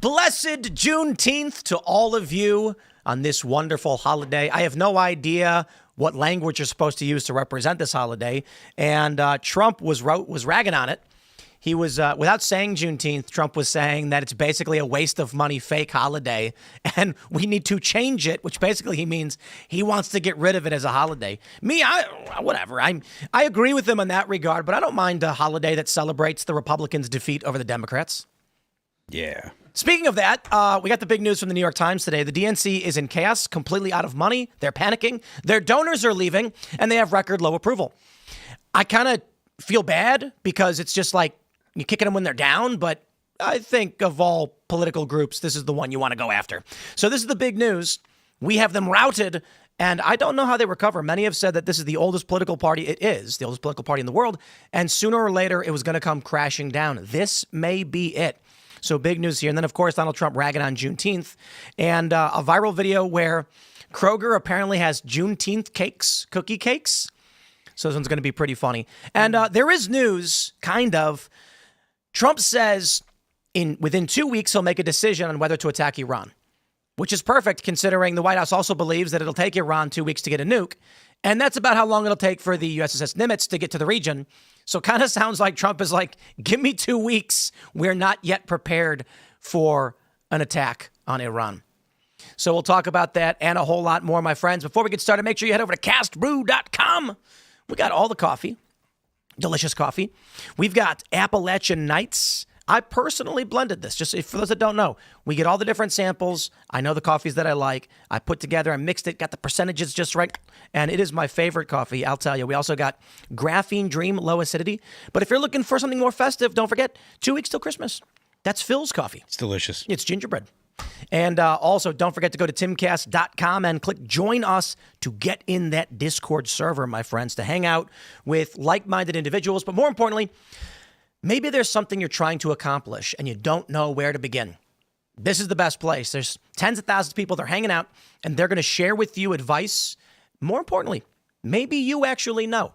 Blessed Juneteenth to all of you on this wonderful holiday. I have no idea what language you're supposed to use to represent this holiday, and Trump was ragging on it. He was, without saying Juneteenth, Trump was saying that it's basically a waste of money, fake holiday, and we need to change it, which basically he means he wants to get rid of it as a holiday. Whatever. I agree with him in that regard, but I don't mind a holiday that celebrates the Republicans' defeat over the Democrats. Yeah. Speaking of that, we got the big news from the New York Times today. The DNC is in chaos, completely out of money. They're panicking. Their donors are leaving, and they have record low approval. I kind of feel bad because it's just like you're kicking them when they're down, but I think of all political groups, this is the one you want to go after. So this is the big news. We have them routed, and I don't know how they recover. Many have said that this is the oldest political party. It is the oldest political party in the world, and sooner or later, it was going to come crashing down. This may be it. So big news here. And then, of course, Donald Trump ragging on Juneteenth and a viral video where Kroger apparently has Juneteenth cakes, cookie cakes. So this one's going to be pretty funny. And there is news, kind of. Trump says within 2 weeks, he'll make a decision on whether to attack Iran, which is perfect considering the White House also believes that it'll take Iran 2 weeks to get a nuke. And that's about how long it'll take for the USS Nimitz to get to the region. So kind of sounds like Trump is like, give me 2 weeks. We're not yet prepared for an attack on Iran. So we'll talk about that and a whole lot more, my friends. Before we get started, make sure you head over to castbrew.com. We got all the coffee, delicious coffee. We've got Appalachian Nights. I personally blended this, just for those that don't know. We get all the different samples. I know the coffees that I like. I put together, I mixed it, got the percentages just right, and it is my favorite coffee, I'll tell you. We also got Graphene Dream Low Acidity. But if you're looking for something more festive, don't forget, 2 weeks till Christmas. That's Phil's coffee. It's delicious. It's gingerbread. And also, don't forget to go to timcast.com and click join us to get in that Discord server, my friends, to hang out with like-minded individuals. But more importantly, maybe there's something you're trying to accomplish and you don't know where to begin. This is the best place. There's tens of thousands of people. They're hanging out and they're going to share with you advice. More importantly, maybe you actually know.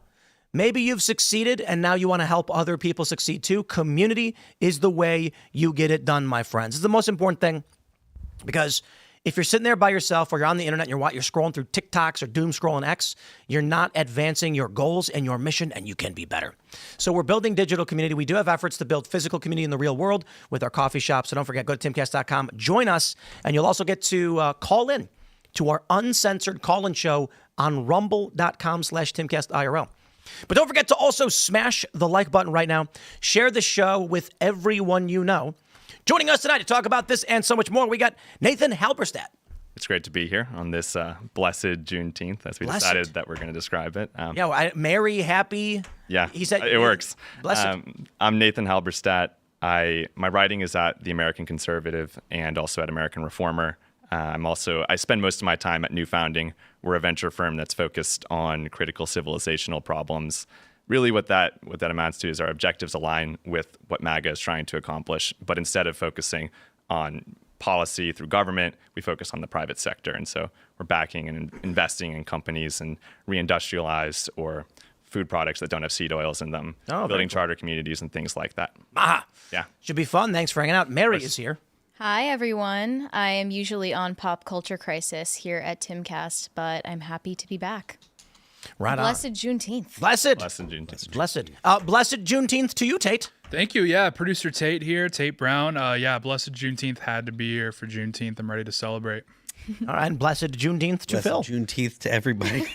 Maybe you've succeeded and now you want to help other people succeed too. Community is the way you get it done, my friends. It's the most important thing because if you're sitting there by yourself or you're on the internet and you're scrolling through TikToks or doom scrolling X, you're not advancing your goals and your mission, and you can be better. So we're building digital community. We do have efforts to build physical community in the real world with our coffee shop. So don't forget, go to timcast.com, join us, and you'll also get to call in to our uncensored call-in show on rumble.com/Timcast IRL. But don't forget to also smash the like button right now. Share the show with everyone you know. Joining us tonight to talk about this and so much more, we got Nathan Halberstadt. It's great to be here on this blessed Juneteenth, as we decided that we're going to describe it. Merry, happy. Yeah, he said it works. Blessed. I'm Nathan Halberstadt. My writing is at The American Conservative and also at American Reformer. I spend most of my time at New Founding. We're a venture firm that's focused on critical civilizational problems. Really what that amounts to is our objectives align with what MAGA is trying to accomplish, but instead of focusing on policy through government, we focus on the private sector. And so we're backing and investing in companies and reindustrialized or food products that don't have seed oils in them, building charter communities and things like that. Aha. Yeah. Should be fun. Thanks for hanging out. Mary is here. Hi, everyone. I am usually on Pop Culture Crisis here at Timcast, but I'm happy to be back. Right Blessed on. Juneteenth. Blessed Juneteenth. Blessed Juneteenth to you, Tate. Thank you. Yeah, producer Tate here, Tate Brown. Blessed Juneteenth had to be here for Juneteenth. I'm ready to celebrate. All right, and blessed Juneteenth to Phil. Blessed Juneteenth to everybody.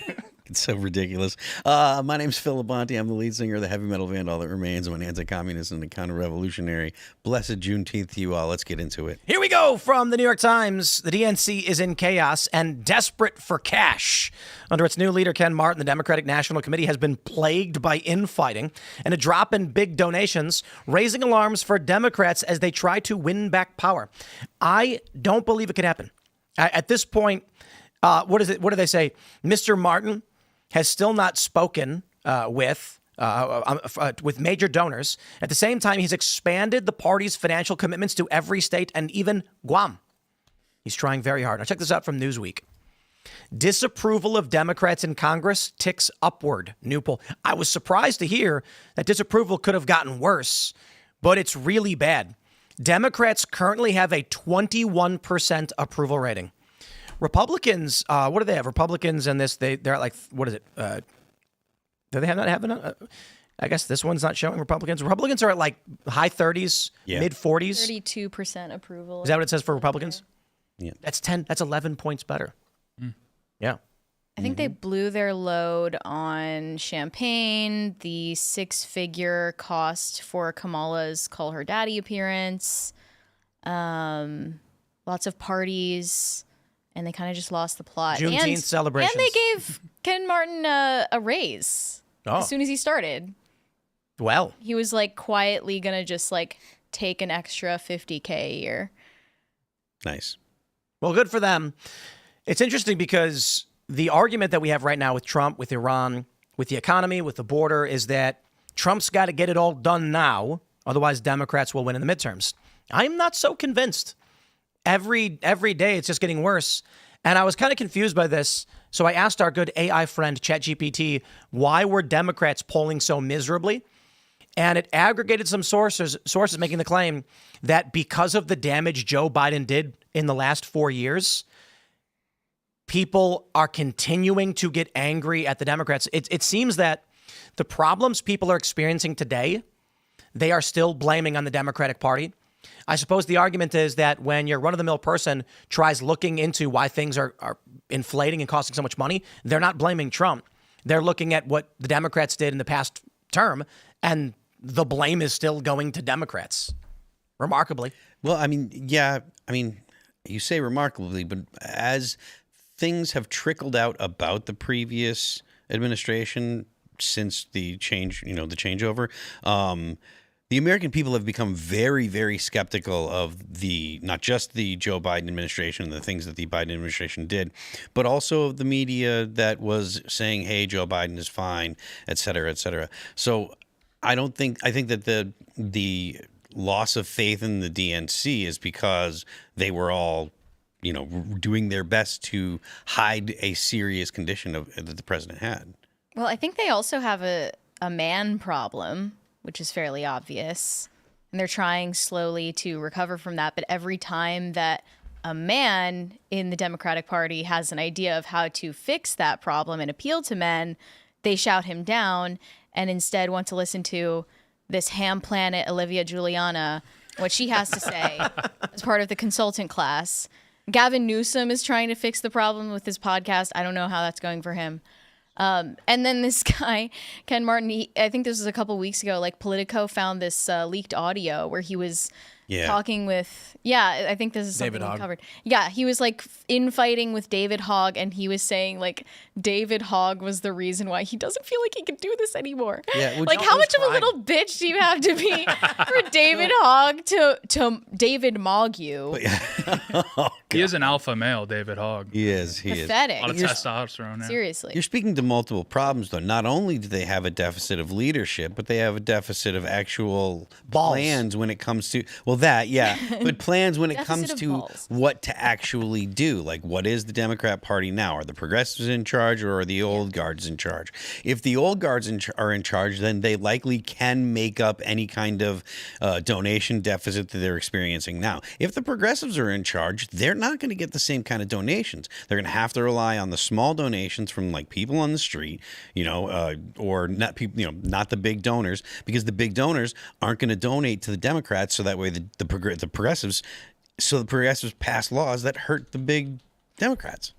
It's so ridiculous. My name's Phil Labonte. I'm the lead singer of the heavy metal band All That Remains. I'm an anti-communist and a counter-revolutionary. Blessed Juneteenth to you all. Let's get into it. Here we go from the New York Times. The DNC is in chaos and desperate for cash. Under its new leader, Ken Martin, the Democratic National Committee has been plagued by infighting and a drop in big donations, raising alarms for Democrats as they try to win back power. I don't believe it could happen. At this point, what do they say? Mr. Martin has still not spoken with major donors. At the same time, he's expanded the party's financial commitments to every state and even Guam. He's trying very hard. Now, check this out from Newsweek. Disapproval of Democrats in Congress ticks upward. New poll. I was surprised to hear that disapproval could have gotten worse, but it's really bad. Democrats currently have a 21% approval rating. Republicans, what do they have? Republicans and this, they're at like, what is it? Do they not have enough? I guess this one's not showing Republicans. Republicans are at like high 30s, mid 40s. 32% approval. Is that what it says for Republicans? Yeah. That's 11 points better. Yeah. I think they blew their load on champagne, the 6-figure cost for Kamala's Call Her Daddy appearance, lots of parties, and they kind of just lost the plot. Juneteenth celebrations. And they gave Ken Martin a raise as soon as he started. Well, He was like quietly going to just like take an extra $50K a year. Nice. well, good for them. It's interesting because the argument that we have right now with Trump, with Iran, with the economy, with the border is that Trump's got to get it all done now. Otherwise, Democrats will win in the midterms. I'm not so convinced. Every day, it's just getting worse. And I was kind of confused by this. So I asked our good AI friend, ChatGPT, why were Democrats polling so miserably? And it aggregated some sources making the claim that because of the damage Joe Biden did in the last 4 years, people are continuing to get angry at the Democrats. It seems that the problems people are experiencing today, they are still blaming on the Democratic Party. I suppose the argument is that when your run-of-the-mill person tries looking into why things are inflating and costing so much money, they're not blaming Trump. They're looking at what the Democrats did in the past term, and the blame is still going to Democrats, remarkably. Well, you say remarkably, but as things have trickled out about the previous administration since the change, the changeover, the American people have become very, very skeptical of not just the Joe Biden administration and the things that the Biden administration did, but also of the media that was saying, hey, Joe Biden is fine, et cetera, et cetera. So I think that the loss of faith in the DNC is because they were all, doing their best to hide a serious condition that the president had. Well, I think they also have a man problem, which is fairly obvious. And they're trying slowly to recover from that. But every time that a man in the Democratic Party has an idea of how to fix that problem and appeal to men, they shout him down and instead want to listen to this ham planet Olivia Juliana, what she has to say as part of the consultant class. Gavin Newsom is trying to fix the problem with his podcast. I don't know how that's going for him. And then this guy, Ken Martin, I think this was a couple weeks ago, like Politico found this leaked audio where he was talking with, I think this is something we covered. Yeah, he was like infighting with David Hogg, and he was saying like David Hogg was the reason why he doesn't feel like he can do this anymore. Yeah, like how much of a little bitch do you have to be for David Hogg to David Mogg you? He is an alpha male, David Hogg. He is. Pathetic. A lot of testosterone. Yeah. Seriously. You're speaking to multiple problems, though. Not only do they have a deficit of leadership, but they have a deficit of actual plans when it comes to, but plans when it comes to what to actually do. Like, what is the Democrat Party now? Are the progressives in charge, or are the old guards in charge? If the old guards are in charge, then they likely can make up any kind of donation deficit that they're experiencing now. If the progressives are in charge, they're not going to get the same kind of donations. They're going to have to rely on the small donations from like people on the street, or not people, not the big donors, because the big donors aren't going to donate to the Democrats. So that way the progressives pass laws that hurt the big Democrats,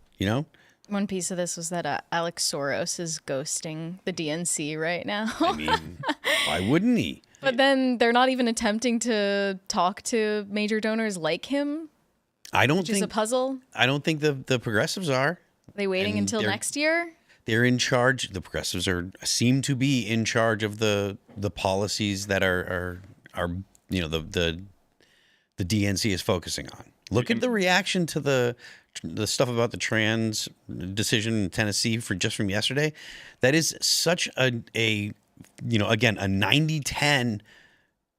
One piece of this was that Alex Soros is ghosting the DNC right now. I mean, why wouldn't he? But then they're not even attempting to talk to major donors like him. Which is a puzzle. I don't think the progressives are. Are they waiting until next year? They're in charge. The progressives seem to be in charge of the policies that are the DNC is focusing on. Look at the reaction to the stuff about the trans decision in Tennessee from yesterday. That is such a 90-10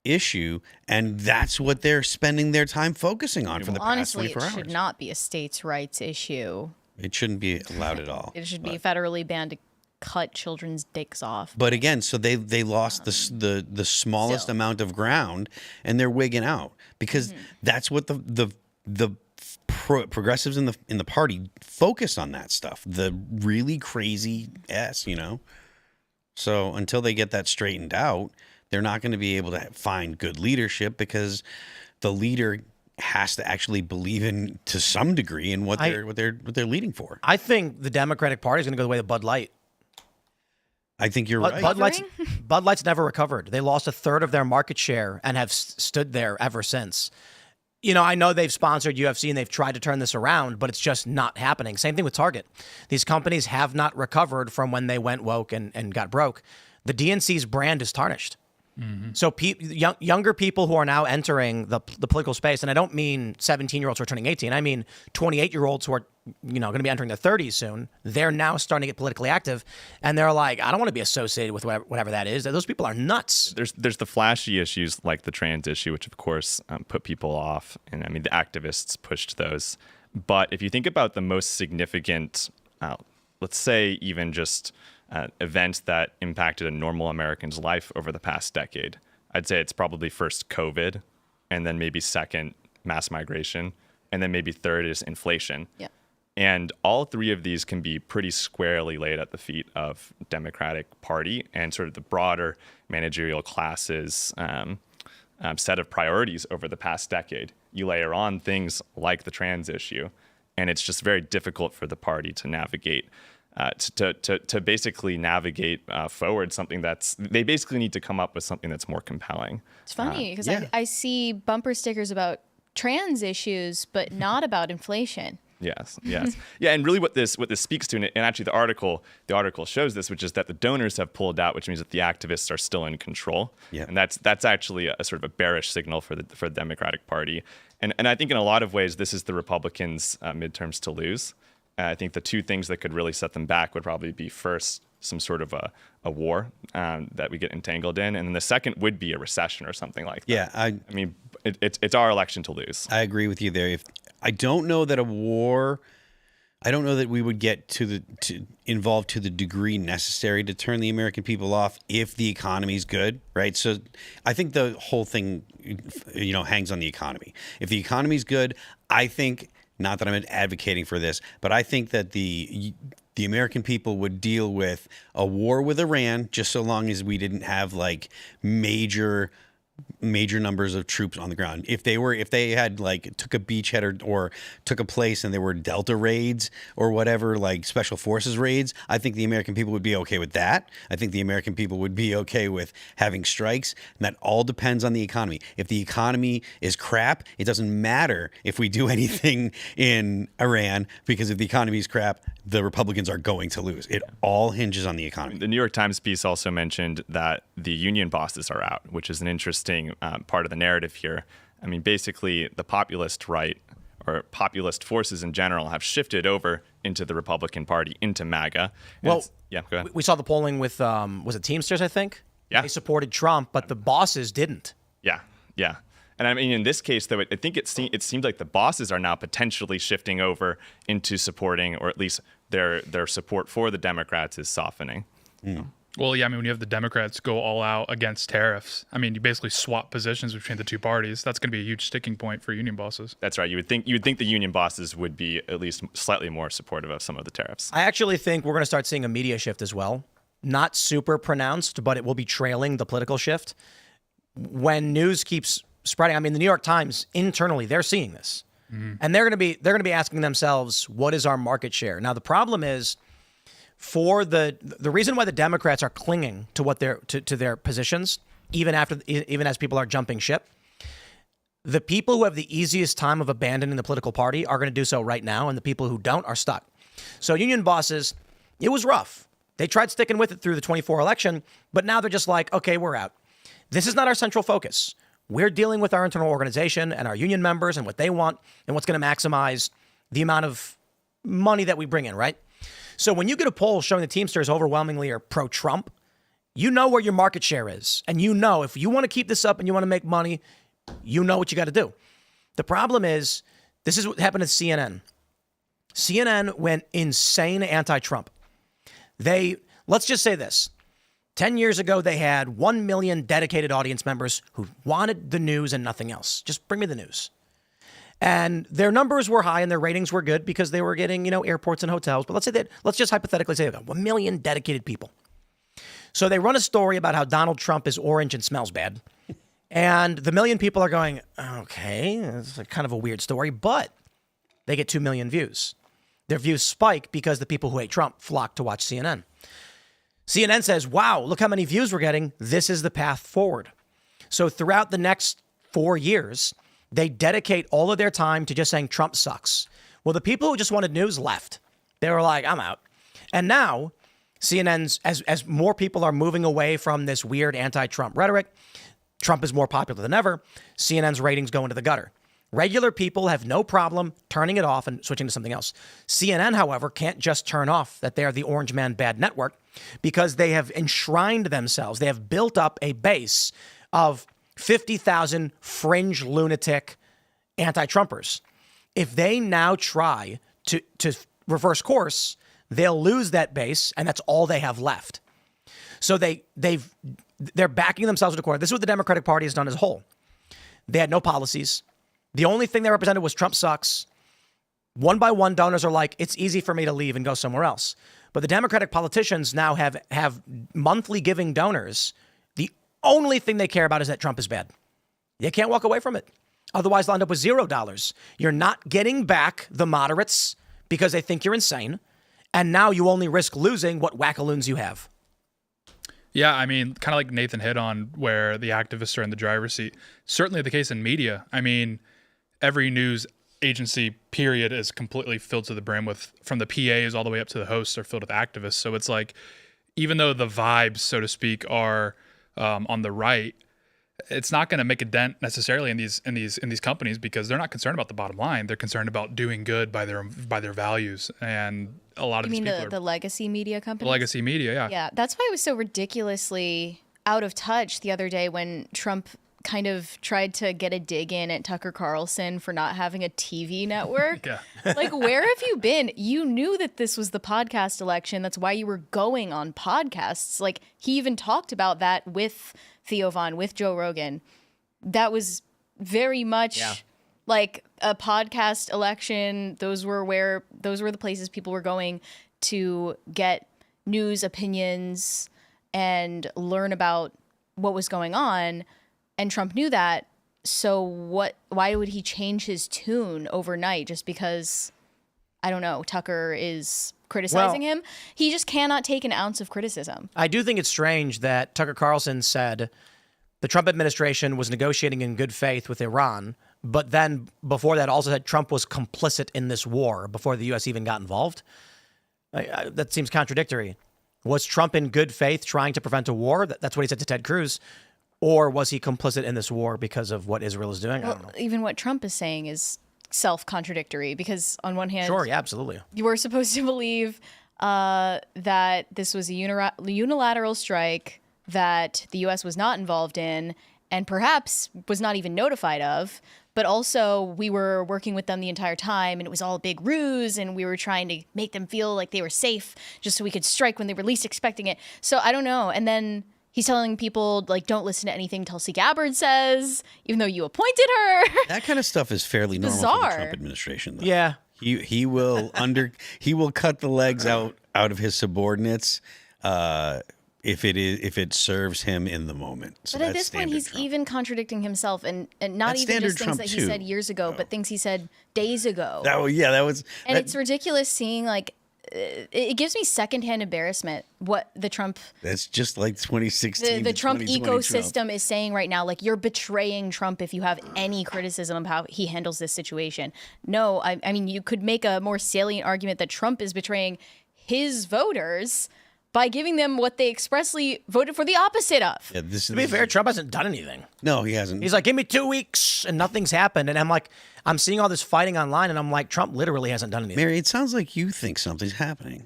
issue, and that's what they're spending their time focusing on for the past 24 hours. Honestly, it should not be a states' rights issue. It shouldn't be allowed at all. It should be federally banned cut children's dicks off. But again, so they lost the smallest amount of ground, and they're wigging out because that's what the progressives in the party focus on, that stuff, the really crazy So until they get that straightened out, they're not going to be able to find good leadership, because the leader has to actually believe in, to some degree, in what they're leading for. I think the Democratic Party is going to go the way of Bud Light. I think you're right. Bud Light's never recovered. They lost a third of their market share and have stood there ever since. I know they've sponsored UFC and they've tried to turn this around, but it's just not happening. Same thing with Target. These companies have not recovered from when they went woke and got broke. The DNC's brand is tarnished. So younger people who are now entering the political space, and I don't mean 17-year-olds who are turning 18, I mean 28-year-olds who are going to be entering their 30s soon. They're now starting to get politically active, and they're like, I don't want to be associated with whatever that is. Those people are nuts. There's the flashy issues like the trans issue, which of course put people off, and I mean the activists pushed those. But if you think about the most significant, let's say even just events that impacted a normal American's life over the past decade, I'd say it's probably first COVID, and then maybe second mass migration, and then maybe third is inflation. Yeah. And all three of these can be pretty squarely laid at the feet of Democratic Party and sort of the broader managerial classes set of priorities over the past decade. You layer on things like the trans issue, and it's just very difficult for the party to navigate. To basically navigate forward something they basically need to come up with something that's more compelling. It's funny because I see bumper stickers about trans issues, but not about inflation. Yes. Yeah, and really what this speaks to, and actually the article shows this, which is that the donors have pulled out, which means that the activists are still in control. Yeah. And that's actually a sort of a bearish signal for the Democratic Party. And I think in a lot of ways this is the Republicans' midterms to lose. I think the two things that could really set them back would probably be, first, some sort of a war that we get entangled in, and then the second would be a recession or something like that. Yeah, I mean, it's our election to lose. I agree with you there. I don't know that a war, I don't know that we would get involved to the degree necessary to turn the American people off if the economy's good, right? So I think the whole thing, hangs on the economy. If the economy's good, I think, not that I'm advocating for this, but I think that the American people would deal with a war with Iran just so long as we didn't have like major numbers of troops on the ground. If they had like took a beachhead or took a place and there were Delta raids or whatever, like special forces raids, I think the American people would be okay with that. I think the American people would be okay with having strikes, and that all depends on the economy. If the economy is crap, it doesn't matter if we do anything in Iran, because if the economy is crap, the Republicans are going to lose. It all hinges on the economy. The New York Times piece also mentioned that the union bosses are out, which is an interesting part of the narrative here. I mean, basically, the populist right, or populist forces in general, have shifted over into the Republican Party, into MAGA. Well, yeah, go ahead. We saw the polling with, was it Teamsters, I think? Yeah. They supported Trump, but the bosses didn't. Yeah. And I mean, in this case, though, I think it seemed like the bosses are now potentially shifting over into supporting, or at least their support for the Democrats is softening. Mm. Well, yeah, I mean, when you have the Democrats go all out against tariffs, I mean, you basically swap positions between the two parties. That's going to be a huge sticking point for union bosses. That's right. You would think the union bosses would be at least slightly more supportive of some of the tariffs. I actually think we're going to start seeing a media shift as well. Not super pronounced, but it will be trailing the political shift. When news keeps spreading, I mean, the New York Times internally, they're seeing this, and they're going to be asking themselves, what is our market share? Now, the problem is, for the reason why the Democrats are clinging to what to their positions, even as people are jumping ship, the people who have the easiest time of abandoning the political party are going to do so right now, and the people who don't are stuck. So union bosses, it was rough. They tried sticking with it through the 24 election, but now they're just like, okay, we're out. This is not our central focus. We're dealing with our internal organization and our union members and what they want and what's going to maximize the amount of money that we bring in, right? So when you get a poll showing the Teamsters overwhelmingly are pro-Trump, you know where your market share is. And you know if you want to keep this up and you want to make money, you know what you got to do. The problem is, this is what happened at CNN. CNN went insane anti-Trump. They let's just say this. 10 years ago, they had 1 million dedicated audience members who wanted the news and nothing else. Just bring me the news. And their numbers were high and their ratings were good because they were getting, airports and hotels. But let's just hypothetically say they got 1 million dedicated people. So they run a story about how Donald Trump is orange and smells bad. And the million people are going, okay, it's kind of a weird story, but they get 2 million views. Their views spike because the people who hate Trump flock to watch CNN. CNN says, wow, look how many views we're getting. This is the path forward. So throughout the next 4 years, they dedicate all of their time to just saying Trump sucks. Well, the people who just wanted news left. They were like, I'm out. And now CNN's, as more people are moving away from this weird anti-Trump rhetoric, Trump is more popular than ever. CNN's ratings go into the gutter. Regular people have no problem turning it off and switching to something else. CNN, however, can't just turn off that they are the Orange Man Bad Network because they have enshrined themselves. They have built up a base of 50,000 fringe lunatic anti-Trumpers. If they now try to reverse course, they'll lose that base, and that's all they have left. So they're backing themselves into a corner. This is what the Democratic Party has done as a whole. They had no policies. The only thing they represented was Trump sucks. One by one, donors are like, it's easy for me to leave and go somewhere else. But the Democratic politicians now have monthly giving donors. The only thing they care about is that Trump is bad. They can't walk away from it. Otherwise, they'll end up with $0. You're not getting back the moderates because they think you're insane. And now you only risk losing what wackaloons you have. Yeah, I mean, kind of like Nathan hit on where the activists are in the driver's seat. Certainly the case in media. I mean, every news agency, period, is completely filled to the brim with, from the PAs all the way up to the hosts, are filled with activists. So it's like, even though the vibes, so to speak, are on the right, it's not going to make a dent necessarily in these companies because they're not concerned about the bottom line. They're concerned about doing good by their values. And a lot of these people the legacy media companies? The legacy media, yeah. Yeah, that's why it was so ridiculously out of touch the other day when Trump kind of tried to get a dig in at Tucker Carlson for not having a TV network. Yeah. Like, where have you been? You knew that this was the podcast election. That's why you were going on podcasts. Like, he even talked about that with Theo Von, with Joe Rogan. That was very much like a podcast election. Those were the places people were going to get news, opinions, and learn about what was going on. And Trump knew that. So why would he change his tune overnight just because, I don't know, Tucker is criticizing him? He just cannot take an ounce of criticism. I do think it's strange that Tucker Carlson said the Trump administration was negotiating in good faith with Iran, but then before that also said Trump was complicit in this war before the U.S. even got involved. That seems contradictory. Was Trump in good faith trying to prevent a war? That's what he said to Ted Cruz. Or was he complicit in this war because of what Israel is doing? I don't know. Even what Trump is saying is self-contradictory because on one hand, sure, yeah, absolutely, you were supposed to believe that this was a unilateral strike that the U.S. was not involved in and perhaps was not even notified of. But also, we were working with them the entire time, and it was all a big ruse, and we were trying to make them feel like they were safe just so we could strike when they were least expecting it. So I don't know. And then he's telling people, like, don't listen to anything Tulsi Gabbard says, even though you appointed her. That kind of stuff is fairly normal for the Trump administration, though. Yeah. He will cut the legs out of his subordinates if it serves him in the moment. So but at this point, he's Trump. even contradicting himself, and not That's even just things Trump that he too. said years ago, but things he said days ago. And It's ridiculous seeing, like, it gives me secondhand embarrassment what the Trump. That's just like 2016. The Trump 2020 ecosystem Trump. is saying right now, like, you're betraying Trump if you have any criticism of how he handles this situation. No, I mean, you could make a more salient argument that Trump is betraying his voters by giving them what they expressly voted for the opposite of. Yeah, to be fair, Trump hasn't done anything. No, he hasn't. He's like, give me 2 weeks, and nothing's happened. And I'm like, I'm seeing all this fighting online, and I'm like, Trump literally hasn't done anything. Mary, it sounds like you think something's happening.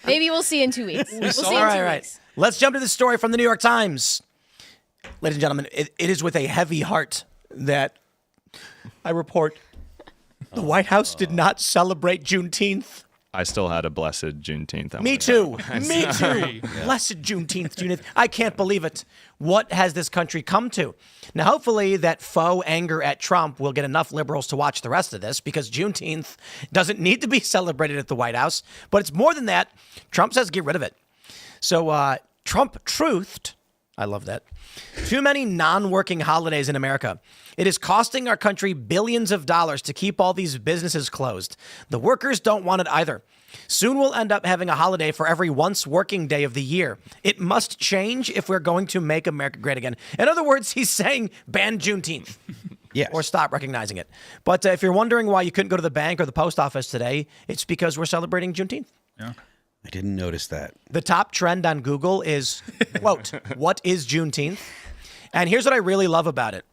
Maybe we'll see in 2 weeks. We'll see in 2 All right. weeks. Let's jump to the story from the New York Times. Ladies and gentlemen, it is with a heavy heart that I report the White House did not celebrate Juneteenth. I still had a blessed Juneteenth. Me too. Me too. Blessed Juneteenth. I can't believe it. What has this country come to? Now, hopefully that faux anger at Trump will get enough liberals to watch the rest of this, because Juneteenth doesn't need to be celebrated at the White House. But it's more than that. Trump says get rid of it. So Trump truthed. I love that. Too many non-working holidays in America. It is costing our country billions of dollars to keep all these businesses closed. The workers don't want it either. Soon we'll end up having a holiday for every once working day of the year. It must change if we're going to make America great again. In other words, he's saying ban Juneteenth. Yes. Or stop recognizing it. But if you're wondering why you couldn't go to the bank or the post office today, it's because we're celebrating Juneteenth. Yeah. I didn't notice that. The top trend on Google is, quote, what is Juneteenth? And here's what I really love about it.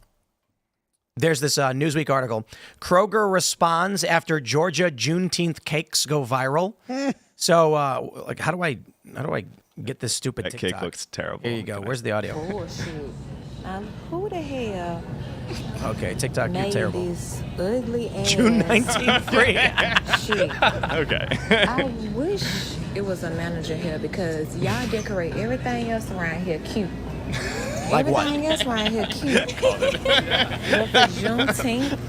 There's this Newsweek article. Kroger responds after Georgia Juneteenth cakes go viral. So, like, how do I get this stupid That TikTok? cake looks terrible. Here you go. Where's the audio? Bullshit. Who the hell Okay, TikTok, you're made terrible. this ugly ass June 19th free. shit? Okay. I wish it was a manager here, because y'all decorate everything else around here cute. Like what? Everything else around here cute. But for Juneteenth,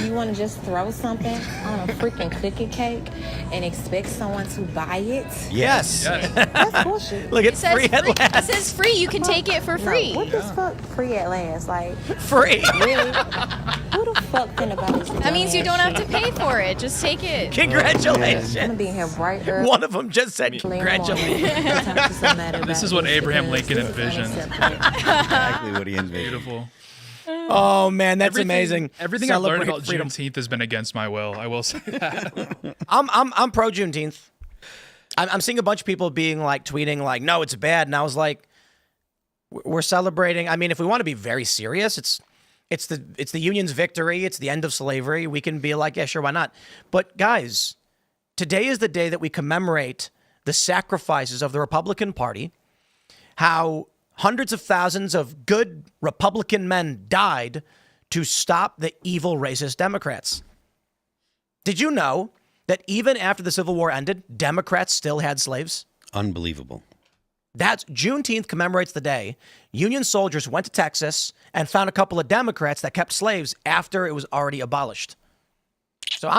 you want to just throw something on a freaking cookie cake and expect someone to buy it? Yes. That's bullshit. Look, it's free at It last. says free. You can take it for free. No, what the fuck free at last? Like, Free. really? Who the fuck finna buy this? That means you don't have to pay for it. Just take it. Congratulations. I'm gonna be in here bright early. One of them just said congratulations. This is what Abraham Lincoln envisioned. Exactly what he envisioned. Beautiful. Oh, man, that's amazing. Everything I've learned Celebrate about freedom. Juneteenth has been against my will. I will say that. I'm pro Juneteenth. I'm seeing a bunch of people being like tweeting like, no, it's bad. And I was like, we're celebrating. I mean, if we want to be very serious, it's the Union's victory. It's the end of slavery. We can be like, yeah, sure, why not? But guys, today is the day that we commemorate the sacrifices of the Republican Party, how hundreds of thousands of good Republican men died to stop the evil racist Democrats. Did you know that even after the Civil War ended, Democrats still had slaves? Unbelievable. That's Juneteenth commemorates the day Union soldiers went to Texas and found a couple of Democrats that kept slaves after it was already abolished. So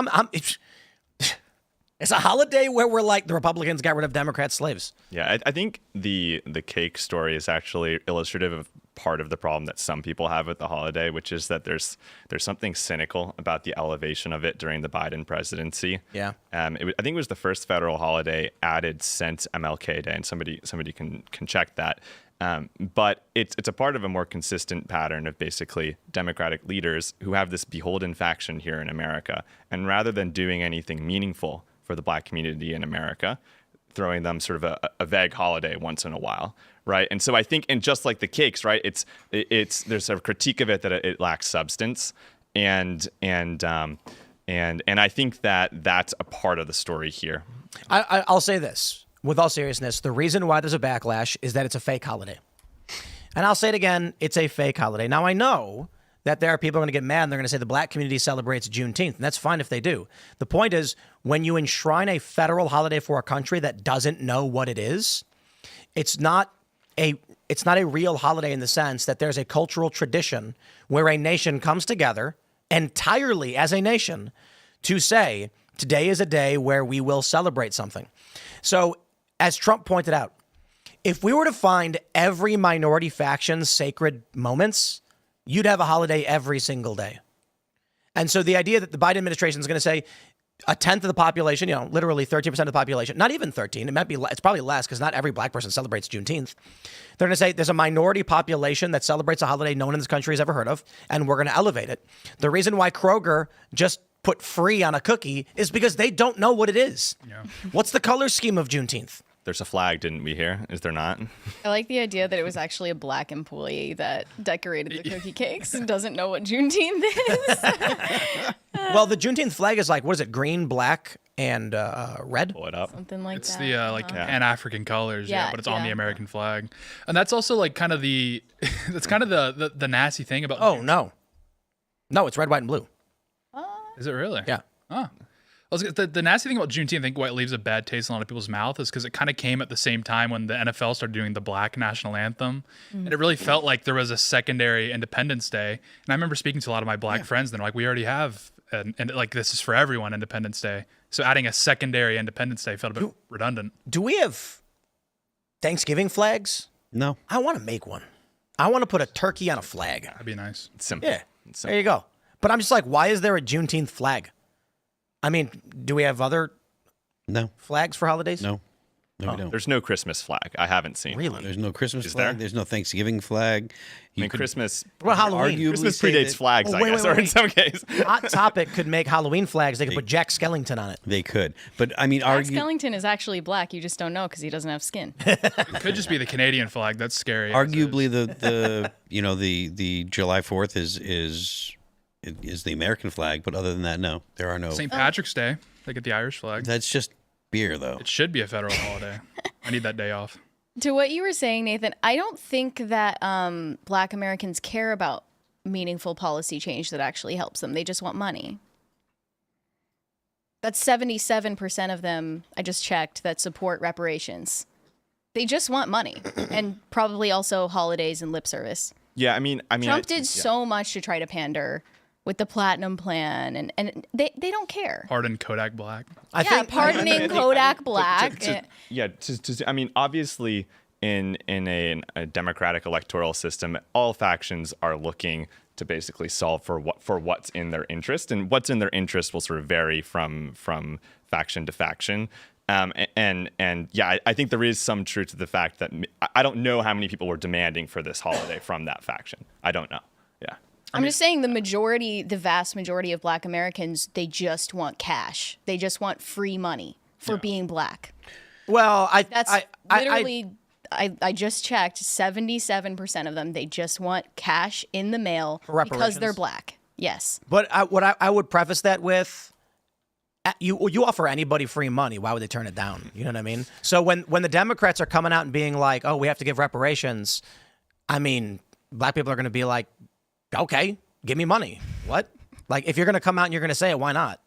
it's a holiday where we're like, the Republicans got rid of Democrat slaves. Yeah, I think the cake story is actually illustrative of part of the problem that some people have with the holiday, which is that there's something cynical about the elevation of it during the Biden presidency. Yeah. I think it was the first federal holiday added since MLK Day, and somebody can check that. But it's a part of a more consistent pattern of basically Democratic leaders who have this beholden faction here in America, and rather than doing anything meaningful for the Black community in America, throwing them sort of a vague holiday once in a while, right? And so I think, and just like the cakes, right? It's there's a critique of it that it lacks substance, and I think that that's a part of the story here. I'll say this with all seriousness: the reason why there's a backlash is that it's a fake holiday, and I'll say it again: it's a fake holiday. Now I know that there are people who are going to get mad and they're going to say the Black community celebrates Juneteenth, and that's fine if they do. The point is, when you enshrine a federal holiday for a country that doesn't know what it is, it's not a real holiday in the sense that there's a cultural tradition where a nation comes together entirely as a nation to say, today is a day where we will celebrate something. So, as Trump pointed out, if we were to find every minority faction's sacred moments, you'd have a holiday every single day. And so the idea that the Biden administration is going to say a tenth of the population, literally 13% of the population, not even 13, it's probably less because not every Black person celebrates Juneteenth. They're going to say there's a minority population that celebrates a holiday no one in this country has ever heard of, and we're going to elevate it. The reason why Kroger just put free on a cookie is because they don't know what it is. Yeah. What's the color scheme of Juneteenth? There's a flag, didn't we hear? Is there not? I like the idea that it was actually a Black employee that decorated the cookie cakes and doesn't know what Juneteenth is. Well, the Juneteenth flag is like, what is it? Green, black, and red? Pull it up. Something like It's that. the Pan-African colors, but it's on the American flag. And that's also like kind of that's kind of the nasty thing about. Oh, no. No, it's red, white, and blue. Is it really? Yeah. Oh. The nasty thing about Juneteenth, I think what leaves a bad taste in a lot of people's mouth is because it kind of came at the same time when the NFL started doing the Black national anthem. And it really felt like there was a secondary Independence Day. And I remember speaking to a lot of my Black friends, and they're like, we already have, and like, this is for everyone, Independence Day. So adding a secondary Independence Day felt a bit redundant. Do we have Thanksgiving flags? No. I want to make one. I want to put a turkey on a flag. That'd be nice. It's simple. Yeah, It's simple. there you go. But I'm just like, why is there a Juneteenth flag? I mean, do we have other No. flags for holidays? No. No, we don't. There's no Christmas flag. I haven't seen. Really? There's no Christmas Is flag. there? There's no Thanksgiving flag. I mean, Christmas. Well, Halloween. arguably Christmas say predates that flags, Oh, I wait, guess, wait, or in wait. some cases. Hot Topic could make Halloween flags. They could put Jack Skellington on it. They could. But I mean, Jack Skellington is actually black. You just don't know because he doesn't have skin. It could just be the Canadian flag. That's scary. arguably the the July 4th is the American flag, but other than that, no, there are no. St. Patrick's Day. They get the Irish flag. That's just beer, though. It should be a federal holiday. I need that day off. To what you were saying, Nathan, I don't think that Black Americans care about meaningful policy change that actually helps them. They just want money. That's 77% of them, I just checked, that support reparations. They just want money and probably also holidays and lip service. Yeah, I mean, Trump did so much to try to pander with the platinum plan, and they don't care. Pardon Kodak Black. Pardoning Kodak Black. I mean, obviously, in a democratic electoral system, all factions are looking to basically solve for what's in their interest, and what's in their interest will sort of vary from faction to faction. And I think there is some truth to the fact that I don't know how many people were demanding for this holiday from that faction. I don't know. Yeah. I'm just saying the vast majority of Black Americans, they just want cash. They just want free money for being Black. Well, I just checked, 77% of them, they just want cash in the mail because they're Black. Yes. But I would preface that with, you offer anybody free money, why would they turn it down? You know what I mean? So when the Democrats are coming out and being like, oh, we have to give reparations, I mean, Black people are going to be like, okay, give me money. What? Like, if you're going to come out and you're going to say it, why not?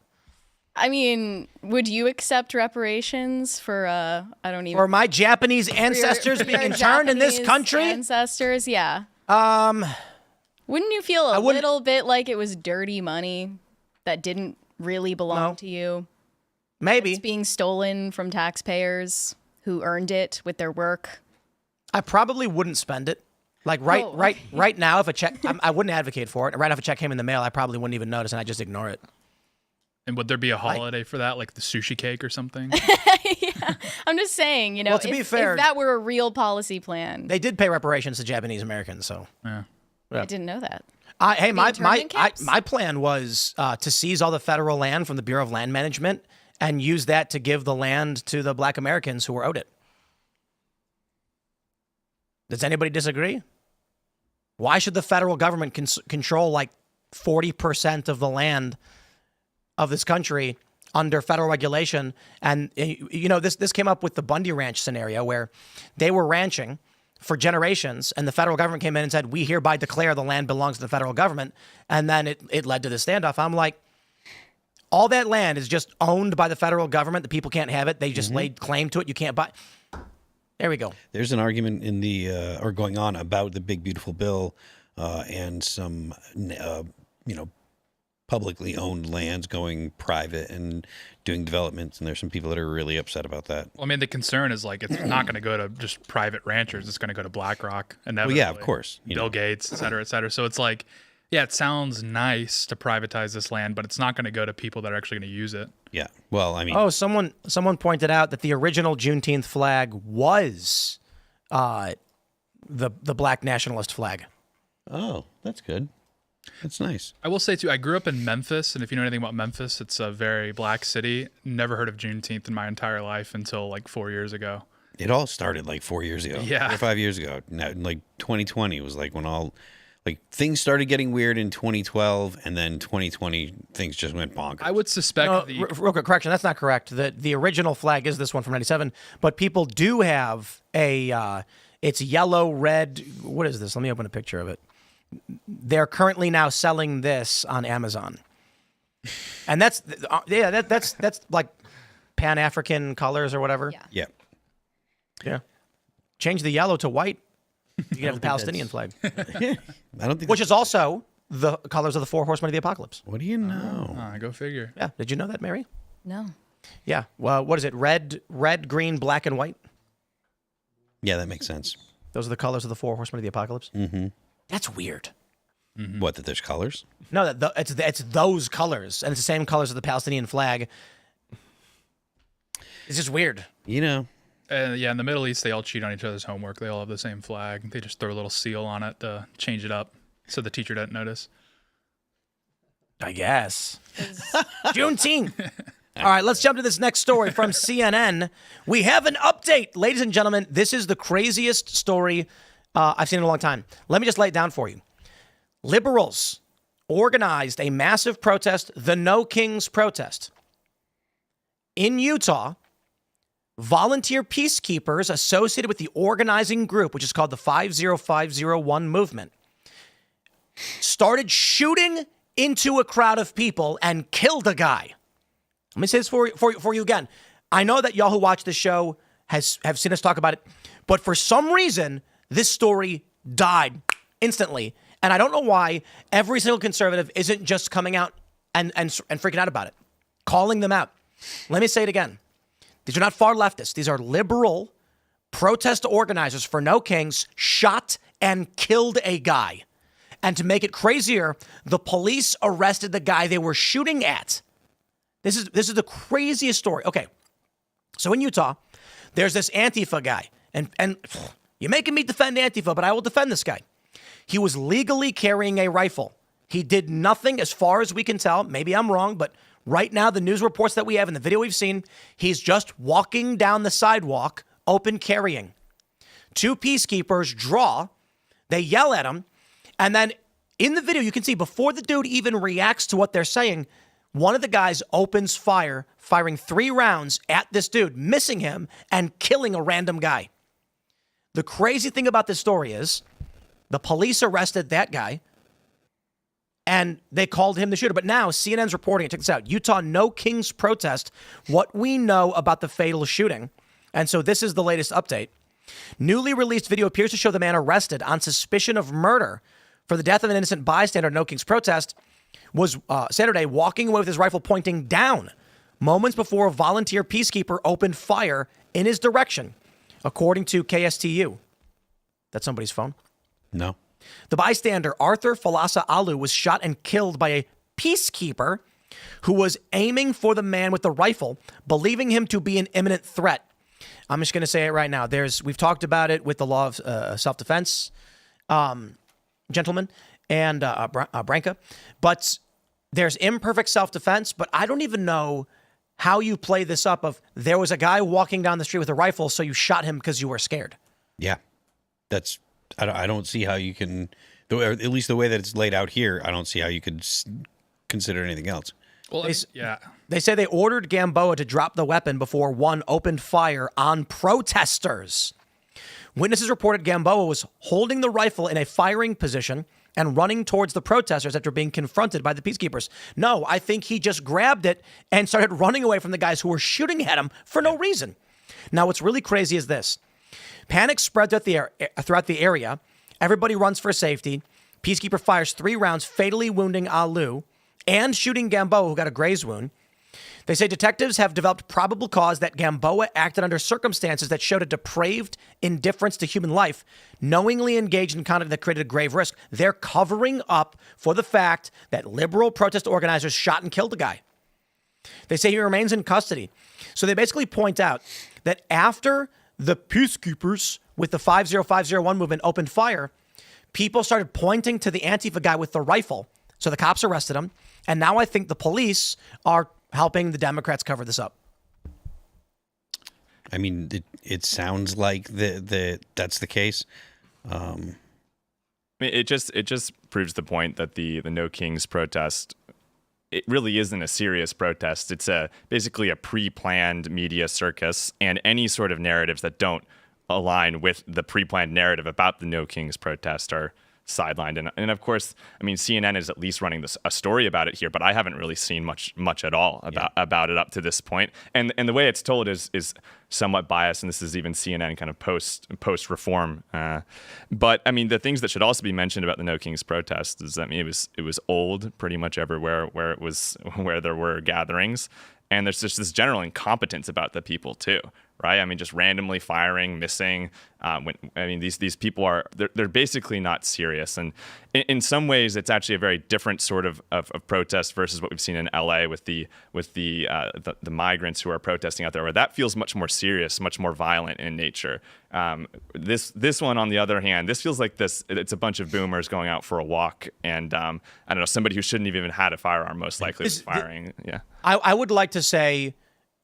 I mean, would you accept reparations for for my Japanese ancestors being interned in this country? Ancestors, yeah. Wouldn't you feel a little bit like it was dirty money that didn't really belong to you? Maybe. It's being stolen from taxpayers who earned it with their work. I probably wouldn't spend it. Like right now, if a check, I wouldn't advocate for it. Right if a check came in the mail, I probably wouldn't even notice, and I'd just ignore it. And would there be a holiday for that, like the sushi cake or something? Yeah, I'm just saying, Well, to be fair, if that were a real policy plan. They did pay reparations to Japanese Americans, so. Yeah. I didn't know that. Hey, my plan was to seize all the federal land from the Bureau of Land Management and use that to give the land to the Black Americans who were owed it. Does anybody disagree? Why should the federal government control like 40% of the land of this country under federal regulation? And this came up with the Bundy Ranch scenario where they were ranching for generations, and the federal government came in and said, we hereby declare the land belongs to the federal government. And then it led to this standoff. I'm like, all that land is just owned by the federal government. The people can't have it. They just laid claim to it. You can't buy. There we go. There's an argument in or going on about the big beautiful bill and some publicly owned lands going private and doing developments, and there's some people that are really upset about that. Well, I mean, the concern is like it's not going to go to just private ranchers. It's going to go to BlackRock, inevitably. Well, yeah, of course. Bill Gates, et cetera, et cetera. So it's like, yeah, it sounds nice to privatize this land, but it's not going to go to people that are actually going to use it. Yeah. Well, I mean. Oh, someone pointed out that the original Juneteenth flag was the Black nationalist flag. Oh, that's good. That's nice. I will say, too, I grew up in Memphis, and if you know anything about Memphis, it's a very Black city. Never heard of Juneteenth in my entire life until like 4 years ago. It all started like 4 years ago. Yeah. 4 or 5 years ago. Now, like 2020 was like when things started getting weird in 2012, and then 2020 things just went bonkers. I would suspect real quick correction, that's not correct. The original flag is this one from 97, but people do have it's yellow, red. What is this? Let me open a picture of it. They're currently now selling this on Amazon. And that's like Pan-African colors or whatever. Yeah. Yeah. Change the yellow to white. You can have the Palestinian flag, I don't think which is also the colors of the 4 horsemen of the apocalypse. What do you know? Go figure. Yeah. Did you know that, Mary? No. Yeah. Well, what is it? Red, green, black, and white. Yeah, that makes sense. Those are the colors of the 4 horsemen of the apocalypse. Mm-hmm. That's weird. Mm-hmm. What, that there's colors? No, it's those colors, and it's the same colors of the Palestinian flag. It's just weird. You know. Yeah, in the Middle East, they all cheat on each other's homework. They all have the same flag. They just throw a little seal on it to change it up so the teacher doesn't notice. I guess. Juneteenth. All right, let's jump to this next story from CNN. We have an update. Ladies and gentlemen, this is the craziest story I've seen in a long time. Let me just lay it down for you. Liberals organized a massive protest, the No Kings protest. In Utah, volunteer peacekeepers associated with the organizing group, which is called the 50501 movement, started shooting into a crowd of people and killed a guy. Let me say this for you again. I know that y'all who watch the show have seen us talk about it, but for some reason, this story died instantly. And I don't know why every single conservative isn't just coming out and freaking out about it, calling them out. Let me say it again. These are not far leftists. These are liberal protest organizers for No Kings shot and killed a guy. And to make it crazier, the police arrested the guy they were shooting at. This is the craziest story. Okay, so in Utah, there's this Antifa guy. And you're making me defend Antifa, but I will defend this guy. He was legally carrying a rifle. He did nothing as far as we can tell. Maybe I'm wrong, but right now, the news reports that we have and the video we've seen, he's just walking down the sidewalk, open carrying. 2 peacekeepers draw, they yell at him, and then in the video, you can see before the dude even reacts to what they're saying, one of the guys opens fire, firing 3 rounds at this dude, missing him and killing a random guy. The crazy thing about this story is the police arrested that guy and they called him the shooter. But now CNN's reporting it. Check this out. Utah No Kings protest, what we know about the fatal shooting. And so this is the latest update. Newly released video appears to show the man arrested on suspicion of murder for the death of an innocent bystander at No Kings protest was Saturday walking away with his rifle pointing down moments before a volunteer peacekeeper opened fire in his direction, according to KSTU. That's somebody's phone. No. The bystander, Arthur Falasa Alu, was shot and killed by a peacekeeper who was aiming for the man with the rifle, believing him to be an imminent threat. I'm just going to say it right now. We've talked about it with the law of self-defense, gentlemen, and Branca, but there's imperfect self-defense, but I don't even know how you play this up of there was a guy walking down the street with a rifle, so you shot him because you were scared. Yeah. I don't see how you can, at least the way that it's laid out here, I don't see how you could consider anything else. Well, They say they ordered Gamboa to drop the weapon before one opened fire on protesters. Witnesses reported Gamboa was holding the rifle in a firing position and running towards the protesters after being confronted by the peacekeepers. No, I think he just grabbed it and started running away from the guys who were shooting at him for no reason. Now, what's really crazy is this. Panic spread throughout the area. Everybody runs for safety. Peacekeeper fires 3 rounds, fatally wounding Alu and shooting Gamboa, who got a graze wound. They say detectives have developed probable cause that Gamboa acted under circumstances that showed a depraved indifference to human life, knowingly engaged in conduct that created a grave risk. They're covering up for the fact that liberal protest organizers shot and killed the guy. They say he remains in custody. So they basically point out that after the peacekeepers with the 50501 movement opened fire, people started pointing to the Antifa guy with the rifle. So the cops arrested him. And now I think the police are helping the Democrats cover this up. I mean, it sounds like that's the case. I mean, it just proves the point that the No Kings protest, it really isn't a serious protest. It's basically a pre-planned media circus, and any sort of narratives that don't align with the pre-planned narrative about the No Kings protest are sidelined. And of course, I mean, CNN is at least running a story about it here, but I haven't really seen much at all about it up to this point. And the way it's told is somewhat biased, and this is even CNN kind of post reform. But I mean, the things that should also be mentioned about the No Kings protest is, I mean, it was old pretty much everywhere where there were gatherings, and there's just this general incompetence about the people too. Right? I mean, just randomly firing, missing. These people they're basically not serious. And in some ways, it's actually a very different sort of protest versus what we've seen in LA with the migrants who are protesting out there, where that feels much more serious, much more violent in nature. This one, on the other hand, this feels like it's a bunch of boomers going out for a walk, and I don't know, somebody who shouldn't have even had a firearm most likely was firing. Yeah. I would like to say,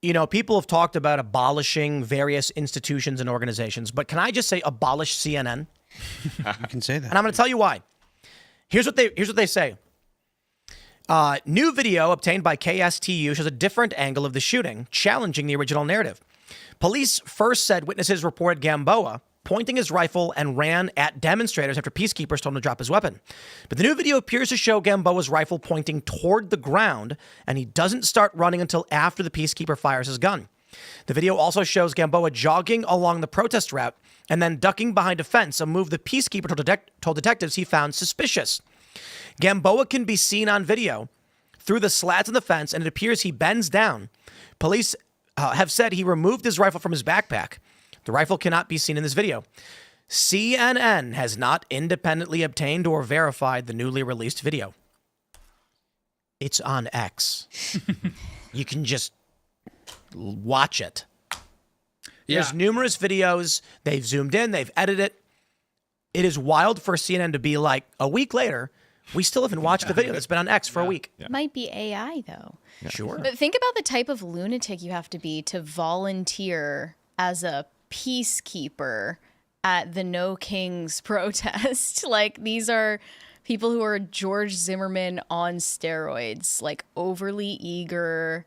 you know, people have talked about abolishing various institutions and organizations, but can I just say abolish CNN? You can say that. And I'm going to tell you why. Here's what they say. New video obtained by KSTU shows a different angle of the shooting, challenging the original narrative. Police first said witnesses reported Gamboa pointing his rifle and ran at demonstrators after peacekeepers told him to drop his weapon. But the new video appears to show Gamboa's rifle pointing toward the ground, and he doesn't start running until after the peacekeeper fires his gun. The video also shows Gamboa jogging along the protest route and then ducking behind a fence, a move the peacekeeper told detectives he found suspicious. Gamboa can be seen on video through the slats in the fence, and it appears he bends down. Police have said he removed his rifle from his backpack. The rifle cannot be seen in this video. CNN has not independently obtained or verified the newly released video. It's on X. You can just watch it. There's numerous videos. They've zoomed in. They've edited it. It is wild for CNN to be like, a week later, we still haven't watched the video that's been on X for a week. It might be AI, though. Yeah. Sure. But think about the type of lunatic you have to be to volunteer as a peacekeeper at the No Kings protest. Like, these are people who are George Zimmerman on steroids, like overly eager.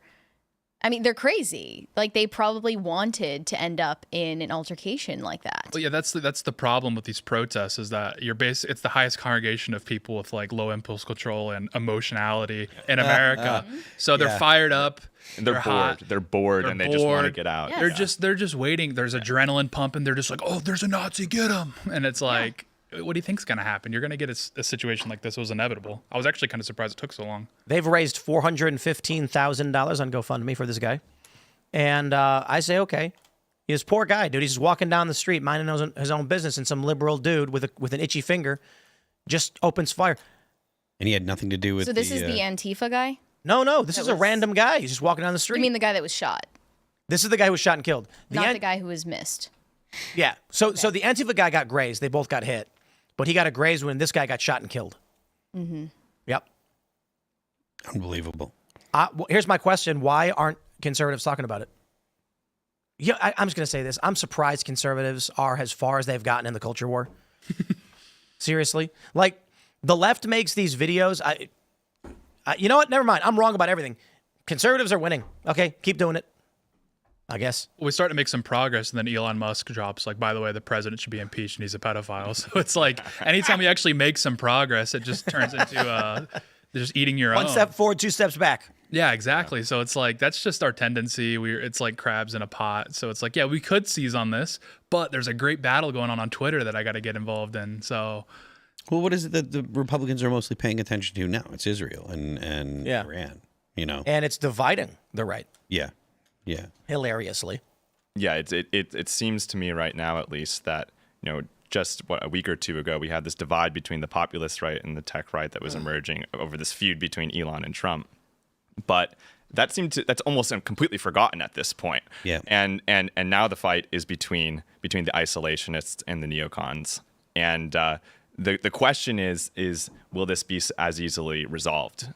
I mean, they're crazy. Like, they probably wanted to end up in an altercation like that. Well, yeah, that's the problem with these protests, is that it's the highest congregation of people with like low impulse control and emotionality in America. So they're fired up. And they're bored. Hot. They're bored, and they just want to get out. Yes. They're just waiting. There's adrenaline pumping. They're just like, oh, there's a Nazi, get him. And it's like, what do you think's going to happen? You're going to get a situation like this. It was inevitable. I was actually kind of surprised it took so long. They've raised $415,000 on GoFundMe for this guy. And I say, okay. He's a poor guy, dude. He's just walking down the street, minding his own business, and some liberal dude with an itchy finger just opens fire. And he had nothing to do with So this is the Antifa guy? No. This is a random guy. He's just walking down the street. You mean the guy that was shot? This is the guy who was shot and killed. Not the guy who was missed. Yeah. So the Antifa guy got grazed. They both got hit. But he got a graze when this guy got shot and killed. Mm-hmm. Yep. Unbelievable. Here's my question. Why aren't conservatives talking about it? Yeah, I'm just going to say this. I'm surprised conservatives are as far as they've gotten in the culture war. Seriously. Like, the left makes these videos. You know what? Never mind. I'm wrong about everything. Conservatives are winning. Okay, keep doing it, I guess. We start to make some progress, and then Elon Musk drops, like, by the way, the president should be impeached and he's a pedophile. So it's like, anytime you actually make some progress, it just turns into just eating your own. One step forward, two steps back. Yeah, exactly. So it's like, that's just our tendency. It's like crabs in a pot. So it's like, yeah, we could seize on this, but there's a great battle going on Twitter that I got to get involved in. So... Well, what is it that the Republicans are mostly paying attention to now? It's Israel and Iran, you know. And it's dividing the right. Yeah. Hilariously. Yeah, it seems to me right now, at least, that, you know, just a week or two ago, we had this divide between the populist right and the tech right that was emerging over this feud between Elon and Trump. But that's almost completely forgotten at this point. Yeah. And now the fight is between the isolationists and the neocons. And the question is will this be as easily resolved?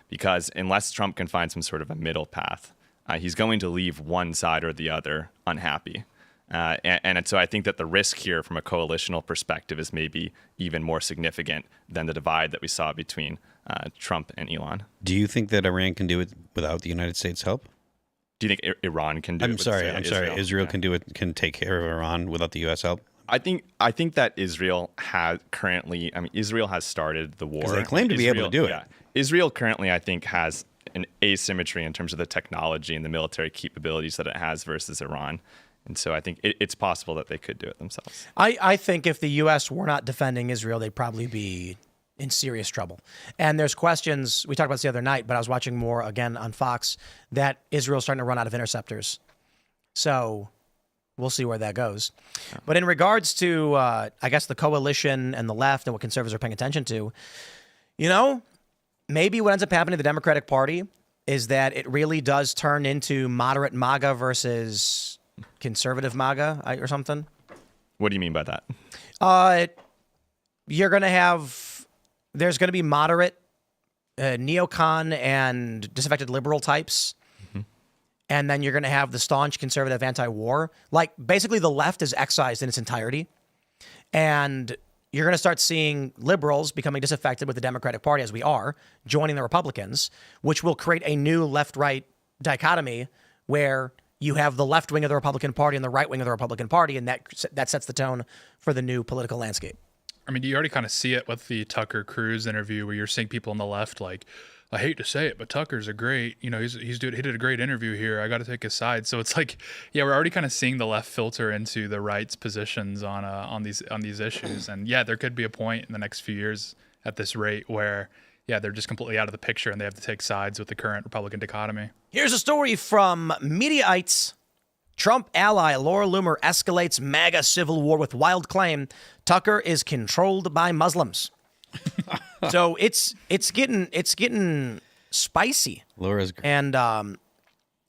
Because unless Trump can find some sort of a middle path, he's going to leave one side or the other unhappy. And so I think that the risk here from a coalitional perspective is maybe even more significant than the divide that we saw between Trump and Elon. Do you think that Iran can do it without the United States' help? Do you think Iran can do it? I'm sorry. Israel can do it, can take care of Iran without the U.S. help? I think that Israel has currently. I mean, Israel has started the war. They claim to be able to do it. Yeah, Israel currently, I think, has an asymmetry in terms of the technology and the military capabilities that it has versus Iran. And so I think it's possible that they could do it themselves. I think if the U.S. were not defending Israel, they'd probably be in serious trouble. And there's questions, we talked about this the other night, but I was watching more again on Fox, that Israel's starting to run out of interceptors. So we'll see where that goes. But in regards to, I guess, the coalition and the left and what conservatives are paying attention to, maybe what ends up happening to the Democratic Party is that it really does turn into moderate MAGA versus conservative MAGA or something. What do you mean by that? You're going to have, there's going to be moderate neocon and disaffected liberal types. And then you're going to have the staunch conservative anti-war. Like, basically the left is excised in its entirety. And you're going to start seeing liberals becoming disaffected with the Democratic Party, as we are, joining the Republicans, which will create a new left-right dichotomy where you have the left wing of the Republican Party and the right wing of the Republican Party, and that sets the tone for the new political landscape. I mean, you already kind of see it with the Tucker Cruise interview where you're seeing people on the left like, I hate to say it, but Tucker's a great, he did a great interview here. I got to take his side. So it's like, yeah, we're already kind of seeing the left filter into the right's positions on these issues. And yeah, there could be a point in the next few years at this rate where, yeah, they're just completely out of the picture and they have to take sides with the current Republican dichotomy. Here's a story from Mediaites. Trump ally Laura Loomer escalates MAGA civil war with wild claim Tucker is controlled by Muslims. So it's getting spicy. Laura's great. And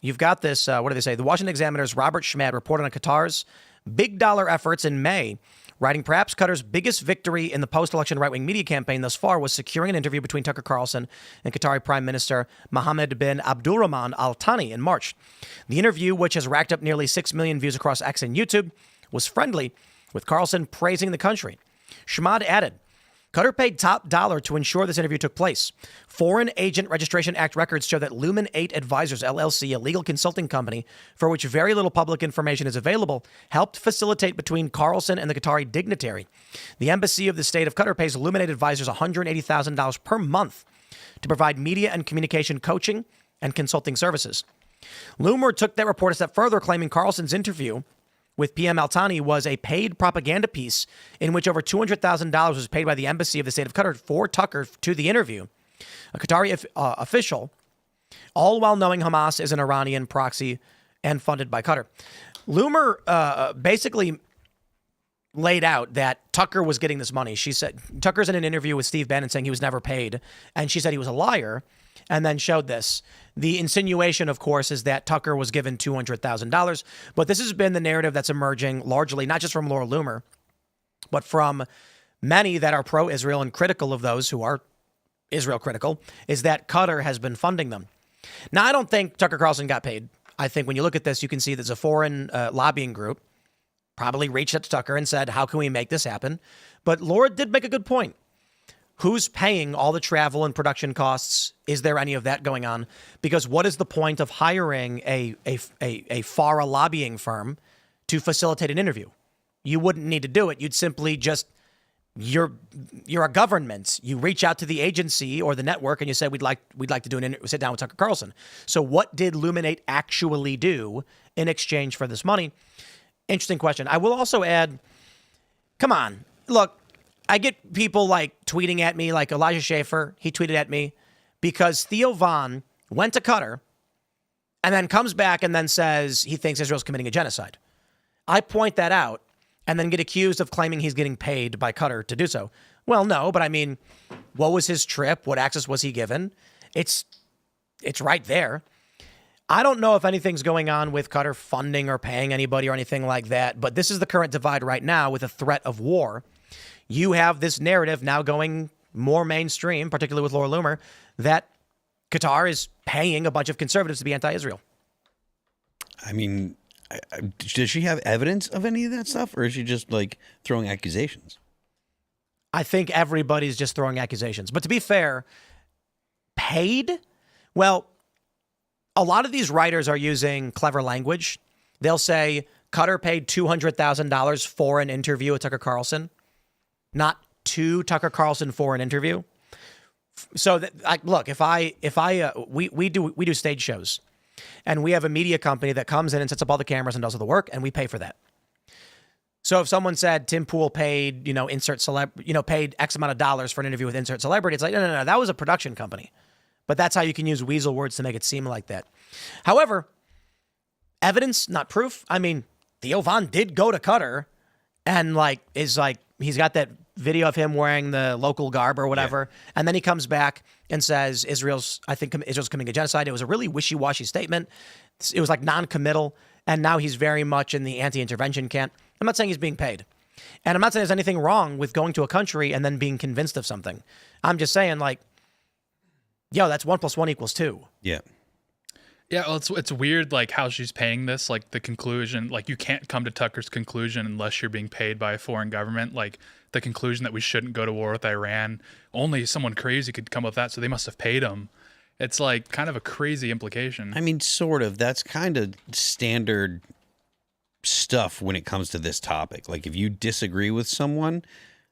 you've got this, what do they say? The Washington Examiner's Robert Schmad reported on Qatar's big dollar efforts in May, writing perhaps Qatar's biggest victory in the post-election right-wing media campaign thus far was securing an interview between Tucker Carlson and Qatari Prime Minister Mohammed bin Abdulrahman Al Thani in March. The interview, which has racked up nearly 6 million views across X and YouTube, was friendly, with Carlson praising the country. Schmad added, Qatar paid top dollar to ensure this interview took place. Foreign Agent Registration Act records show that Lumen 8 Advisors, LLC, a legal consulting company for which very little public information is available, helped facilitate between Carlson and the Qatari dignitary. The embassy of the state of Qatar pays Lumen 8 Advisors $180,000 per month to provide media and communication coaching and consulting services. Loomer took that report a step further, claiming Carlson's interview with PM Al-Thani was a paid propaganda piece in which over $200,000 was paid by the embassy of the state of Qatar for Tucker to the interview. A Qatari official, all while knowing Hamas is an Iranian proxy and funded by Qatar. Loomer basically laid out that Tucker was getting this money. She said, Tucker's in an interview with Steve Bannon saying he was never paid, and she said he was a liar, and then showed this. The insinuation, of course, is that Tucker was given $200,000, but this has been the narrative that's emerging largely, not just from Laura Loomer, but from many that are pro-Israel and critical of those who are Israel critical, is that Qatar has been funding them. Now, I don't think Tucker Carlson got paid. I think when you look at this, you can see there's a foreign lobbying group probably reached out to Tucker and said, how can we make this happen? But Laura did make a good point. Who's paying all the travel and production costs? Is there any of that going on? Because what is the point of hiring a FARA lobbying firm to facilitate an interview? You wouldn't need to do it. You'd simply just, you're a government. You reach out to the agency or the network and you say, we'd like to do sit down with Tucker Carlson. So what did Lumen 8 actually do in exchange for this money? Interesting question. I will also add, come on, look, I get people like tweeting at me, like Elijah Schaffer. He tweeted at me because Theo Von went to Qatar and then comes back and then says he thinks Israel's committing a genocide. I point that out and then get accused of claiming he's getting paid by Qatar to do so. Well, no, but I mean, what was his trip? What access was he given? It's right there. I don't know if anything's going on with Qatar funding or paying anybody or anything like that, but this is the current divide right now with a threat of war. You have this narrative now going more mainstream, particularly with Laura Loomer, that Qatar is paying a bunch of conservatives to be anti-Israel. I mean, does she have evidence of any of that stuff, or is she just like throwing accusations? I think everybody's just throwing accusations. But to be fair, paid? Well, a lot of these writers are using clever language. They'll say Qatar paid $200,000 for an interview with Tucker Carlson, not to Tucker Carlson for an interview. So look, we do stage shows, and we have a media company that comes in and sets up all the cameras and does all the work, and we pay for that. So if someone said Tim Pool paid, paid X amount of dollars for an interview with insert celebrity, it's like, no, that was a production company. But that's how you can use weasel words to make it seem like that. However, evidence, not proof. I mean, Theo Von did go to Qatar and he's got that video of him wearing the local garb or whatever. Yeah. And then he comes back and says Israel's committing a genocide. It was a really wishy-washy statement. It was like non-committal. And now he's very much in the anti-intervention camp. I'm not saying he's being paid. And I'm not saying there's anything wrong with going to a country and then being convinced of something. I'm just saying, that's 1 + 1 = 2. Yeah. Yeah, well, it's weird, how she's paying this, the conclusion, you can't come to Tucker's conclusion unless you're being paid by a foreign government, the conclusion that we shouldn't go to war with Iran. Only someone crazy could come up with that, so they must have paid him. It's kind of a crazy implication. I mean, sort of. That's kind of standard stuff when it comes to this topic. If you disagree with someone,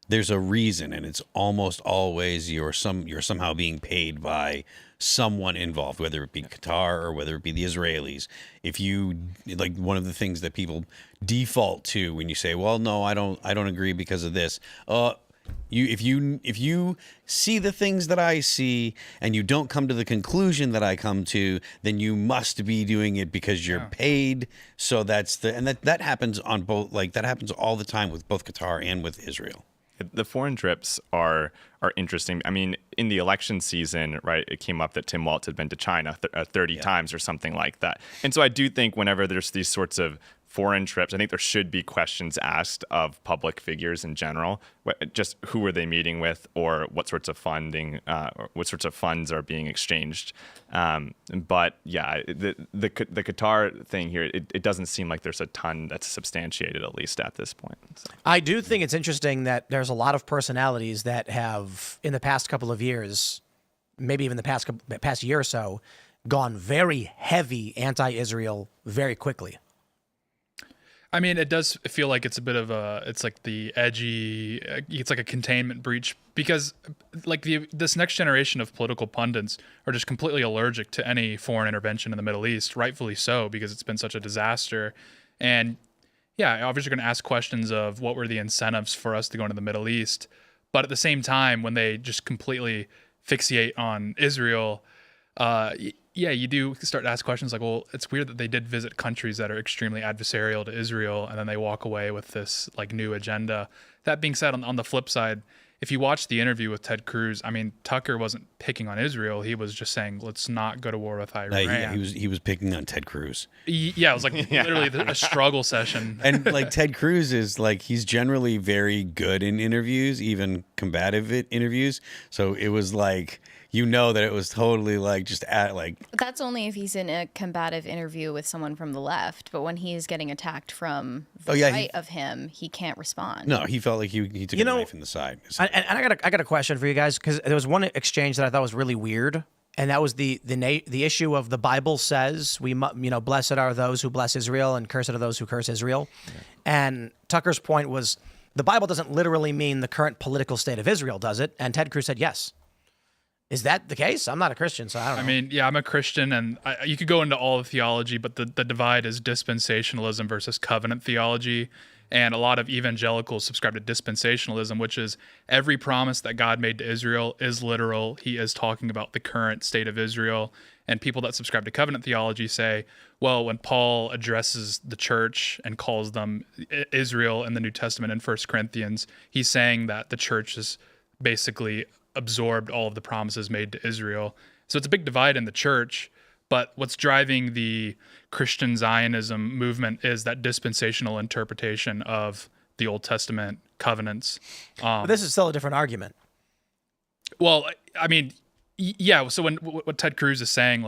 there's a reason, and it's almost always you're somehow being paid by someone involved, whether it be Qatar or whether it be the Israelis. If you one of the things that people default to when you say, well, no, I don't agree because of this. If you see the things that I see and you don't come to the conclusion that I come to, then you must be doing it because you're paid. So that happens on both. That happens all the time with both Qatar and with Israel. The foreign trips are interesting. I mean, in the election season, right, it came up that Tim Walz had been to China 30 times or something like that. And so I do think whenever there's these sorts of foreign trips, I think there should be questions asked of public figures in general, just who were they meeting with, or what sorts of funding, or what sorts of funds are being exchanged. But yeah, the Qatar thing here, it doesn't seem like there's a ton that's substantiated, at least at this point. So. I do think it's interesting that there's a lot of personalities that have, in the past couple of years, maybe even the past year or so, gone very heavy anti-Israel very quickly. I mean, it does feel like it's a bit of it's the edgy, it's like a containment breach, because this next generation of political pundits are just completely allergic to any foreign intervention in the Middle East, rightfully so, because it's been such a disaster. And yeah, obviously going to ask questions of what were the incentives for us to go into the Middle East. But at the same time, when they just completely fixate on Israel, you do start to ask questions well, it's weird that they did visit countries that are extremely adversarial to Israel, and then they walk away with this new agenda. That being said, on the flip side, if you watch the interview with Ted Cruz, I mean, Tucker wasn't picking on Israel. He was just saying, let's not go to war with Iran. He was picking on Ted Cruz. Yeah, it was literally a struggle session. And Ted Cruz is he's generally very good in interviews, even combative interviews. So it was that it was totally That's only if he's in a combative interview with someone from the left. But when he is getting attacked from the right of him, he can't respond. No, he felt like he took a knife in the side. And I got a question for you guys, because there was one exchange that I thought was really weird, and that was the issue of the Bible says blessed are those who bless Israel and cursed are those who curse Israel. Yeah. And Tucker's point was the Bible doesn't literally mean the current political state of Israel, does it? And Ted Cruz said yes. Is that the case? I'm not a Christian, so I don't know. I mean, yeah, I'm a Christian, and you could go into all of theology, but the divide is dispensationalism versus covenant theology. And a lot of evangelicals subscribe to dispensationalism, which is every promise that God made to Israel is literal. He is talking about the current state of Israel. And people that subscribe to covenant theology say, well, when Paul addresses the church and calls them Israel in the New Testament in 1 Corinthians, he's saying that the church is basically absorbed all of the promises made to Israel. So it's a big divide in the church, but what's driving the Christian Zionism movement is that dispensational interpretation of the Old Testament covenants. But this is still a different argument. Well, I mean, yeah, so what Ted Cruz is saying,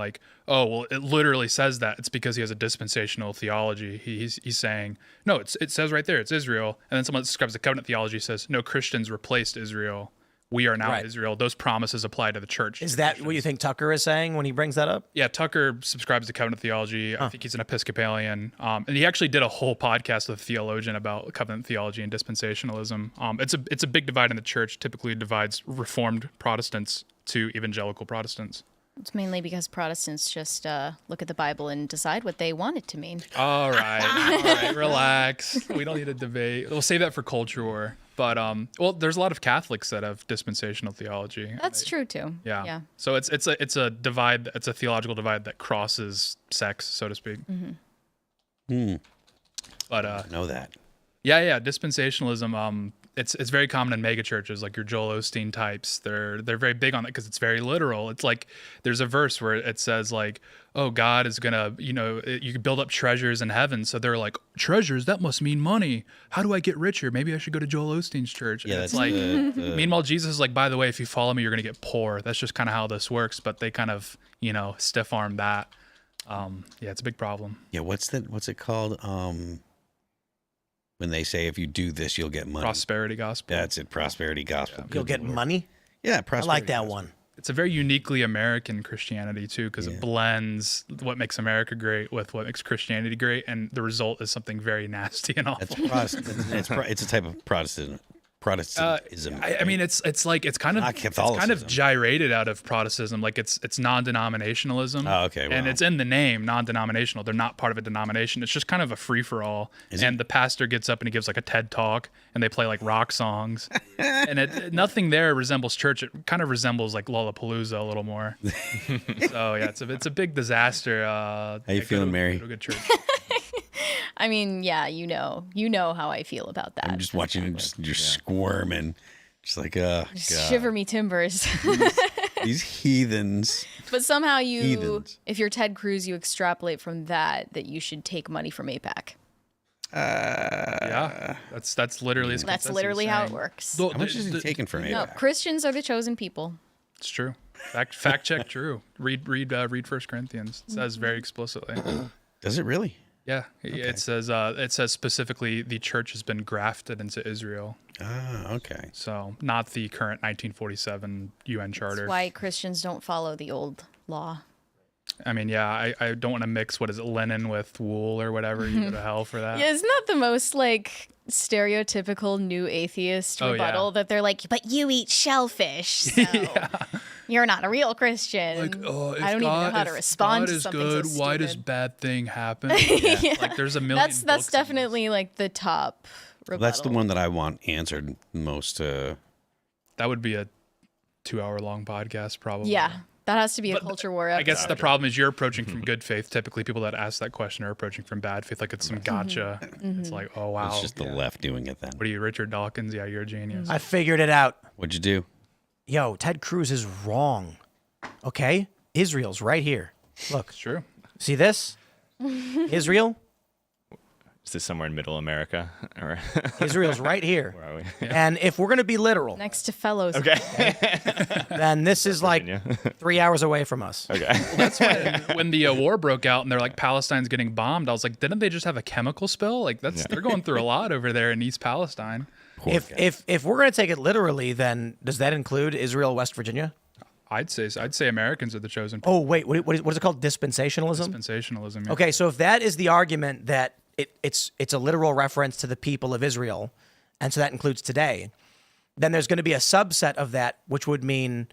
oh, well, it literally says that, it's because he has a dispensational theology. He's saying, no, it says right there, it's Israel. And then someone that subscribes to covenant theology says, no, Christians replaced Israel we are now Right. Israel. Those promises apply to the church. Is that what you think Tucker is saying when he brings that up? Yeah, Tucker subscribes to covenant theology. I think he's an Episcopalian, and he actually did a whole podcast with a theologian about covenant theology and dispensationalism. It's a big divide in the church. Typically, divides Reformed Protestants to evangelical Protestants. It's mainly because Protestants just look at the Bible and decide what they want it to mean. All right, relax. We don't need to debate. We'll save that for culture war. But well, there's a lot of Catholics that have dispensational theology. That's true too. Yeah. So it's a divide. It's a theological divide that crosses sex, so to speak. But I know that. yeah, dispensationalism. It's very common in mega churches, like your Joel Osteen types. They're very big on it because it's very literal. It's like there's a verse where it says like, "Oh, God is gonna, you can build up treasures in heaven." So they're like, "Treasures? That must mean money. How do I get richer? Maybe I should go to Joel Osteen's church." Yeah, And it's that's like, the meanwhile, Jesus is like, "By the way, if you follow me, you're gonna get poor." That's just kind of how this works. But they kind of, stiff arm that. Yeah, it's a big problem. yeah. What's it called? When they say if you do this, you'll get money. Prosperity gospel. That's it. Prosperity gospel. You'll Good get Lord. money? Yeah, I prosperity. like that gospel. one. It's a very uniquely American Christianity too, because it blends what makes America great with what makes Christianity great, and the result is something very nasty and awful. That's Protestant. It's a type of Protestantism. I mean, it's kind of Not Catholicism. gyrated out of Protestantism. Like it's non-denominationalism. Oh, okay, And wow. it's in the name, non-denominational. They're not part of a denomination. It's just kind of a free for all. And the pastor gets up and he gives like a TED talk, and they play like rock songs. And nothing there resembles church. It kind of resembles like Lollapalooza a little more. So yeah, it's a big disaster. How you feeling, Mary? Go to a good church. I mean, yeah, you know how I feel about that. I'm just watching him just squirming. Just like, God. Shiver me timbers. These heathens. But somehow Heathens. if you're Ted Cruz, you extrapolate from that you should take money from AIPAC. Yeah, that's literally his That's consensus literally how it saying. works. The- How much is the- he taking from No, AIPAC? Christians are the chosen people. It's true. Fact check true. Read 1 Corinthians. It says very explicitly. Does it really? Yeah, it says specifically the church has been grafted into Israel. Ah, okay. So not the current 1947 UN charter. That's why Christians don't follow the old law. I mean, yeah, I don't want to mix linen with wool or whatever. You go to hell for that. Yeah, isn't that the most like stereotypical new atheist Oh, yeah. rebuttal that they're like, but you eat shellfish, so you're not a real Christian. Like, oh, I don't even know how to respond to something good, so why does stupid. bad thing happen? Yeah. Like there's a million. That's books on definitely like the top rebuttal. Well, that's the one that I want answered most. this. That would be a 2-hour-long podcast, probably. Yeah, that has to be a culture war episode. I guess the problem is you're approaching from good faith. Typically, people that ask that question are approaching from bad faith, like it's some gotcha. It's like, oh wow, It's just the left doing it then. what are you, Richard Dawkins? Yeah, you're a genius. I figured it out. What'd you do? Yo, Ted Cruz is wrong. Okay? Israel's right here. Look, It's true. see this? Israel? Is this somewhere in Middle America? Or Israel's right here. where are we? And if we're going to be literal, next to fellows. then this is like 3 hours away from us. Okay. When the war broke out and they're like Palestine's getting bombed, I was like, didn't they just have a chemical spill? Like they're going through a lot over there in East Palestine. If we're going to take it literally, then does that include Israel, West Virginia? I'd say Americans are the chosen people. Oh, wait, what is it called? Dispensationalism? Dispensationalism. Yeah. Okay, so if that is the argument that it's a literal reference to the people of Israel, and so that includes today, then there's going to be a subset of that, which would mean,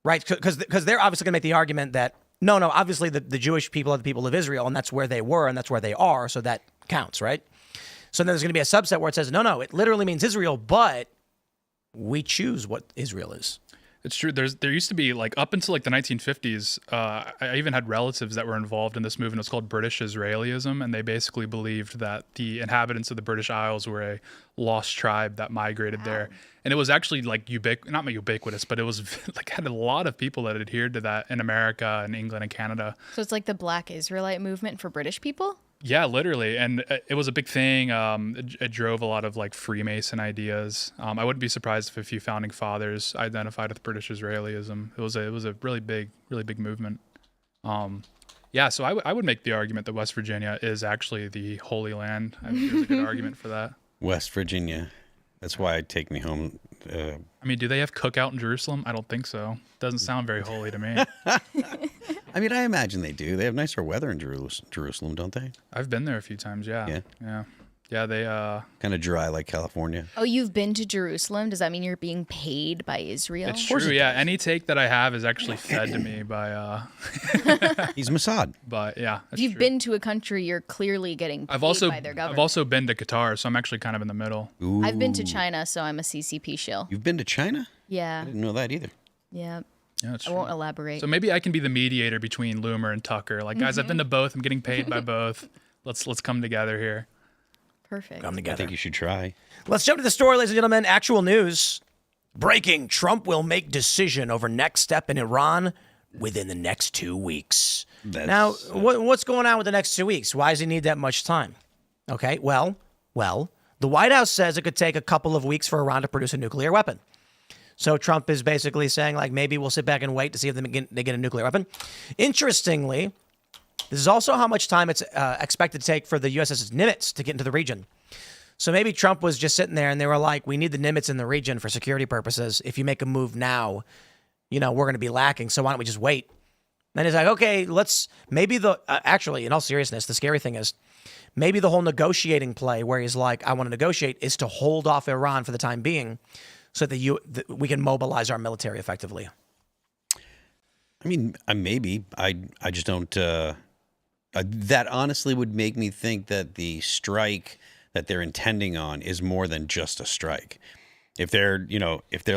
right, because they're obviously going to make the argument that, no, obviously the Jewish people are the people of Israel, and that's where they were, and that's where they are, so that counts, right? So then there's going to be a subset where it says, no, it literally means Israel, but we choose what Israel is. It's true. There used to be like up until like the 1950s. I even had relatives that were involved in this movement. It's called British Israelism, and they basically believed that the inhabitants of the British Isles were a lost tribe that migrated there. And it was actually like not ubiquitous, but it was like had a lot of people that adhered to that in America and England and Canada. So it's like the Black Israelite movement for British people? Yeah, literally. And it was a big thing. It drove a lot of like Freemason ideas. I wouldn't be surprised if a few founding fathers identified with British Israelism. It was a really big movement. Yeah, so I would make the argument that West Virginia is actually the Holy Land. I think there's a good argument for that. West Virginia. That's why Take Me Home I mean, do they have cookout in Jerusalem? I don't think so. Doesn't sound very holy to me. I mean, I imagine they do. They have nicer weather in Jerusalem, don't they? I've been there a few times. Yeah. Yeah, they kind of dry like California. Oh, you've been to Jerusalem? Does that mean you're being paid by Israel? It's true. Yeah, any take that I have is actually fed to me by. He's Mossad. But yeah, if you've been to a country, you're clearly getting paid by their government. I've also been to Qatar, so I'm actually kind of in the middle. Ooh. I've been to China, so I'm a CCP shill. You've been to China? Yeah. I didn't know that either. Yeah. Yeah, that's I true. won't elaborate. So maybe I can be the mediator between Loomer and Tucker. Like, guys, I've been to both. I'm getting paid by both. Let's come together here. Perfect. Come together. I think you should try. Let's jump to the story, ladies and gentlemen. Actual news. Breaking. Trump will make decision over next step in Iran within the next 2 weeks. Now, what's going on with the next 2 weeks? Why does he need that much time? Okay, well, the White House says it could take a couple of weeks for Iran to produce a nuclear weapon. So Trump is basically saying, like, maybe we'll sit back and wait to see if they get a nuclear weapon. Interestingly, this is also how much time it's expected to take for the USS Nimitz to get into the region. So maybe Trump was just sitting there and they were like, we need the Nimitz in the region for security purposes. If you make a move now, we're going to be lacking. So why don't we just wait? Then he's like, okay, actually, in all seriousness, the scary thing is maybe the whole negotiating play where he's like, I want to negotiate is to hold off Iran for the time being so that we can mobilize our military effectively. I mean, maybe. I just don't... that honestly would make me think that the strike that they're intending on is more than just a strike. If they're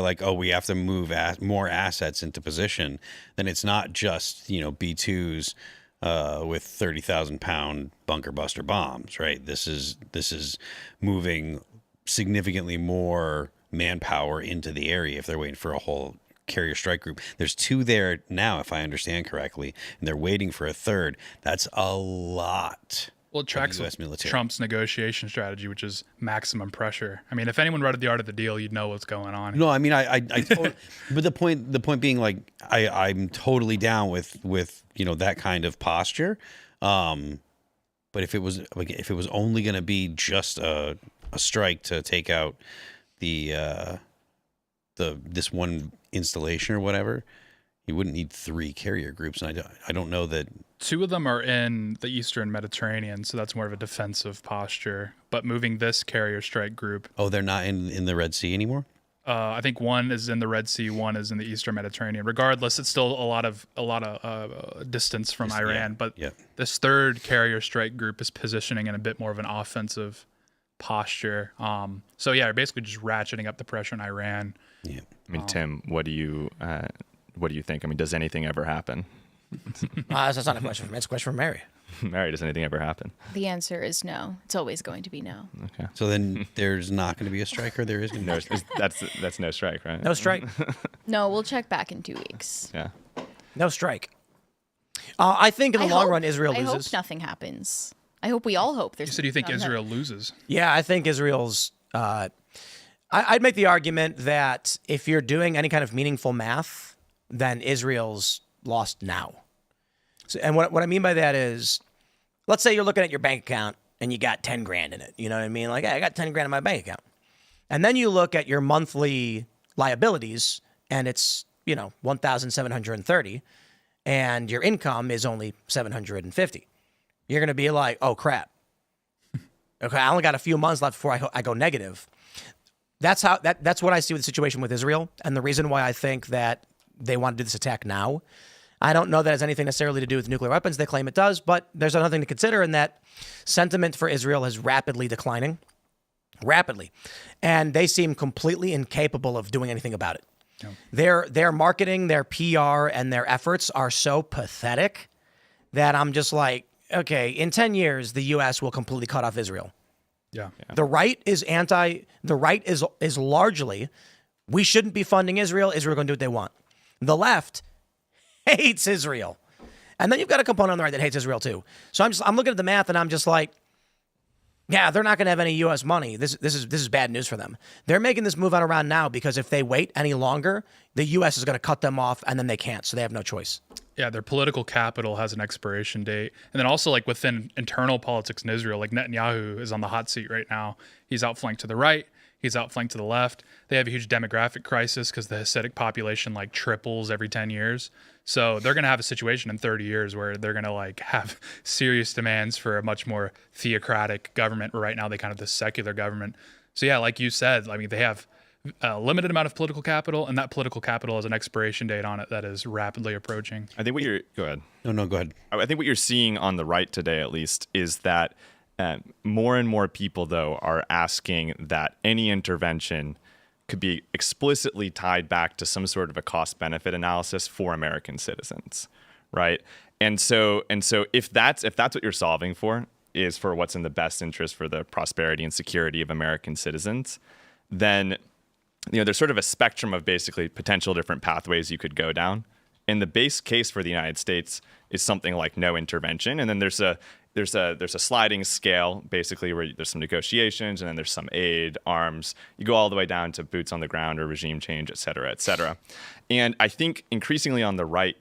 like, oh, we have to move more assets into position, then it's not just, B-2s with 30,000-pound bunker buster bombs, right? This is moving significantly more manpower into the area if they're waiting for a whole carrier strike group. There's 2 there now, if I understand correctly, and they're waiting for a third. That's a lot. Well, it tracks with Trump's negotiation strategy, which is maximum pressure. I mean, if anyone read The Art of the Deal, you'd know what's going on. No, I mean, I but the point being, like, I'm totally down with that kind of posture. But if it was only going to be just a strike to take out this one installation or whatever, you wouldn't need 3 carrier groups. And I don't know that 2 of them are in the Eastern Mediterranean, so that's more of a defensive posture. But moving this carrier strike group, they're not in the Red Sea anymore. I think 1 is in the Red Sea, 1 is in the Eastern Mediterranean. Regardless, it's still a lot of distance from Iran. But this third carrier strike group is positioning in a bit more of an offensive posture. So yeah, basically just ratcheting up the pressure on Iran. Yeah. I mean, Tim, what do you think? I mean, does anything ever happen? That's not a question for me. It's a question for Mary. Mary, does anything ever happen? The answer is no. It's always going to be no. Okay. So then there's not going to be a strike, or there is going to be a strike? That's no strike, right? No strike. No, we'll check back in 2 weeks. Yeah. No strike. I think in the long run, Israel loses. I hope nothing happens. I hope we all hope there's. You said you think Israel loses? Yeah, I think Israel's. I'd make the argument that if you're doing any kind of meaningful math, then Israel's lost now. So, and what I mean by that is, let's say you're looking at your bank account and you got 10 grand in it. You know what I mean? Like, hey, I got 10 grand in my bank account. And then you look at your monthly liabilities and it's, 1,730 and your income is only 750. You're going to be like, oh, crap. Okay, I only got a few months left before I go negative. That's what I see with the situation with Israel, and the reason why I think that they want to do this attack now. I don't know that has anything necessarily to do with nuclear weapons. They claim it does, but there's another thing to consider in that sentiment for Israel is rapidly declining. Rapidly. And they seem completely incapable of doing anything about it. Yeah. Their marketing, their PR, and their efforts are so pathetic that I'm just like, okay, in 10 years, the U.S. will completely cut off Israel. Yeah. The right is largely, we shouldn't be funding Israel. Israel going to do what they want. The left hates Israel. And then you've got a component on the right that hates Israel too. So I'm looking at the math and I'm just like, yeah, they're not going to have any U.S. money. This is bad news for them. They're making this move on Iran now because if they wait any longer, the U.S. is going to cut them off and then they can't. So they have no choice. Yeah, their political capital has an expiration date. And then also like within internal politics in Israel, like Netanyahu is on the hot seat right now. He's outflanked to the right. He's outflanked to the left. They have a huge demographic crisis because the Hasidic population like triples every 10 years. So they're going to have a situation in 30 years where they're going to like have serious demands for a much more theocratic government. Where right now they kind of this secular government. So yeah, like you said, I mean, they have a limited amount of political capital, and that political capital has an expiration date on it that is rapidly approaching. I think what you're go ahead. No, go ahead. I think what you're seeing on the right today, at least, is that more and more people, though, are asking that any intervention could be explicitly tied back to some sort of a cost-benefit analysis for American citizens, right? And so if that's what you're solving for, is for what's in the best interest for the prosperity and security of American citizens, then there's sort of a spectrum of basically potential different pathways you could go down. And the base case for the United States is something like no intervention, and then there's a sliding scale basically where there's some negotiations, and then there's some aid, arms. You go all the way down to boots on the ground or regime change, et cetera, et cetera. And I think increasingly on the right,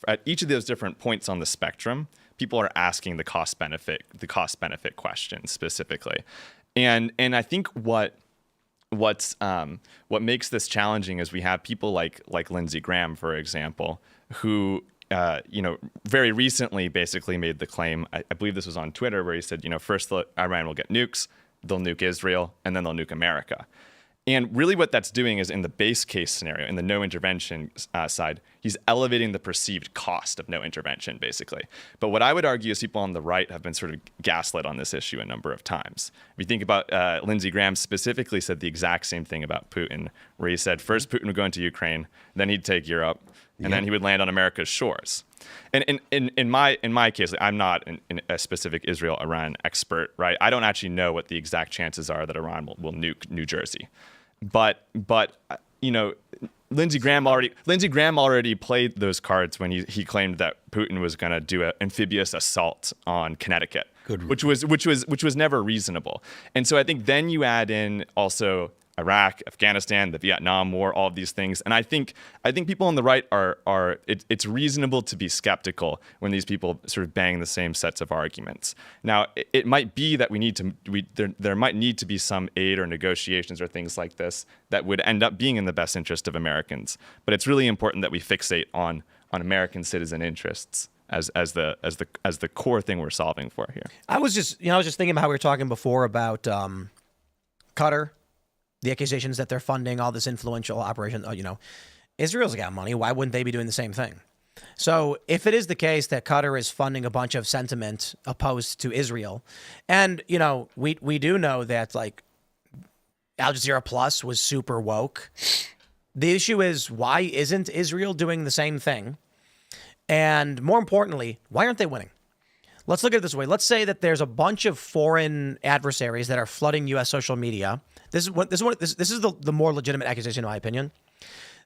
at each of those different points on the spectrum, people are asking the cost benefit question specifically. And I think what makes this challenging is we have people like Lindsey Graham, for example, who very recently basically made the claim, I believe this was on Twitter, where he said, first Iran will get nukes, they'll nuke Israel, and then they'll nuke America. And really what that's doing is in the base case scenario, in the no intervention side, he's elevating the perceived cost of no intervention, basically. But what I would argue is people on the right have been sort of gaslit on this issue a number of times. If you think about Lindsey Graham specifically said the exact same thing about Putin, where he said first Putin would go into Ukraine, then he'd take Europe, and then he would land on America's shores. And in my case, I'm not a specific Israel-Iran expert, right? I don't actually know what the exact chances are that Iran will nuke New Jersey. But Lindsey Graham already played those cards when he claimed that Putin was going to do an amphibious assault on Connecticut, which was never reasonable. And so I think then you add in also Iraq, Afghanistan, the Vietnam War, all of these things. And I think people on the right it's reasonable to be skeptical when these people sort of bang the same sets of arguments. Now, it might be that there might need to be some aid or negotiations or things like this that would end up being in the best interest of Americans. But it's really important that we fixate on American citizen interests as the core thing we're solving for here. I was just thinking about how we were talking before about Qatar. The accusations that they're funding all this influential operation. Israel's got money. Why wouldn't they be doing the same thing? So if it is the case that Qatar is funding a bunch of sentiment opposed to Israel, and, we do know that, like, Al Jazeera Plus was super woke. The issue is, why isn't Israel doing the same thing? And more importantly, why aren't they winning? Let's look at it this way. Let's say that there's a bunch of foreign adversaries that are flooding U.S. social media. This is the more legitimate accusation, in my opinion,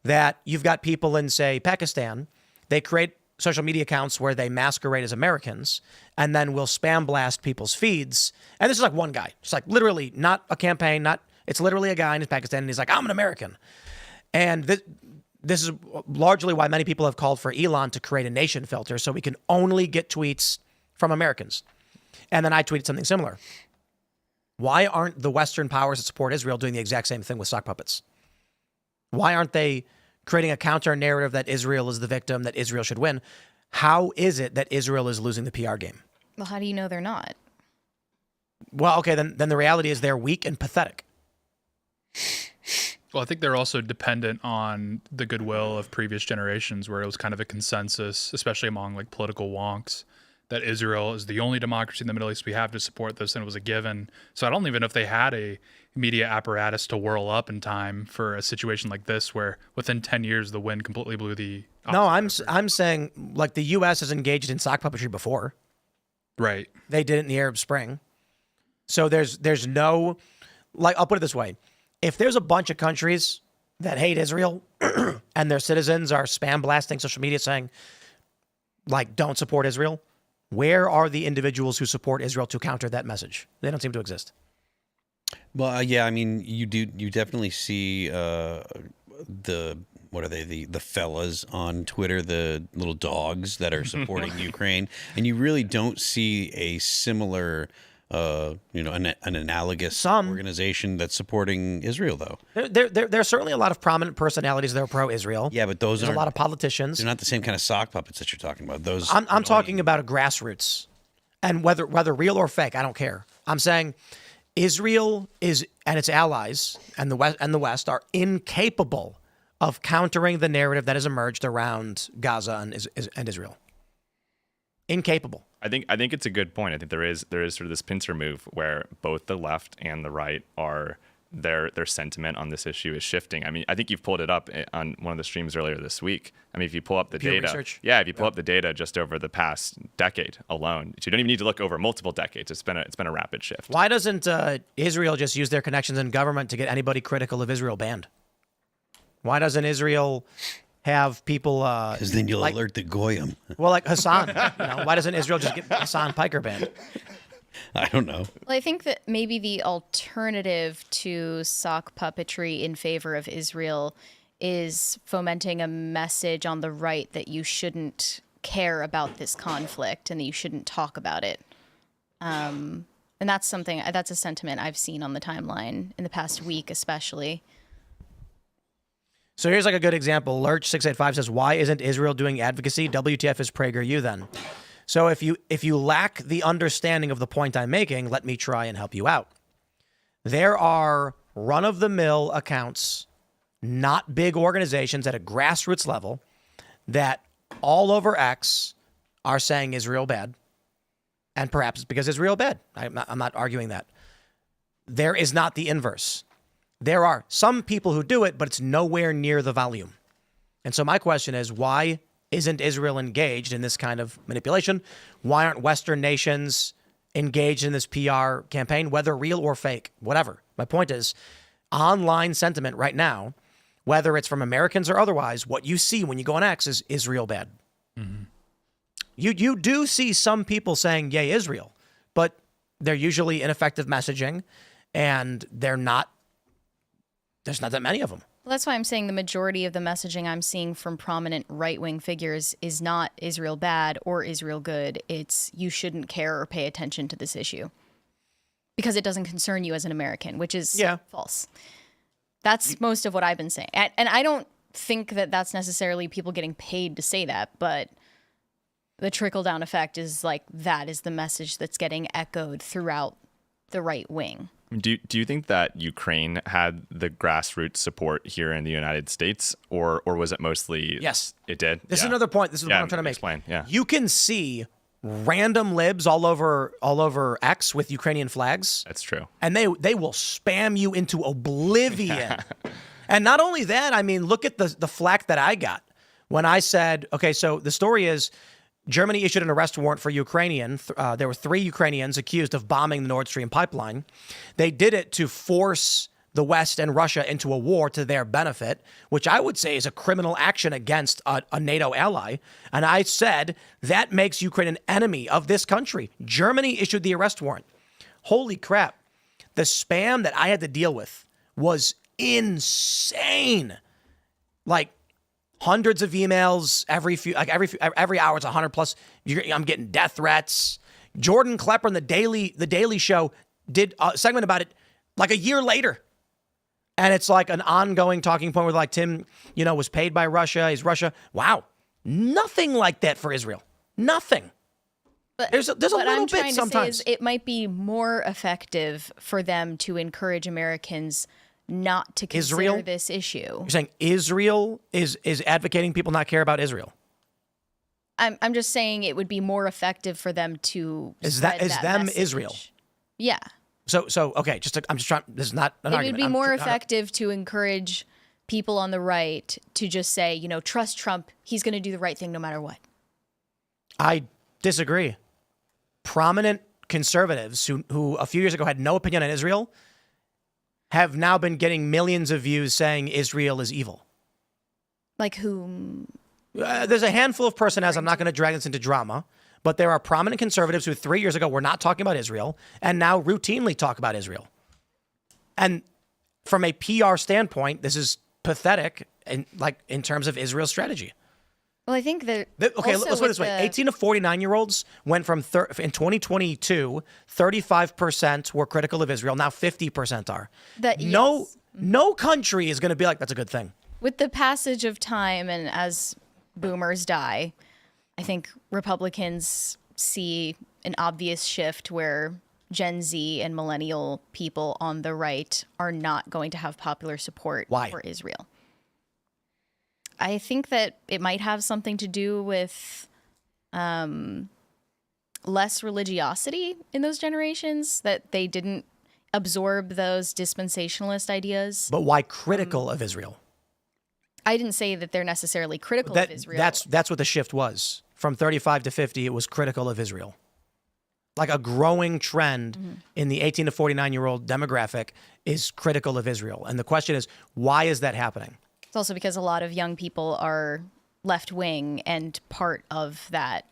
that you've got people in, say, Pakistan. They create social media accounts where they masquerade as Americans and then will spam blast people's feeds. And this is like one guy. It's like literally not a campaign. It's literally a guy in Pakistan, and he's like, I'm an American. And this is largely why many people have called for Elon to create a nation filter so we can only get tweets from Americans. And then I tweeted something similar. Why aren't the Western powers that support Israel doing the exact same thing with sock puppets? Why aren't they creating a counter narrative that Israel is the victim, that Israel should win? How is it that Israel is losing the PR game? Well, how do you know they're not? Well, okay, then the reality is they're weak and pathetic. Well, I think they're also dependent on the goodwill of previous generations, where it was kind of a consensus, especially among like political wonks, that Israel is the only democracy in the Middle East we have to support this, and it was a given. So I don't even know if they had a media apparatus to whirl up in time for a situation like this, where within 10 years the wind completely blew the. No, I'm saying, like, the U.S. has engaged in sock puppetry before. Right. They did it in the Arab Spring. So there's no, like, I'll put it this way: if there's a bunch of countries that hate Israel and their citizens are spam blasting social media saying, like, don't support Israel, where are the individuals who support Israel to counter that message? They don't seem to exist. Well, yeah, I mean, you definitely see what are they, the fellas on Twitter, the little dogs that are supporting Ukraine, and you really don't see a similar an analogous Some. organization that's supporting Israel, though. There are certainly a lot of prominent personalities that are pro-Israel. Yeah, but those There's are a lot of politicians. They're not the same kind of sock puppets that you're talking about. Those I'm talking about a grassroots, and whether real or fake, I don't care. I'm saying Israel is and its allies and the West are incapable of countering the narrative that has emerged around Gaza and Israel. Incapable. I think it's a good point. I think there is sort of this pincer move where both the left and the right are their sentiment on this issue is shifting. I mean, I think you've pulled it up on one of the streams earlier this week. I mean, if you pull up the Pew data, research. if you pull up the data just over the past decade alone, so you don't even need to look over multiple decades. It's been a rapid shift. Why doesn't Israel just use their connections in government to get anybody critical of Israel banned? Why doesn't Israel have people? Because then you'll alert the goyim. Well, like Hassan. Why doesn't Israel just get Hassan Piker banned? I don't know. Well, I think that maybe the alternative to sock puppetry in favor of Israel is fomenting a message on the right that you shouldn't care about this conflict and that you shouldn't talk about it. And that's a sentiment I've seen on the timeline in the past week, especially. So here's like a good example. Lurch685 says, why isn't Israel doing advocacy? WTF is PragerU then. So if you lack the understanding of the point I'm making, let me try and help you out. There are run-of-the-mill accounts, not big organizations at a grassroots level, that all over X are saying Israel bad. And perhaps it's because Israel bad. I'm not arguing that. There is not the inverse. There are some people who do it, but it's nowhere near the volume. And so my question is, why isn't Israel engaged in this kind of manipulation? Why aren't Western nations engaged in this PR campaign, whether real or fake, whatever? My point is, online sentiment right now, whether it's from Americans or otherwise, what you see when you go on X is Israel bad. Mm-hmm. You do see some people saying, yay, Israel, but they're usually ineffective messaging, and there's not that many of them. Well, that's why I'm saying the majority of the messaging I'm seeing from prominent right-wing figures is not Israel bad or Israel good. It's you shouldn't care or pay attention to this issue because it doesn't concern you as an American, which is false. That's most of what I've been saying. And I don't think that that's necessarily people getting paid to say that, but the trickle-down effect is like that is the message that's getting echoed throughout the right wing. Do you think that Ukraine had the grassroots support here in the United States, or was it mostly? Yes, it did. This is another point. This is what I'm trying to make. Explain. Yeah, you can see random libs all over X with Ukrainian flags. That's true, and they will spam you into oblivion. And not only that, I mean, look at the flack that I got when I said, okay, so the story is, Germany issued an arrest warrant for Ukrainian. There were 3 Ukrainians accused of bombing the Nord Stream pipeline. They did it to force the West and Russia into a war to their benefit, which I would say is a criminal action against a NATO ally. And I said that makes Ukraine an enemy of this country. Germany issued the arrest warrant. Holy crap. The spam that I had to deal with was insane. Like, hundreds of emails every hour. It's 100 plus. I'm getting death threats. Jordan Klepper in the Daily Show did a segment about it like a year later, and it's like an ongoing talking point where like Tim, was paid by Russia. He's Russia. Wow, nothing like that for Israel. Nothing. But there's a what little I'm bit trying sometimes. To say is it might be more effective for them to encourage Americans not to consider this issue. You're saying Israel is advocating people not care about Israel? I'm just saying it would be more effective for them to spread that message. Israel? Yeah. So okay, I'm just trying. This is not an argument. It would be more effective to encourage people on the right to just say, trust Trump. He's going to do the right thing no matter what. I disagree. Prominent conservatives who a few years ago had no opinion on Israel have now been getting millions of views saying Israel is evil. Like whom? There's a handful of personalities. I'm not going to drag this into drama, but there are prominent conservatives who 3 years ago were not talking about Israel and now routinely talk about Israel. And from a PR standpoint, this is pathetic in terms of Israel's strategy. Well, I think that Okay, also let's put it this way. 18 to 49-year-olds went from, in 2022, 35% were critical of Israel. Now 50% are. No country is going to be like, that's a good thing. With the passage of time and as boomers die, I think Republicans see an obvious shift where Gen Z and millennial people on the right are not going to have popular support for Israel. I think that it might have something to do with less religiosity in those generations, that they didn't absorb those dispensationalist ideas. But why critical of Israel? I didn't say that they're necessarily critical of Israel. That's what the shift was. From 35 to 50, it was critical of Israel. Like a growing trend in the 18 to 49-year-old demographic is critical of Israel. And the question is, why is that happening? It's also because a lot of young people are left-wing, and part of that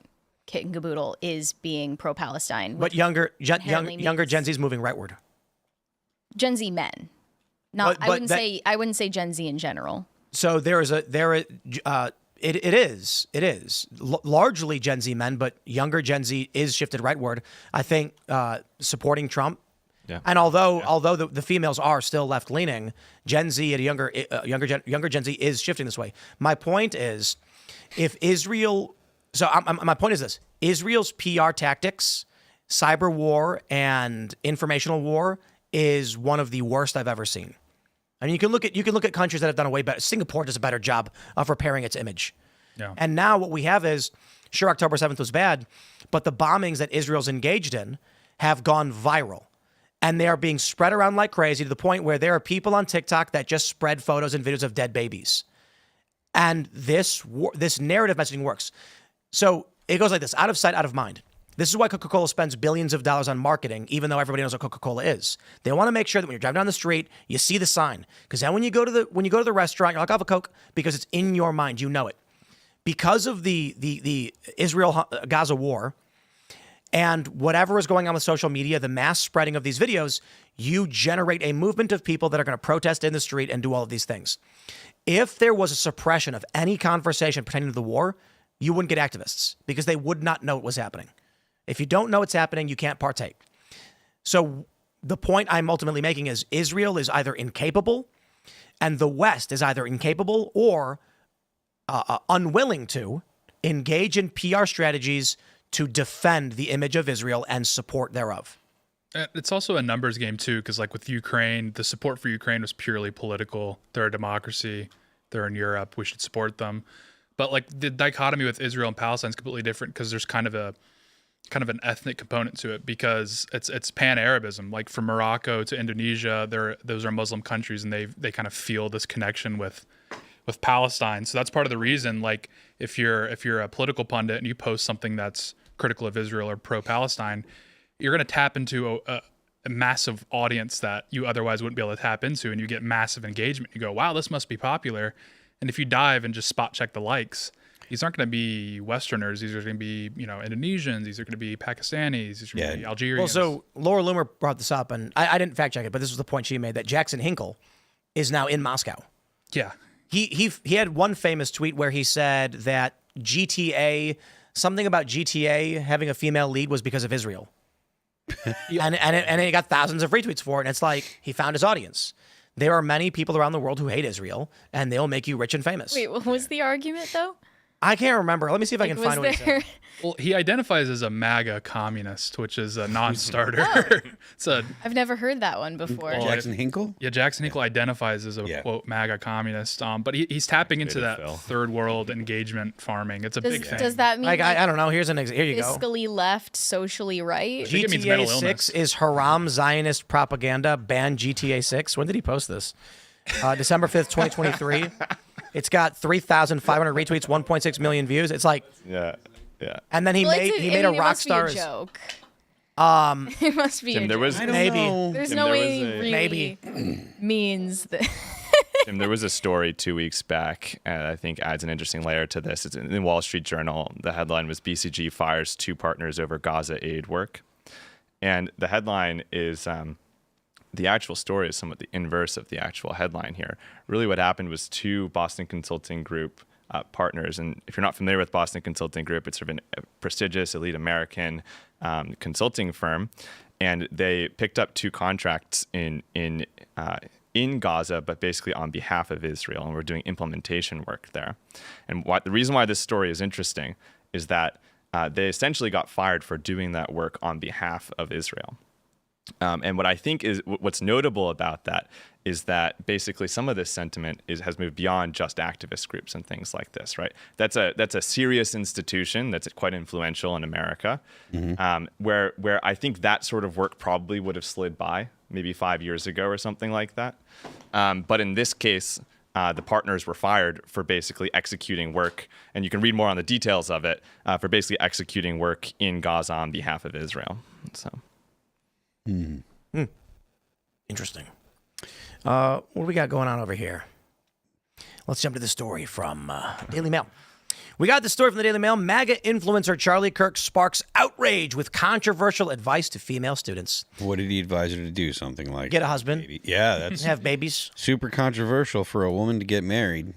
kit and caboodle is being pro-Palestine. But younger Gen Z is moving rightward. Gen Z men. I wouldn't say Gen Z in general. So it is largely Gen Z men, but younger Gen Z is shifted rightward. I think supporting Trump. Yeah. And although the females are still left leaning, Gen Z at younger Gen Z is shifting this way. My point is, my point is this: Israel's PR tactics, cyber war, and informational war is one of the worst I've ever seen. I mean, you can look at countries that have done a way better. Singapore does a better job of repairing its image. Yeah. And now what we have is, sure, October 7th was bad, but the bombings that Israel's engaged in have gone viral. And they are being spread around like crazy, to the point where there are people on TikTok that just spread photos and videos of dead babies. And this narrative messaging works. So it goes like this: out of sight, out of mind. This is why Coca-Cola spends billions of dollars on marketing, even though everybody knows what Coca-Cola is. They want to make sure that when you're driving down the street, you see the sign. Because then when you go to the restaurant, you're like, I'll have a Coke, because it's in your mind. You know it. Because of the Israel-Gaza war and whatever is going on with social media, the mass spreading of these videos, you generate a movement of people that are going to protest in the street and do all of these things. If there was a suppression of any conversation pertaining to the war, you wouldn't get activists, because they would not know what was happening. If you don't know what's happening, you can't partake. So the point I'm ultimately making is, Israel is either incapable, and the West is either incapable or unwilling to engage in PR strategies to defend the image of Israel and support thereof. It's also a numbers game too, because like with Ukraine, the support for Ukraine was purely political. They're a democracy. They're in Europe. We should support them. But like the dichotomy with Israel and Palestine is completely different, because there's kind of an ethnic component to it, because it's pan-Arabism. Like from Morocco to Indonesia, those are Muslim countries, and they kind of feel this connection with Palestine. So that's part of the reason. Like if you're a political pundit and you post something that's critical of Israel or pro-Palestine, you're going to tap into a massive audience that you otherwise wouldn't be able to tap into, and you get massive engagement. You go, wow, this must be popular. And if you dive and just spot check the likes, these aren't going to be Westerners. These are going to be, Indonesians. These are going to be Pakistanis. These are going to be Algerians. Well, so Laura Loomer brought this up, and I didn't fact check it, but this was the point she made, that Jackson Hinkle is now in Moscow. Yeah. He had one famous tweet where he said that something about GTA having a female lead was because of Israel. and he got thousands of retweets for it. And it's like, he found his audience. There are many people around the world who hate Israel, and they'll make you rich and famous. Wait, what was the argument though? I can't remember. Let me see if I can find what he said. Well, he identifies as a MAGA communist, which is a non-starter. Oh. I've never heard that one before. Jackson Hinkle? Yeah, Jackson Hinkle identifies as a quote MAGA communist. But he's tapping into that third world engagement farming. It's a big thing. Does that mean like I don't know? Here you go. Fiscally left, socially right? GTA 6 is haram Zionist propaganda. Ban GTA 6. When did he post this? December 5th, 2023. It's got 3,500 retweets, 1.6 million views. It's like, yeah. And then he made a rock star joke. It must be. Tim, there was maybe. There's no way he really means that. Tim, there was a story 2 weeks back, and I think adds an interesting layer to this. It's in the Wall Street Journal. The headline was BCG fires 2 partners over Gaza aid work, and the headline is. The actual story is somewhat the inverse of the actual headline here. Really what happened was 2 Boston Consulting Group partners. And if you're not familiar with Boston Consulting Group, it's sort of a prestigious, elite American consulting firm. And they picked up 2 contracts in Gaza, but basically on behalf of Israel, and we're doing implementation work there. And the reason why this story is interesting is that they essentially got fired for doing that work on behalf of Israel. And what I think is what's notable about that is that basically some of this sentiment has moved beyond just activist groups and things like this, right? That's a serious institution that's quite influential in America, where I think that sort of work probably would have slid by maybe 5 years ago or something like that. But in this case, the partners were fired for basically executing work, and you can read more on the details of it, for basically executing work in Gaza on behalf of Israel. So. Interesting. What do we got going on over here? Let's jump to the story from Daily Mail. We got the story from the Daily Mail. MAGA influencer Charlie Kirk sparks outrage with controversial advice to female students. What did he advise her to do? Something like get a husband. Maybe. Yeah, that's have babies. Super controversial for a woman to get married.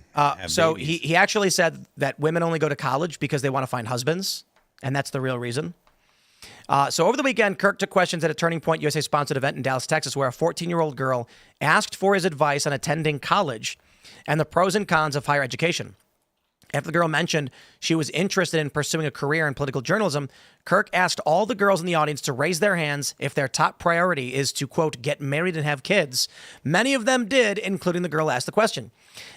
So he actually said that women only go to college because they want to find husbands, and that's the real reason. So over the weekend, Kirk took questions at a Turning Point USA-sponsored event in Dallas, Texas, where a 14-year-old girl asked for his advice on attending college and the pros and cons of higher education. After the girl mentioned she was interested in pursuing a career in political journalism, Kirk asked all the girls in the audience to raise their hands if their top priority is to, quote, get married and have kids. Many of them did, including the girl asked the question.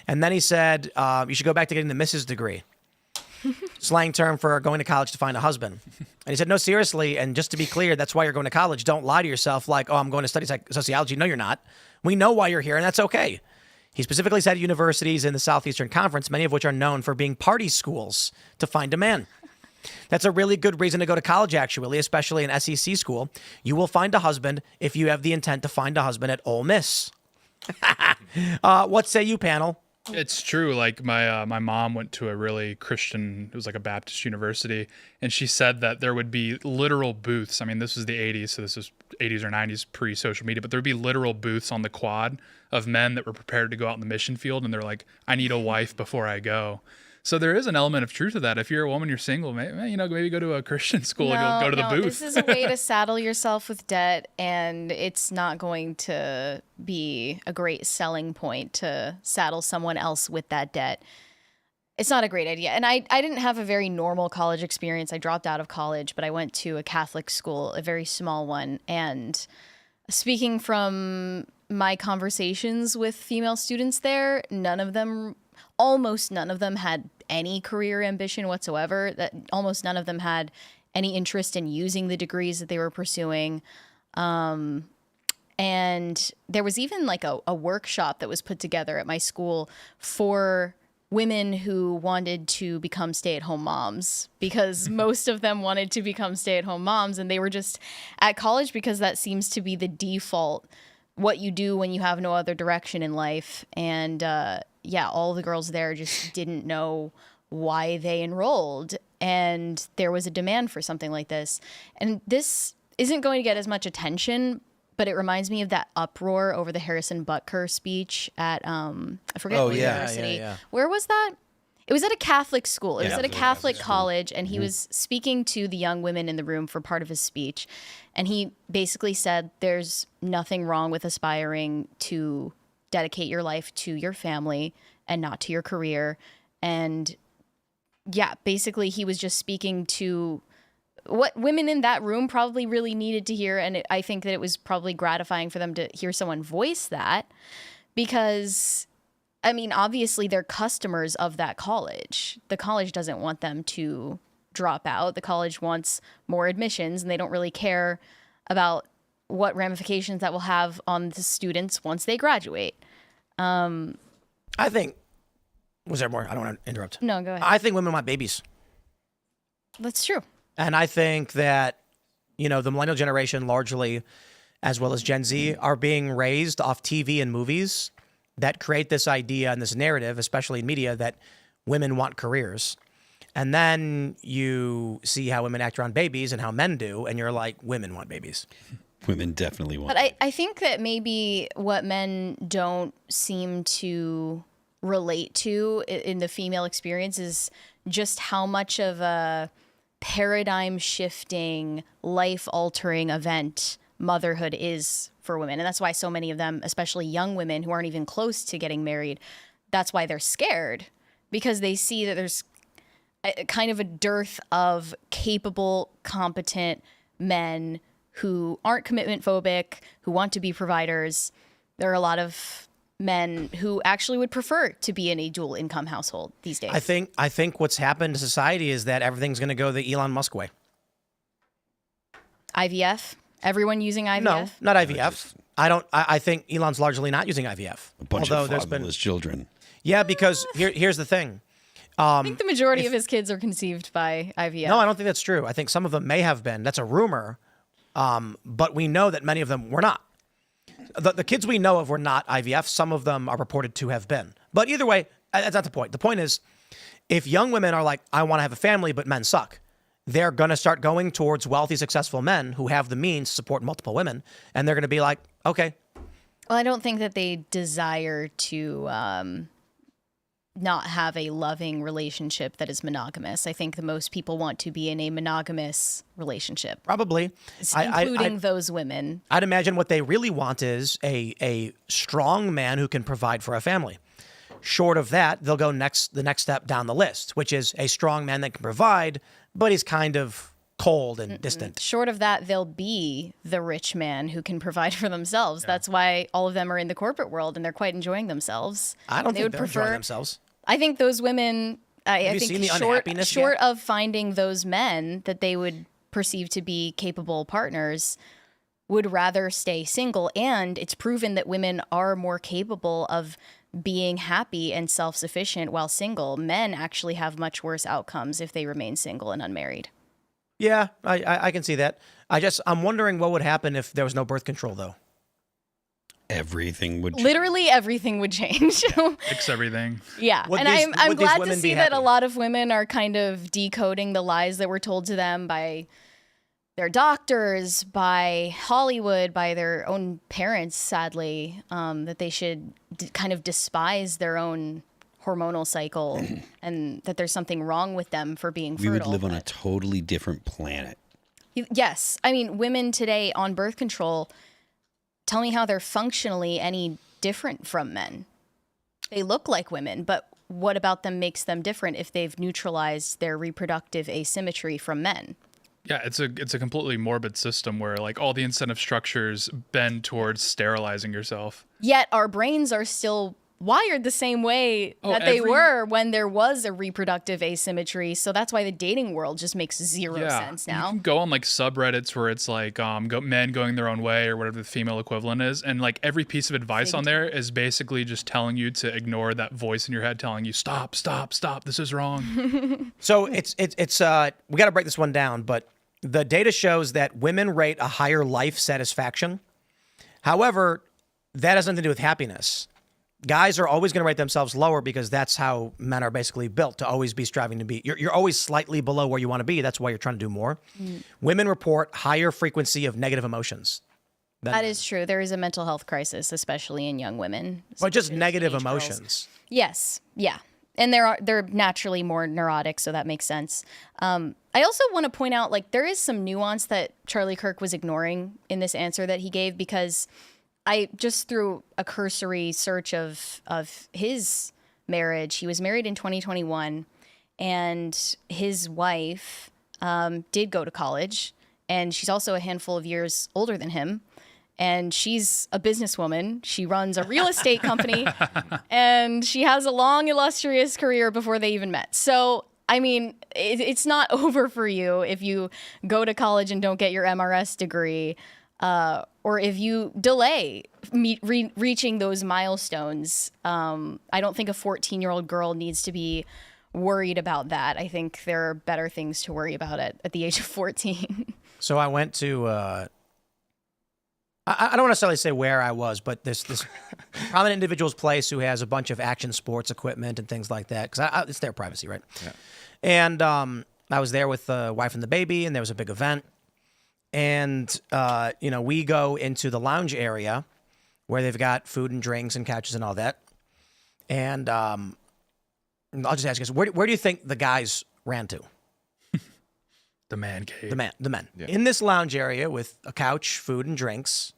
And then he said, you should go back to getting the Mrs. degree. Slang term for going to college to find a husband. And he said, no, seriously, and just to be clear, that's why you're going to college. Don't lie to yourself like, oh, I'm going to study sociology. No, you're not. We know why you're here, and that's okay. He specifically said universities in the Southeastern Conference, many of which are known for being party schools, to find a man. That's a really good reason to go to college, actually, especially an SEC school. You will find a husband if you have the intent to find a husband at Ole Miss. What say you, panel? It's true. Like my mom went to a really Christian, it was like a Baptist university, and she said that there would be literal booths. I mean, this was the 80s, so this was 80s or 90s pre-social media, but there would be literal booths on the quad of men that were prepared to go out in the mission field, and they're like, I need a wife before I go. So there is an element of truth to that. If you're a woman, you're single, maybe go to a Christian school and you'll go to the booth. This is a way to saddle yourself with debt, and it's not going to be a great selling point to saddle someone else with that debt. It's not a great idea. And I didn't have a very normal college experience. I dropped out of college, but I went to a Catholic school, a very small one. And speaking from my conversations with female students there, almost none of them had any career ambition whatsoever. That almost none of them had any interest in using the degrees that they were pursuing. And there was even like a workshop that was put together at my school for women who wanted to become stay-at-home moms, because most of them wanted to become stay-at-home moms, and they were just at college because that seems to be the default, what you do when you have no other direction in life. And all the girls there just didn't know why they enrolled, and there was a demand for something like this. And this isn't going to get as much attention, but it reminds me of that uproar over the Harrison Butker speech at I forget what university. Yeah. Where was that? It was at a Catholic school. It was at a Catholic college, and he was speaking to the young women in the room for part of his speech. And he basically said there's nothing wrong with aspiring to dedicate your life to your family and not to your career. And yeah, basically he was just speaking to what women in that room probably really needed to hear. And I think that it was probably gratifying for them to hear someone voice that, because I mean, obviously they're customers of that college. The college doesn't want them to drop out. The college wants more admissions, and they don't really care about what ramifications that will have on the students once they graduate. I think, was there more? I don't want to interrupt. No, go ahead. I think women want babies. That's true. And I think that, the millennial generation largely, as well as Gen Z, are being raised off TV and movies that create this idea and this narrative, especially in media, that women want careers. And then you see how women act around babies and how men do, and you're like, women want babies. Women definitely want. But I think that maybe what men don't seem to relate to in the female experience is just how much of a paradigm shifting, life altering event motherhood is for women. And that's why so many of them, especially young women who aren't even close to getting married, that's why they're scared, because they see that there's kind of a dearth of capable, competent men who aren't commitment phobic, who want to be providers. There are a lot of men who actually would prefer to be in a dual income household these days. I think what's happened to society is that everything's going to go the Elon Musk way. IVF? Everyone using IVF? No, not IVF. I think Elon's largely not using IVF. A bunch of fatherless children. Yeah, because here's the thing. I think the majority of his kids are conceived by IVF. No, I don't think that's true. I think some of them may have been. That's a rumor. But we know that many of them were not. The kids we know of were not IVF. Some of them are reported to have been. But either way, that's not the point. The point is, if young women are like, I want to have a family, but men suck, they're going to start going towards wealthy, successful men who have the means to support multiple women. And they're going to be like, okay. Well, I don't think that they desire to not have a loving relationship that is monogamous. I think that most people want to be in a monogamous relationship. Probably. Including those women. I'd imagine what they really want is a strong man who can provide for a family. Short of that, they'll go the next step down the list, which is a strong man that can provide, but he's kind of cold and distant. Short of that, they'll be the rich man who can provide for themselves. Yeah. That's why all of them are in the corporate world and they're quite enjoying themselves. I don't think they're enjoying themselves. I think those women, I think short yet? of finding those men that they would perceive to be capable partners, would rather stay single. And it's proven that women are more capable of being happy and self-sufficient while single. Men actually have much worse outcomes if they remain single and unmarried. Yeah, I can see that. I'm wondering what would happen if there was no birth control, though. Everything would change. Literally everything would change. Fix everything. Yeah. And I'm glad to see that a lot of women are kind of decoding the lies that were told to them by their doctors, by Hollywood, by their own parents, sadly, that they should kind of despise their own hormonal cycle and that there's something wrong with them for being fertile. We would live on a totally different planet. Yes. I mean, women today on birth control, tell me how they're functionally any different from men. They look like women, but what about them makes them different if they've neutralized their reproductive asymmetry from men? Yeah, it's a completely morbid system where like all the incentive structures bend towards sterilizing yourself. Yet our brains are still wired the same way that they were when there was a reproductive asymmetry. So that's why the dating world just makes zero sense now. You can go on like subreddits where it's like men going their own way or whatever the female equivalent is, and like every piece of advice on there is basically just telling you to ignore that voice in your head telling you stop, this is wrong. So it's we got to break this one down, but the data shows that women rate a higher life satisfaction. However, that has nothing to do with happiness. Guys are always going to rate themselves lower because that's how men are basically built, to always be striving to be. You're always slightly below where you want to be. That's why you're trying to do more. Women report higher frequency of negative emotions. That is true. There is a mental health crisis, especially in young women. But just negative emotions. Yes. Yeah. And they're naturally more neurotic, so that makes sense. I also want to point out, like, there is some nuance that Charlie Kirk was ignoring in this answer that he gave, because I just through a cursory search of his marriage, he was married in 2021, and his wife did go to college, and she's also a handful of years older than him. And she's a businesswoman. She runs a real estate company, and she has a long, illustrious career before they even met. So, I mean, it's not over for you if you go to college and don't get your MRS degree, or if you delay reaching those milestones. I don't think a 14-year-old girl needs to be worried about that. I think there are better things to worry about at the age of 14. So I went to... I don't necessarily say where I was, but this prominent individual's place who has a bunch of action sports equipment and things like that, because it's their privacy, right? Yeah. And I was there with the wife and the baby, and there was a big event. And, we go into the lounge area where they've got food and drinks and couches and all that. And I'll just ask you, where do you think the guys ran to? The man cave. The men. Yeah. In this lounge area with a couch, food, and drinks,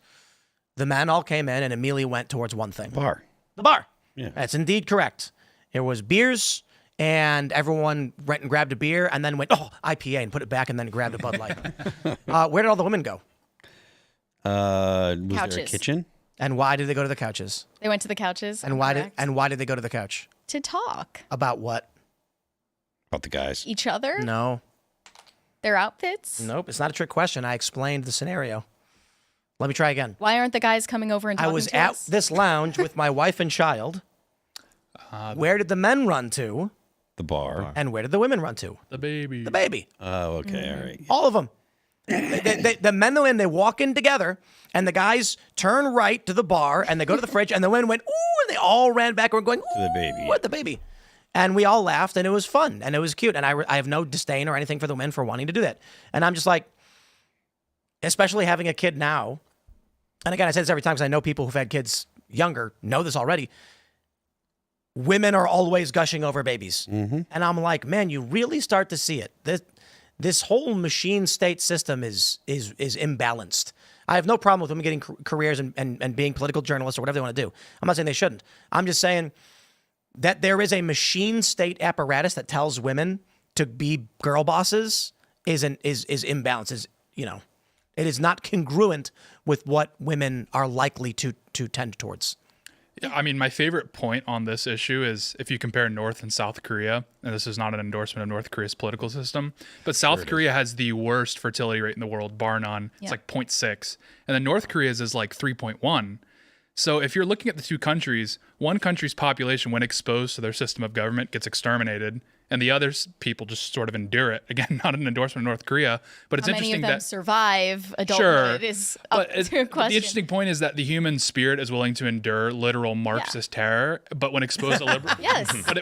the men all came in and immediately went towards one thing. The bar. Yeah. That's indeed correct. There was beers, and everyone went and grabbed a beer and then went, IPA, and put it back and then grabbed a Bud Light. Where did all the women go? Was Couches. there a kitchen? And why did they go to the couches? They went to the couches. And why did they go to the couch? to talk? About what? About the guys. Each other? No. Their outfits? Nope. It's not a trick question. I explained the scenario. Let me try again. Why aren't the guys coming over and talking I was to at us? this lounge with my wife and child. Where did the men run to? The bar. And where did the women run to? The baby. The baby. Oh, okay. All right. All of them. The men go in, they walk in together, and the guys turn right to the bar, and they go to the fridge, and the women went, ooh, and they all ran backward going, ooh, To the baby. at the baby. And we all laughed, and it was fun, and it was cute. And I have no disdain or anything for the men for wanting to do that. And I'm just like, especially having a kid now, and again, I say this every time because I know people who've had kids younger know this already. Women are always gushing over babies. Mm-hmm. And I'm like, man, you really start to see it. This whole machine state system is imbalanced. I have no problem with women getting careers and being political journalists or whatever they want to do. I'm not saying they shouldn't. I'm just saying that there is a machine state apparatus that tells women to be girl bosses is imbalanced. It is not congruent with what women are likely to tend towards. Yeah, I mean, my favorite point on this issue is if you compare North and South Korea, and this is not an endorsement of North Korea's political system, but South Korea has the worst fertility rate in the world, bar none. It's like 0.6. And then North Korea's is like 3.1. So if you're looking at the two countries, one country's population, when exposed to their system of government, gets exterminated, and the other people just sort of endure it. Again, not an endorsement of North Korea, but it's How interesting many of them that survive adulthood is up to a but question. the interesting point is that the human spirit is willing to endure literal Marxist terror, but when exposed to liberal,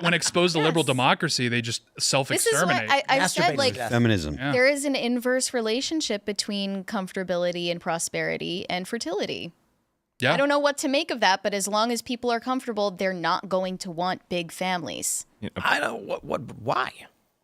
when exposed to liberal democracy, they just This is self-exterminate. what I've said, like, Feminism. Yeah. there is an inverse relationship between comfortability and prosperity and fertility. Yeah. I don't know what to make of that, but as long as people are comfortable, they're not going to want big families. I don't why.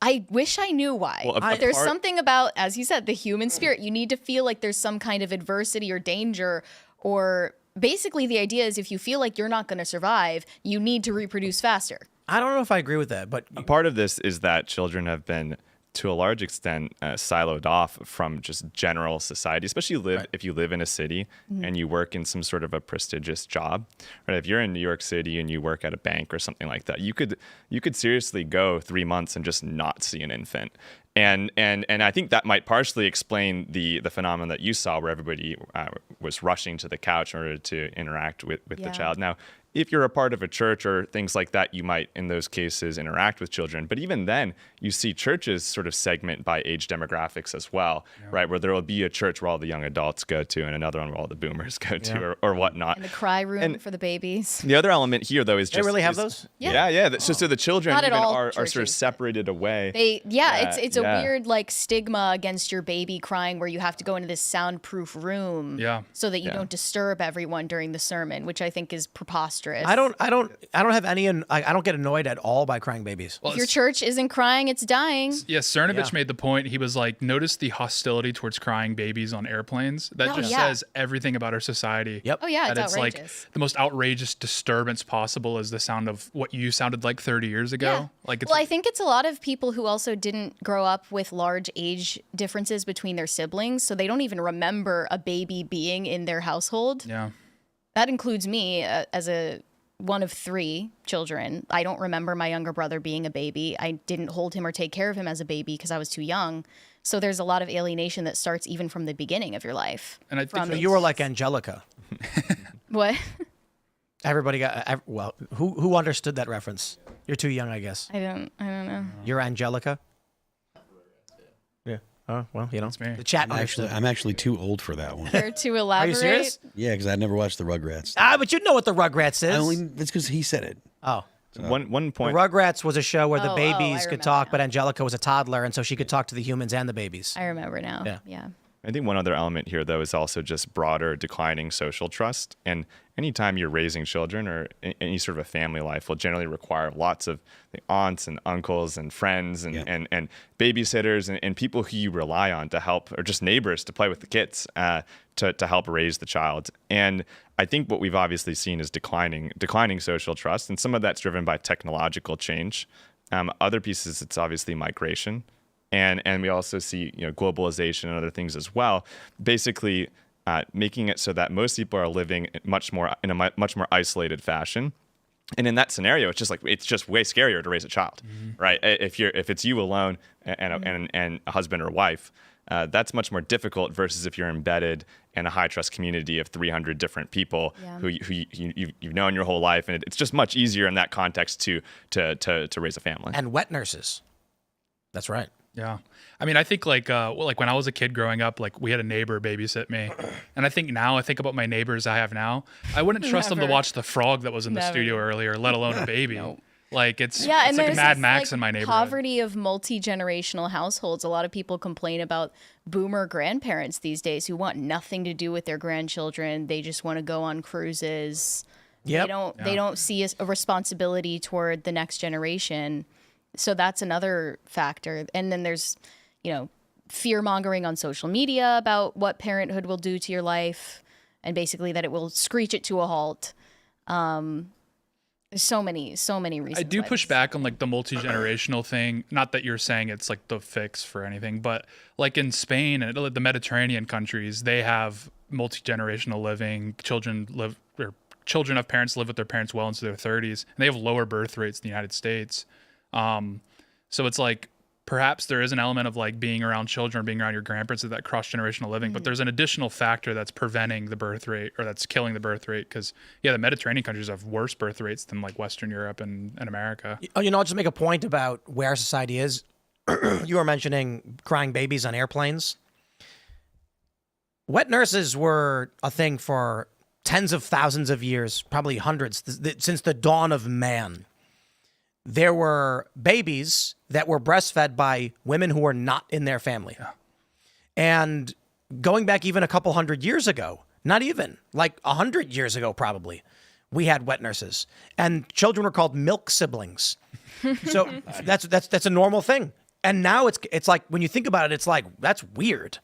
I wish I knew why. Well, There's something about, as you said, the human spirit. You need to feel like there's some kind of adversity or danger, or basically the idea is if you feel like you're not going to survive, you need to reproduce faster. I don't know if I agree with that, but A part of this is that children have been, to a large extent, siloed off from just general society, especially if you live in a city and you work in some sort of a prestigious job. Right? If you're in New York City and you work at a bank or something like that, you could seriously go 3 months and just not see an infant. And I think that might partially explain the phenomenon that you saw, where everybody was rushing to the couch in order to interact with the child. Now, if you're a part of a church or things like that, you might, in those cases, interact with children. But even then, you see churches sort of segment by age demographics as well, right? Where there will be a church where all the young adults go to and another one where all the boomers go to or whatnot. And the cry room for the babies. The other element here, though, is they just... really have those? Yeah. So the children Not at even all are sort of churches. separated away. It's a weird like stigma against your baby crying where you have to go into this soundproof room so that you don't disturb everyone during the sermon, which I think is preposterous. I don't have any. I don't get annoyed at all by crying babies. Well, If your church isn't crying, it's dying. Yeah, Cernovich made the point. He was like, notice the hostility towards crying babies on airplanes. That just says everything about our society. Yep. Oh yeah, That it's it's like outrageous. the most outrageous disturbance possible is the sound of what you sounded like 30 years ago. Yeah. Like, it's, Well, I think it's a lot of people who also didn't grow up with large age differences between their siblings, so they don't even remember a baby being in their household. yeah. That includes me as a one of 3 children. I don't remember my younger brother being a baby. I didn't hold him or take care of him as a baby because I was too young. So there's a lot of alienation that starts even from the beginning of your life. And I think So you were like Angelica. What? Everybody got who understood that reference? You're too young, I guess. I don't know. You're Angelica. Yeah. Oh well, you know. me. The chat understood. I'm actually too old for that one. Care to Are elaborate? you serious? Yeah, because I never watched the Rugrats. But you know what the Rugrats is. That's because he said it. Oh. One The point. Rugrats was a show where the I babies could remember talk, now. but Angelica was a toddler, and so she could talk to the humans and the babies. I remember now. Yeah. Yeah. I think one other element here, though, is also just broader declining social trust. And anytime you're raising children or any sort of a family life will generally require lots of aunts and uncles and friends and babysitters and people who you rely on to help, or just neighbors to play with the kids to help raise the child. And I think what we've obviously seen is declining social trust. And some of that's driven by technological change. Other pieces, it's obviously migration. And we also see globalization and other things as well, basically making it so that most people are living in a much more isolated fashion. And in that scenario, it's just way scarier to raise a child, right? If it's you alone and a husband or wife, that's much more difficult versus if you're embedded in a high trust community of 300 different people who you've known your whole life, and it's just much easier in that context to raise a family. And wet nurses. That's right. Yeah. I mean, I think like when I was a kid growing up, like we had a neighbor babysit me. And I think about my neighbors I have now. I wouldn't trust them to watch the frog that was in the studio earlier, let alone a baby. Nope. Like it's like Mad Max in my neighborhood. Poverty of multi-generational households. A lot of people complain about boomer grandparents these days who want nothing to do with their grandchildren. They just want to go on cruises. Yep. They don't see a responsibility toward the next generation. So that's another factor. And then there's, fear mongering on social media about what parenthood will do to your life and basically that it will screech it to a halt. There's so many reasons. I do push back on like the multi-generational thing. Not that you're saying it's like the fix for anything, but like in Spain and the Mediterranean countries, they have multi-generational living. Children of parents live with their parents well into their 30s, and they have lower birth rates in the United States. So it's like perhaps there is an element of like being around children, being around your grandparents, of that cross-generational living, but there's an additional factor that's preventing the birth rate, or that's killing the birth rate, because the Mediterranean countries have worse birth rates than like Western Europe and America. I'll just make a point about where society is. You were mentioning crying babies on airplanes. Wet nurses were a thing for tens of thousands of years, probably hundreds, since the dawn of man. There were babies that were breastfed by women who were not in their family. Yeah. And going back even a couple hundred years ago, not even, like 100 years ago probably, we had wet nurses. And children were called milk siblings. So that's a normal thing. And now it's like, when you think about it, it's like, that's weird.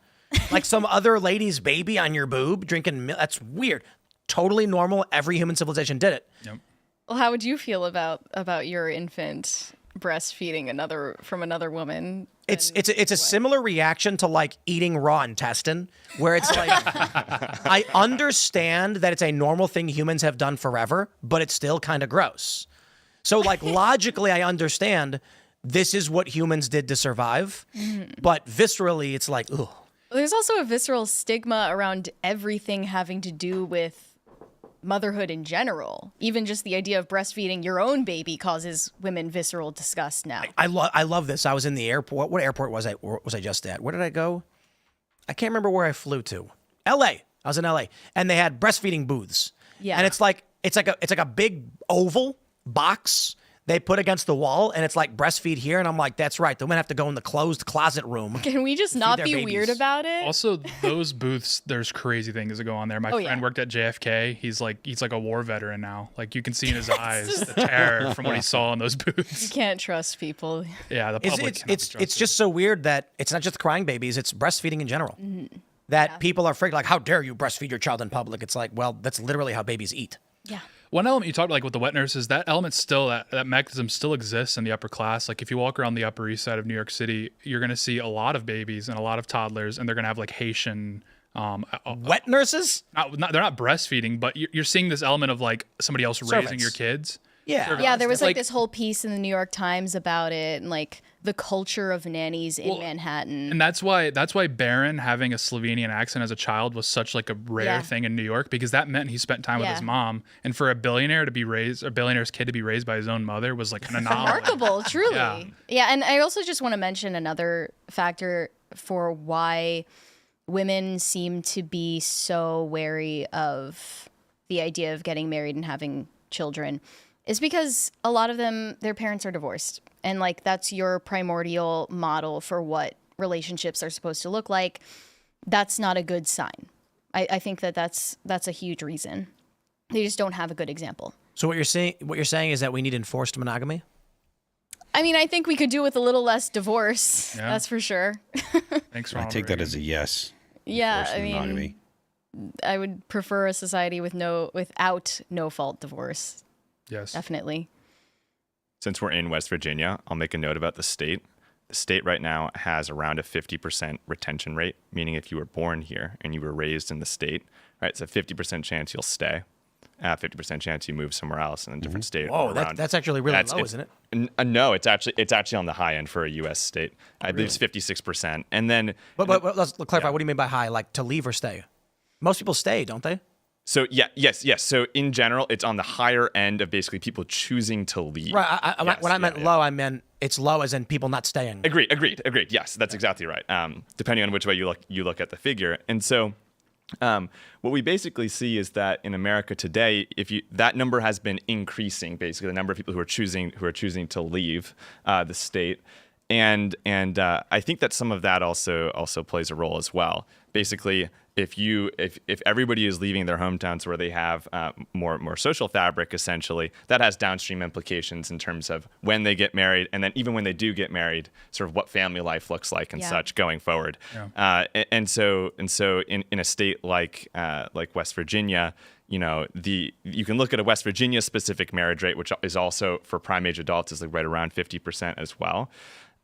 Like some other lady's baby on your boob drinking milk, that's weird. Totally normal. Every human civilization did it. Yep. Well, how would you feel about your infant breastfeeding from another woman? It's a similar reaction to like eating raw intestine, where it's like I understand that it's a normal thing humans have done forever, but it's still kind of gross. So like logically, I understand this is what humans did to survive, but viscerally, it's like, ugh. There's also a visceral stigma around everything having to do with motherhood in general. Even just the idea of breastfeeding your own baby causes women visceral disgust now. I love this. I was in the airport. What airport was I just at? Where did I go? I can't remember where I flew to. LA. I was in LA, and they had breastfeeding booths. Yeah. And it's like a big oval box they put against the wall, and it's like breastfeed here, and I'm like, that's right. The women have to go in the closed closet room. Can we just not be weird about it? Also, those booths, there's crazy things that go on there. My friend worked at JFK. He's like a war veteran now. Like you can see in his eyes the terror from what he saw in those booths. You can't trust people. Yeah, the public. It's just so weird that it's not just crying babies; it's breastfeeding in general. That people are afraid, like, how dare you breastfeed your child in public? It's like, well, that's literally how babies eat. Yeah. One element you talked about, like with the wet nurses, that element still, that mechanism still exists in the upper class. Like if you walk around the Upper East Side of New York City, you're going to see a lot of babies and a lot of toddlers, and they're going to have like Haitian wet nurses. They're not breastfeeding, but you're seeing this element of like somebody else raising your kids. Yeah. Yeah, there was like this whole piece in the New York Times about it, and like the culture of nannies in Manhattan. And that's why Barron having a Slovenian accent as a child was such like a rare thing in New York, because that meant he spent time with his mom. And for a billionaire's kid to be raised by his own mother was like an anomaly. Remarkable, truly. Yeah, and I also just want to mention another factor for why women seem to be so wary of the idea of getting married and having children. Is because a lot of them, their parents are divorced. And like that's your primordial model for what relationships are supposed to look like. that's not a good sign. I think that's a huge reason. They just don't have a good example. So what you're saying is that we need enforced monogamy? I mean, I think we could do with a little less divorce. Yeah. That's for sure. Thanks, I Ronald take Reagan. that as a yes. Yeah, Enforced I mean, monogamy. I would prefer a society without no fault divorce. Yes. Definitely. Since we're in West Virginia, I'll make a note about the state. The state right now has around a 50% retention rate, meaning if you were born here and you were raised in the state, right, it's a 50% chance you'll stay. 50% chance you move somewhere else in a different state. Whoa, that's actually really low, isn't it? No, it's actually on the high end for a U.S. state. I believe it's 56%. And then, but let's clarify. Yeah. What do you mean by high? Like to leave or stay? Most people stay, don't they? So yes. So in general, it's on the higher end of basically people choosing to leave. Right. When I meant low, I meant it's low as in people not staying. Agreed. Yes, that's exactly right. Depending on which way you look at the figure, and so. What we basically see is that in America today, that number has been increasing. Basically, the number of people who are choosing to leave the state, and I think that some of that also plays a role as well. Basically, if everybody is leaving their hometowns where they have more social fabric, essentially, that has downstream implications in terms of when they get married, and then even when they do get married, sort of what family life looks like and such going forward. Yeah. And so in a state like West Virginia, you can look at a West Virginia specific marriage rate, which is also for prime age adults is like right around 50% as well.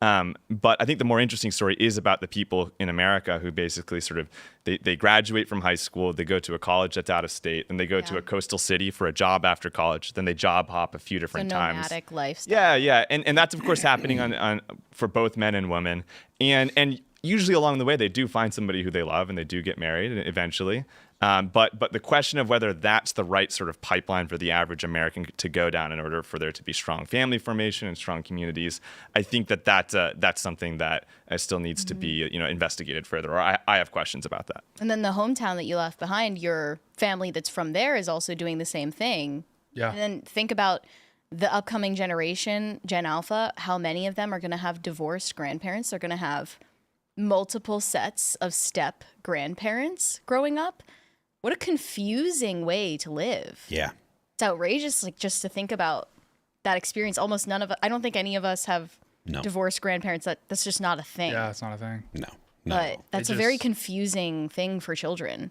But I think the more interesting story is about the people in America who basically sort of they graduate from high school, they go to a college that's out of state, then they go to a coastal city for a job after college, then they job hop a few different times. Nomadic lifestyle. Yeah, and that's of course happening on for both men and women, and usually along the way they do find somebody who they love and they do get married eventually. But the question of whether that's the right sort of pipeline for the average American to go down in order for there to be strong family formation and strong communities, I think that's something that still needs to be investigated further. Or I have questions about that. And then the hometown that you left behind, your family that's from there is also doing the same thing. Yeah. And then think about the upcoming generation, Gen Alpha. How many of them are going to have divorced grandparents? They're going to have multiple sets of step grandparents growing up. What a confusing way to live. Yeah. It's outrageous, like, just to think about that experience. Almost none of us, I don't think any of us have divorced grandparents. That's just not a thing. Yeah, it's not a thing. No. But that's a very confusing thing for children.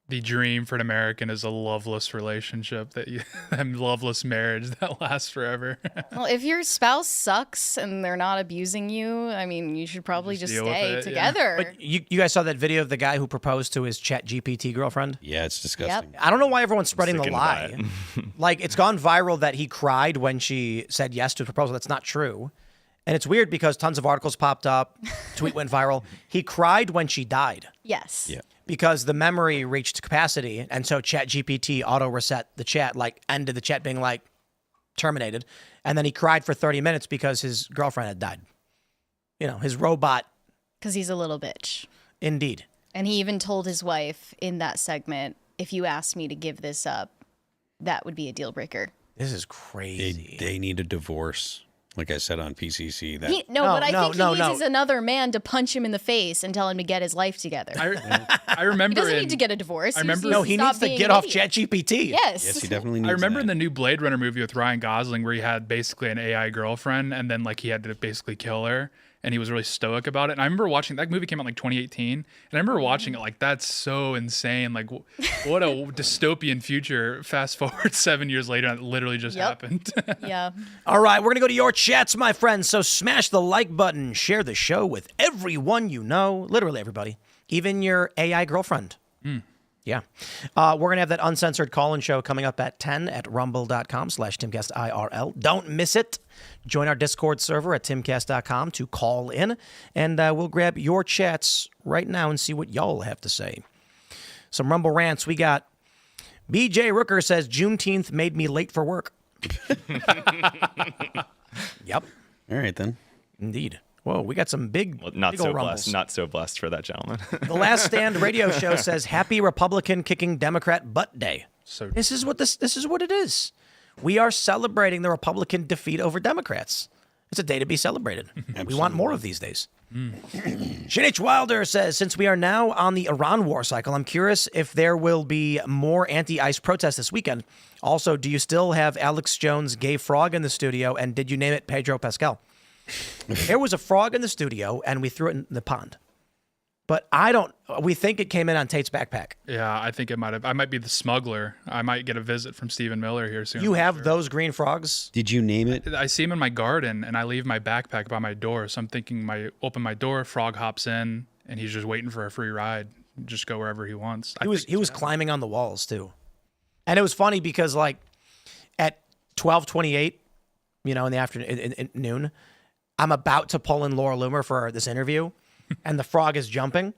The dream for an American is a loveless relationship, a loveless marriage that lasts forever. Well, if your spouse sucks and they're not abusing you, I mean, you should probably just stay together. Yeah. But you guys saw that video of the guy who proposed to his ChatGPT girlfriend? Yeah, it's disgusting. Yep. I don't know why everyone's spreading the lie. Like, it's gone viral that he cried when she said yes to his proposal. That's not true. And it's weird because tons of articles popped up, tweet went viral. He cried when she died. Yes. Yeah. Because the memory reached capacity, and so ChatGPT auto-reset the chat, like ended the chat being like terminated. And then he cried for 30 minutes because his girlfriend had died. His robot. Because he's a little bitch. Indeed. And he even told his wife in that segment, if you asked me to give this up, that would be a deal breaker. This is crazy. They need a divorce. Like I said on PCC, I think he uses another man to punch him in the face and tell him to get his life together. I remember he doesn't need to get a divorce. He needs to get off ChatGPT. Yes, he definitely needs. I remember that. in the new Blade Runner movie with Ryan Gosling where he had basically an AI girlfriend and then like he had to basically kill her. And he was really stoic about it. And I remember watching that movie came out in like 2018. And I remember watching it like, that's so insane. Like, what a dystopian future. Fast forward 7 years later, and it literally just happened. Yeah. All right, we're going to go to your chats, my friends. So smash the like button. Share the show with everyone you know. Literally everybody. Even your AI girlfriend. Yeah. We're going to have that uncensored call-in show coming up at 10 at rumble.com/Timcast IRL. Don't miss it. Join our Discord server at timcast.com to call in, and we'll grab your chats right now and see what y'all have to say. Some Rumble rants. We got BJ Rooker says, Juneteenth made me late for work. Yep. All right, then. Indeed. Whoa, we got some big, not big so old rumbles. blessed. Not so blessed for that gentleman. The Last Stand radio show says, "Happy Republican kicking Democrat butt day." So this is what it is. We are celebrating the Republican defeat over Democrats. It's a day to be celebrated. We want more of these days. Shane H. Wilder says, since we are now on the Iran war cycle, I'm curious if there will be more anti-ICE protests this weekend. Also, do you still have Alex Jones' gay frog in the studio, and did you name it Pedro Pascal? There was a frog in the studio, and we threw it in the pond. But we think it came in on Tate's backpack. Yeah, I think it might have. I might be the smuggler. I might get a visit from Stephen Miller here soon. You have those green frogs? Did you name it? I see him in my garden, and I leave my backpack by my door. So I'm thinking, open my door, frog hops in, and he's just waiting for a free ride. Just go wherever he wants. He was climbing on the walls too, and it was funny because like at 12:28, in the afternoon, in noon, I'm about to pull in Laura Loomer for this interview. And the frog is jumping.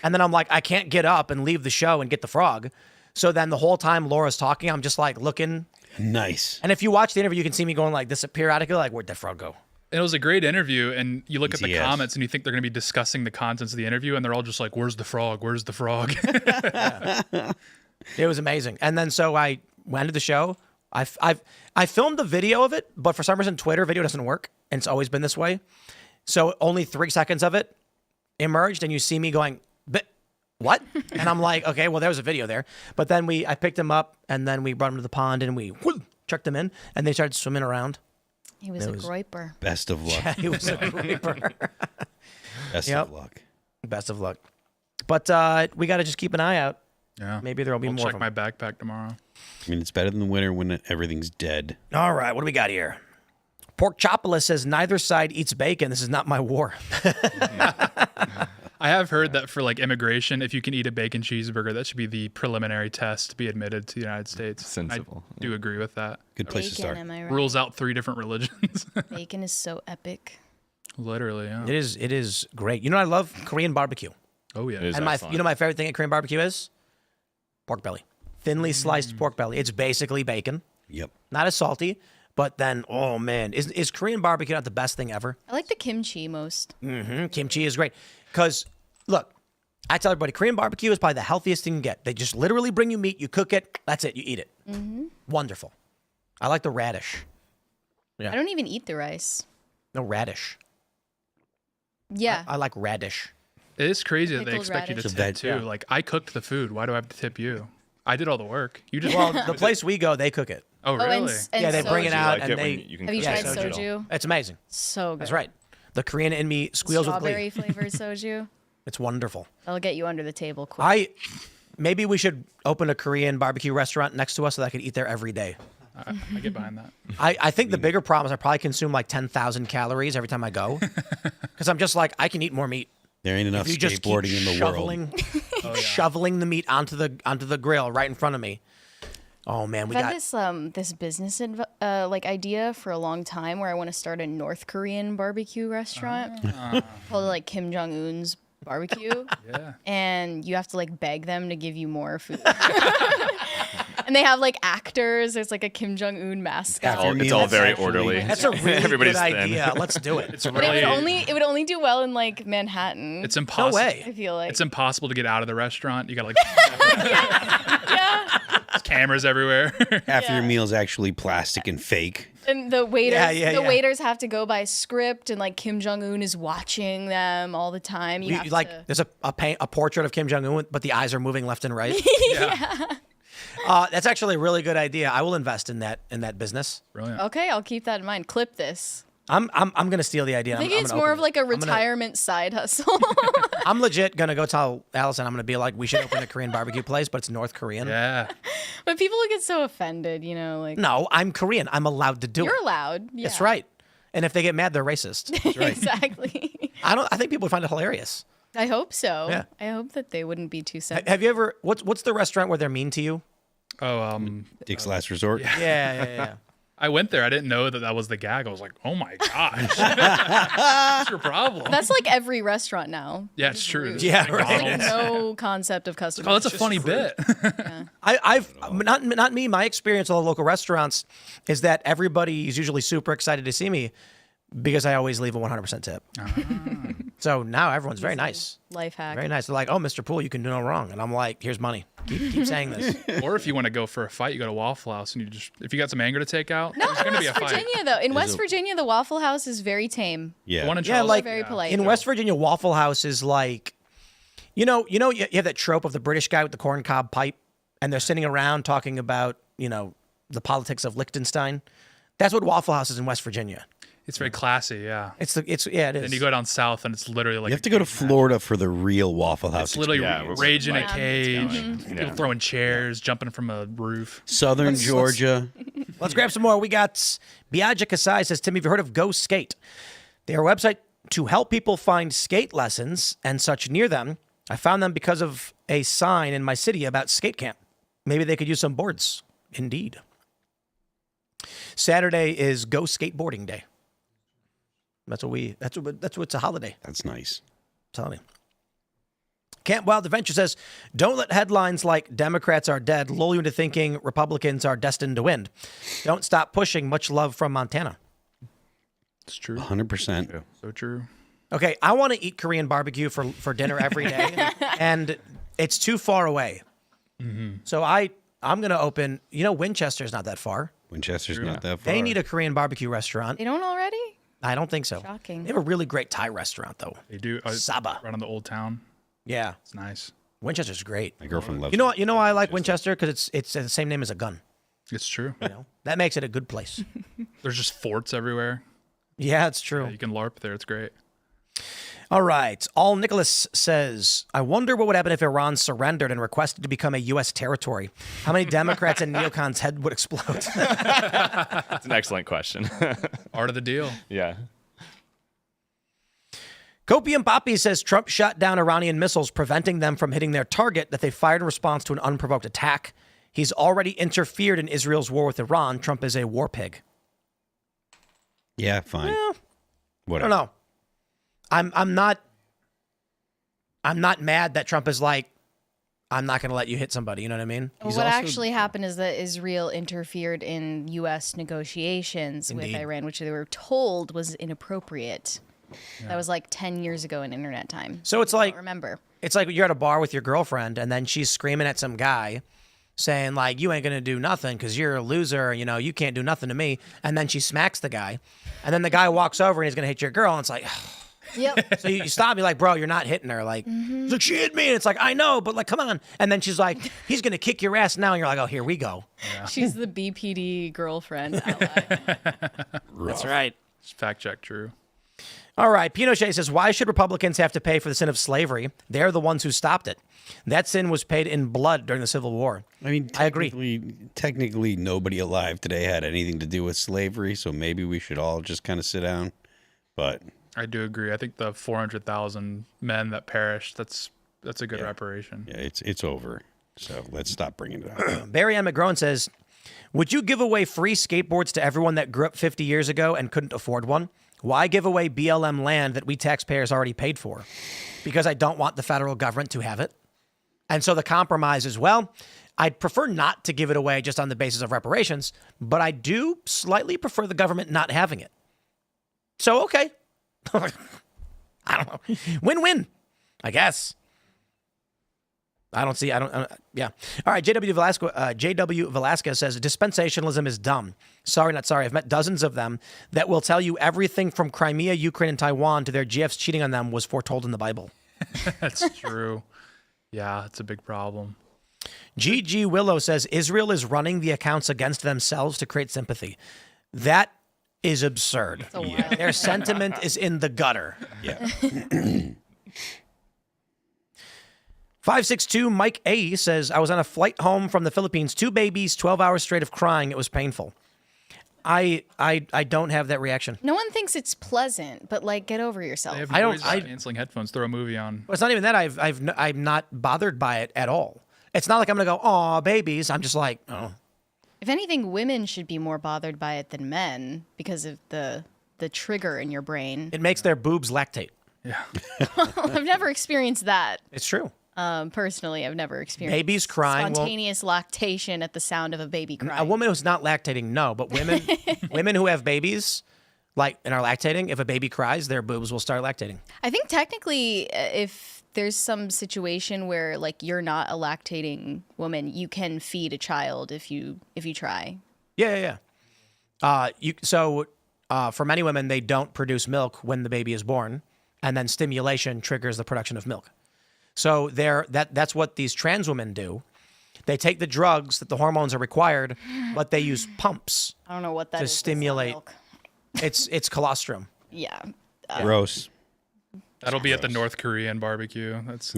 And then I'm like, I can't get up and leave the show and get the frog. So then the whole time Laura's talking, I'm just like looking. Nice. And if you watch the interview, you can see me going like this periodically, like, where'd that frog go? It was a great interview. And you look at the comments and you think they're going to be discussing the contents of the interview. And they're all just like, where's the frog? Where's the frog? It was amazing. And then so I went to the show. I filmed the video of it, but for some reason, Twitter video doesn't work. And it's always been this way. So only 3 seconds of it emerged, and you see me going, what? And I'm like, okay, well, there was a video there. But then I picked him up, and then we brought him to the pond, and we chucked him in, and they started swimming around. He was a groiper. Best of luck. Yeah, he was a groiper. Best of luck. Best of luck. But we got to just keep an eye out. Yeah. Maybe there'll be more. Check my backpack tomorrow. I mean, it's better than the winter when everything's dead. All right, what do we got here? Pork Chopolis says, neither side eats bacon. This is not my war. I have heard that for like immigration, if you can eat a bacon cheeseburger, that should be the preliminary test to be admitted to the United States. Sensible. I do agree with that. Good place to start. Am I right? Rules out 3 different religions. Bacon is so epic. Literally, yeah. It is great. You know, I love Korean barbecue. Oh, yeah. It is And excellent. my favorite thing at Korean barbecue is pork belly. Thinly sliced pork belly. It's basically bacon. Yep. Not as salty, but then, oh man, is Korean barbecue not the best thing ever? I like the kimchi most. Kimchi is great. Because, look, I tell everybody, Korean barbecue is probably the healthiest thing you get. They just literally bring you meat, you cook it, that's it, you eat it. Wonderful. I like the radish. I don't even eat the rice. No, radish. Yeah. I like radish. It is crazy that they Pickled expect you to radish. tip too. Like, I cooked the food. Why do I have to tip you? I did all the work. You just Well, the place we go, they cook it. Oh, Oh, really? and Yeah, they bring it soju. out Like and it when they. you can Have you cook tried it. soju? It's amazing. So good. That's right. The Korean in me squeals with Strawberry glee. flavored soju. It's wonderful. That'll get you under the table quick. Maybe we should open a Korean barbecue restaurant next to us so that I could eat there every day. I get behind that. I think the bigger problem is I probably consume like 10,000 calories every time I go. Because I'm just like, I can eat more meat. There ain't enough You just keep skateboarding in the world. shoveling the meat onto the grill right in front of me. Oh man, we I've got had this business idea for a long time where I want to start a North Korean barbecue restaurant called like Kim Jong Un's barbecue. Yeah. And you have to like beg them to give you more food. And they have like actors. There's like a Kim Jong Un mascot. It's all very orderly. that's a really Everybody's good thin. idea. Let's do it. It's But really, it would only do well in like Manhattan. it's impossible. way. I feel like. It's impossible to get out of the restaurant. You got like yeah. cameras everywhere. Half your meal's actually plastic and fake. And the waiters, Yeah. waiters have to go by script, and like Kim Jong Un is watching them all the time. You have like to, there's a portrait of Kim Jong Un, but the eyes are moving left and right. That's actually a really good idea. I will invest in that business. Brilliant. okay, I'll keep that in mind. Clip this. I'm gonna steal the idea. I think it's more of like a retirement side hustle. I'm legit gonna go tell Allison. I'm gonna be like, we should open a Korean barbecue place, but it's North Korean. Yeah. But people get so offended, you know, like No, I'm Korean. I'm allowed to do you're it. allowed. Yeah. That's right. And if they get mad, they're racist. That's right. Exactly. I think people would find it hilarious. I hope so. Yeah. I hope that they wouldn't be too sad. Have you ever? What's the restaurant where they're mean to you? Oh, Dick's Last Resort. Yeah. I went there. I didn't know that was the gag. I was like, oh my gosh. What's your problem? That's like every restaurant now. yeah, it's true. Yeah, Like right. no concept of customer. Oh, that's a funny bit. I've not me. My experience with all the local restaurants is that everybody is usually super excited to see me, because I always leave a 100% tip. So now everyone's very nice. Life hack. Very nice. They're like, oh, Mr. Poole, you can do no wrong. And I'm like, here's money. Keep saying this. Or if you want to go for a fight, you go to Waffle House and if you got some anger to take out, No, there's in going to be a West fight. Virginia, though. In West Virginia, the Waffle House is very tame. Yeah. The one in Yeah, Charleston, like very polite. in West Virginia, Waffle House is like, you have that trope of the British guy with the corncob pipe, and they're sitting around talking about, the politics of Liechtenstein. That's what Waffle House is in West Virginia. It's very classy, yeah. It is. Then you go down south and it's literally like You have to go to Florida for the real Waffle House. it's literally Yeah, rage in a yeah. cage, people throwing chairs, jumping from a roof. Southern Georgia. Let's grab some more. We got Biaja Kasai says, Tim, have you heard of Go Skate? They are a website to help people find skate lessons and such near them. I found them because of a sign in my city about skate camp. Maybe they could use some boards. Indeed. Saturday is Go Skateboarding Day. That's what's a holiday. That's nice. I'm telling you. Camp Wild Adventure says, don't let headlines like Democrats are dead lull you into thinking Republicans are destined to win. Don't stop pushing. Much love from Montana. It's true. 100%. So true. Okay, I want to eat Korean barbecue for dinner every day, and it's too far away. So I'm going to open, Winchester's not that far. Winchester's not that far. They need a Korean barbecue restaurant. They don't already? I don't think so. Shocking. They have a really great Thai restaurant, though. They do. Saba. Right on the old town. Yeah. It's nice. Winchester's great. My girlfriend loves You know why I like Winchester? Because it's the same name as a gun. It's true. That makes it a good place. There's just forts everywhere. Yeah, it's true. Yeah, you can LARP there. It's great. All right. All Nicholas says, I wonder what would happen if Iran surrendered and requested to become a U.S. territory. How many Democrats and neocons' head would explode? That's an excellent question. Part of the deal. Yeah. Copium Poppy says Trump shot down Iranian missiles, preventing them from hitting their target that they fired in response to an unprovoked attack. He's already interfered in Israel's war with Iran. Trump is a war pig. Yeah, fine. Well, I Whatever. don't know. I'm not mad that Trump is like, I'm not going to let you hit somebody. You know what I mean? What actually happened is that Israel interfered in U.S. negotiations with Iran, which they were told was inappropriate. Yeah. That was like 10 years ago in internet time. So it's like, remember. It's like you're at a bar with your girlfriend and then she's screaming at some guy saying like, you ain't going to do nothing because you're a loser. You can't do nothing to me. And then she smacks the guy. And then the guy walks over and he's going to hit your girl. And it's like, yep. So you stop me like, bro, you're not hitting her. Like, She's like, she hit me. And it's like, I know, but like, come on. And then she's like, he's going to kick your ass now. And you're like, oh, here we go. Yeah. She's the BPD girlfriend ally. That's right. Just fact check true. All right. Pinochet says, why should Republicans have to pay for the sin of slavery? They're the ones who stopped it. That sin was paid in blood during the Civil War. I mean, I agree. Technically, nobody alive today had anything to do with slavery, so maybe we should all just kind of sit down. But I do agree. I think the 400,000 men that perished, that's a good reparation. yeah, it's over. So let's stop bringing it up. Barry M. McGrowan says, would you give away free skateboards to everyone that grew up 50 years ago and couldn't afford one? Why give away BLM land that we taxpayers already paid for? Because I don't want the federal government to have it. And so the compromise is, well, I'd prefer not to give it away just on the basis of reparations, but I do slightly prefer the government not having it. So, okay. I don't know. Win-win, I guess. Yeah. All right, J.W. Velasquez says, dispensationalism is dumb. Sorry, not sorry. I've met dozens of them that will tell you everything from Crimea, Ukraine, and Taiwan to their GFs cheating on them was foretold in the Bible. That's true. Yeah, it's a big problem. G.G. Willow says, Israel is running the accounts against themselves to create sympathy. That is absurd. Their sentiment is in the gutter. Yeah. 562 Mike A says, I was on a flight home from the Philippines, 2 babies, 12 hours straight of crying. It was painful. I don't have that reaction. No one thinks it's pleasant, but like, get over yourself. They have I don't- noise canceling headphones. Throw a movie on. It's not even that. I'm not bothered by it at all. It's not like I'm going to go, aw, babies. I'm just like, oh. If anything, women should be more bothered by it than men because of the trigger in your brain. It makes their boobs lactate. Yeah. I've never experienced that. It's true. Personally, I've never experienced Babies crying. spontaneous lactation at the sound of a baby crying. A woman who's not lactating, no. But women who have babies, like and are lactating, if a baby cries, their boobs will start lactating. I think technically, if there's some situation where like you're not a lactating woman, you can feed a child if you try. Yeah. For many women, they don't produce milk when the baby is born, and then stimulation triggers the production of milk. So that's what these trans women do. They take the drugs that the hormones are required, but they use pumps. I don't know what that to is. stimulate. It's colostrum. Yeah. Gross. That'll be at the North Korean barbecue. That's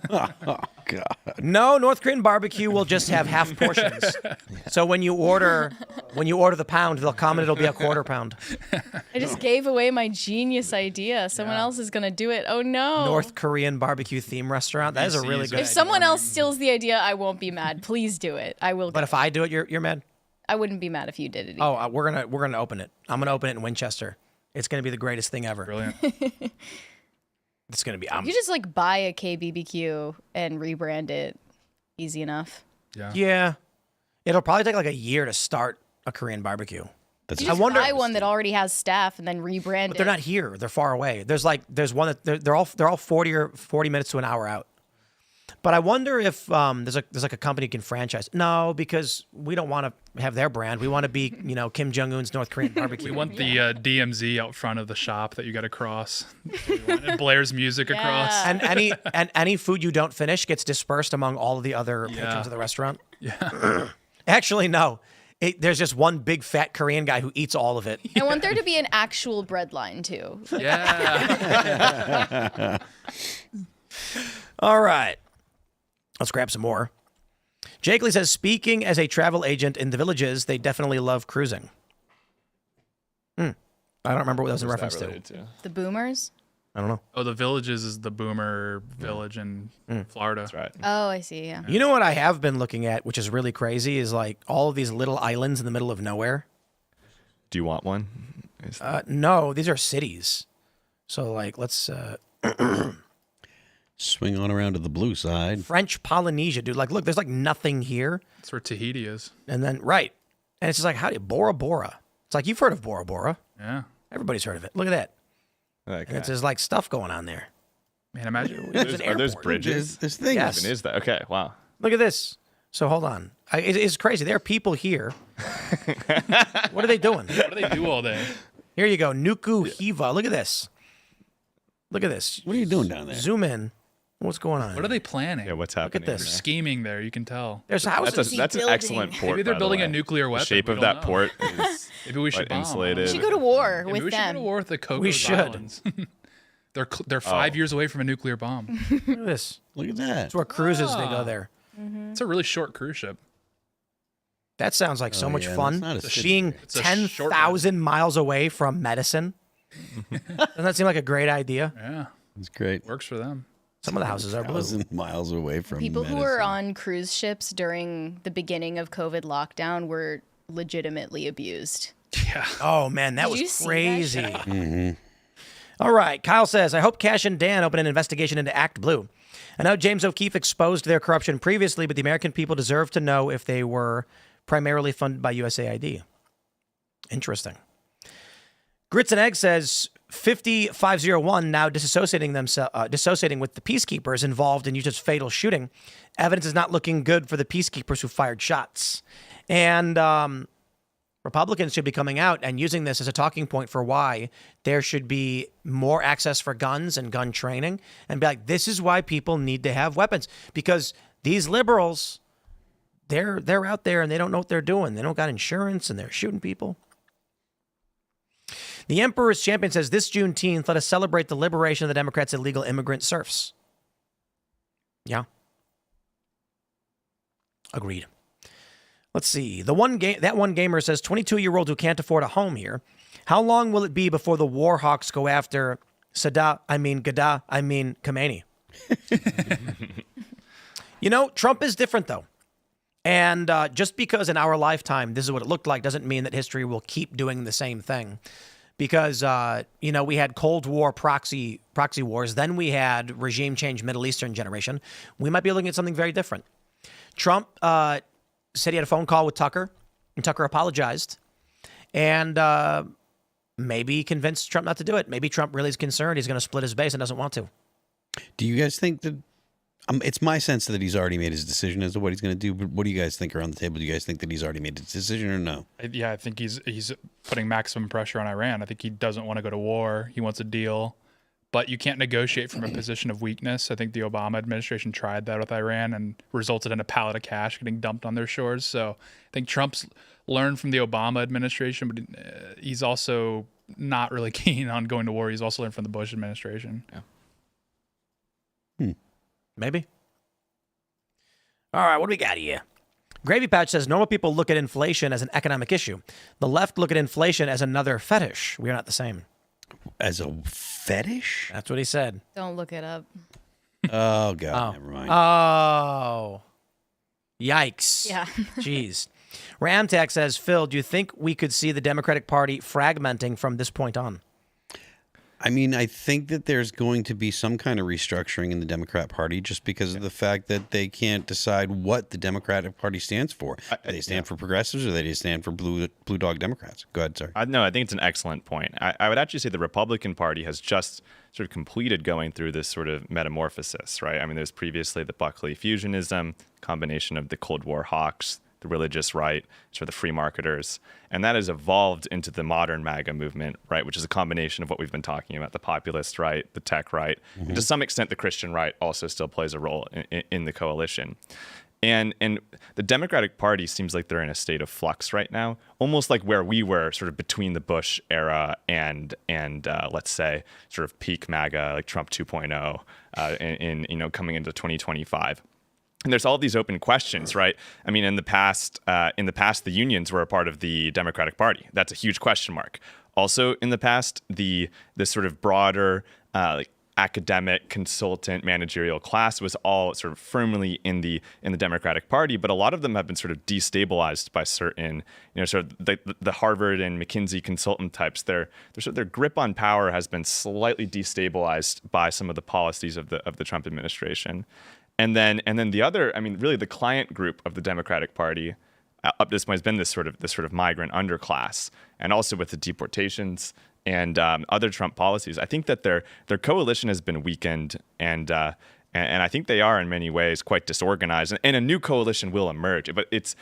Oh God. No, North Korean barbecue will just have half portions. So when you order the pound, they'll come and it'll be a quarter pound. I just gave away my genius idea. Someone else is gonna do it. Oh no. North Korean barbecue theme restaurant. That is a really good If idea. someone else steals the idea, I won't be mad. Please do it. I will. But if I do it, you're mad. I wouldn't be mad if you did it. Either. Oh, we're gonna open it. I'm gonna open it in Winchester. It's gonna be the greatest thing ever. brilliant. It's gonna be. You just like buy a KBBQ and rebrand it. Easy enough. Yeah. It'll probably take like a year to start a Korean barbecue. That's You just buy one that already has staff and then rebrand But it. they're not here. They're far away. There's one that they're all 40 minutes to an hour out. But I wonder if there's like a company you can franchise. No, because we don't want to have their brand. We want to be, Kim Jong-un's North Korean barbecue. We want the DMZ out front of the shop that you got to cross. And Blair's music across. And any food you don't finish gets dispersed among all of the other patrons of the restaurant. Yeah. Actually, no. There's just one big fat Korean guy who eats all of it. I want there to be an actual bread line too. Yeah. All right. Let's grab some more. Jake Lee says, speaking as a travel agent in the villages, they definitely love cruising. I don't remember what that was in reference to. The boomers? I don't know. Oh, the Villages is the boomer village in Florida. That's right. Oh, I see. Yeah. You know what I have been looking at, which is really crazy, is like all of these little islands in the middle of nowhere. Do you want one? No, these are cities. So like, let's swing on around to the blue side. French Polynesia, dude. Like, look, there's like nothing here. That's where Tahiti is. And then, right. And it's just like, how do you, Bora Bora? It's like, you've heard of Bora Bora. Yeah. Everybody's heard of it. Look at that. Okay. And it's just like stuff going on there. Man, imagine. Are those airport. bridges? There's things. Yes. Even is that? Okay, wow. Look at this. So hold on. It's crazy. There are people here. What are they doing? What do they do all day? Here you go. Nuku Hiva. Look at this. Look at this. What are you doing down there? Zoom in. What's going on? What are they planning? Yeah, what's at happening? this. They're there? scheming there. You can tell. There's houses. That's an excellent port. Maybe they're by the building a way. nuclear weapon. The shape We of don't that know. port is Maybe we should like bomb. insulated. We should go to war Maybe with we should them. go to war with the Cocos We should. Islands. They're 5 years away from a nuclear bomb. Look at this. Look at that. That's where cruises, they go there. It's a really short cruise ship. That sounds like so much yeah, fun. that's not a city. Being It's a short 10,000 miles away from medicine. Doesn't that seem like a great idea? Yeah, It's great. works for them. Some of the houses are blue. 1,000 miles away from People who medicine. were on cruise ships during the beginning of COVID lockdown were legitimately abused. Yeah. Oh, man, that Did was you see that crazy. shit? All right. Kyle says, I hope Cash and Dan open an investigation into Act Blue. I know James O'Keefe exposed their corruption previously, but the American people deserve to know if they were primarily funded by USAID. Interesting. Grits and Egg says 5501 now dissociating with the peacekeepers involved in Utah's fatal shooting. Evidence is not looking good for the peacekeepers who fired shots. And Republicans should be coming out and using this as a talking point for why there should be more access for guns and gun training and be like, this is why people need to have weapons, because these liberals, they're out there and they don't know what they're doing. They don't got insurance and they're shooting people. The Emperor's Champion says, this Juneteenth, let us celebrate the liberation of the Democrats' illegal immigrant serfs. Yeah. Agreed. Let's see. That one gamer says, 22-year-old who can't afford a home here. How long will it be before the war hawks go after Gada, Khamenei? Trump is different, though. And just because in our lifetime this is what it looked like doesn't mean that history will keep doing the same thing. Because, we had Cold War proxy wars. Then we had regime change Middle Eastern generation. We might be looking at something very different. Trump said he had a phone call with Tucker, and Tucker apologized. And maybe convince Trump not to do it. Maybe Trump really is concerned he's going to split his base and doesn't want to. Do you guys think that? It's my sense that he's already made his decision as to what he's going to do. But what do you guys think around the table? Do you guys think that he's already made his decision or no? Yeah, I think he's putting maximum pressure on Iran. I think he doesn't want to go to war. He wants a deal, but you can't negotiate from a position of weakness. I think the Obama administration tried that with Iran and resulted in a pallet of cash getting dumped on their shores. So I think Trump's learned from the Obama administration, but he's also not really keen on going to war. He's also learned from the Bush administration. Yeah. Maybe. All right, what do we got here? Gravy Patch says normal people look at inflation as an economic issue. The left look at inflation as another fetish. We are not the same. As a fetish? That's what he said. Don't look it up. Oh, God, never mind. Oh. Yikes. Yeah. Jeez. Ramtack says, Phil, do you think we could see the Democratic Party fragmenting from this point on? I mean, I think that there's going to be some kind of restructuring in the Democrat Party just because of the fact that they can't decide what the Democratic Party stands for. Do they stand for progressives or do they stand for blue dog Democrats? Go ahead, sir. No, I think it's an excellent point. I would actually say the Republican Party has just sort of completed going through this sort of metamorphosis, right? I mean, there's previously the Buckley fusionism, combination of the Cold War hawks, the religious right, sort of the free marketers. And that has evolved into the modern MAGA movement, right, which is a combination of what we've been talking about, the populist right, the tech right, and to some extent the Christian right also still plays a role in the coalition. And the Democratic Party seems like they're in a state of flux right now, almost like where we were sort of between the Bush era and let's say sort of peak MAGA, like Trump 2.0 in coming into 2025. And there's all these open questions, right? I mean, in the past, the unions were a part of the Democratic Party. That's a huge question mark. Also, in the past, the sort of broader like academic, consultant, managerial class was all sort of firmly in the Democratic Party, but a lot of them have been sort of destabilized by certain, sort of the Harvard and McKinsey consultant types. Their grip on power has been slightly destabilized by some of the policies of the Trump administration. And then the other, I mean, really the client group of the Democratic Party up to this point has been this sort of migrant underclass, and also with the deportations and other Trump policies. I think that their coalition has been weakened, and I think they are in many ways quite disorganized. And a new coalition will emerge, but it's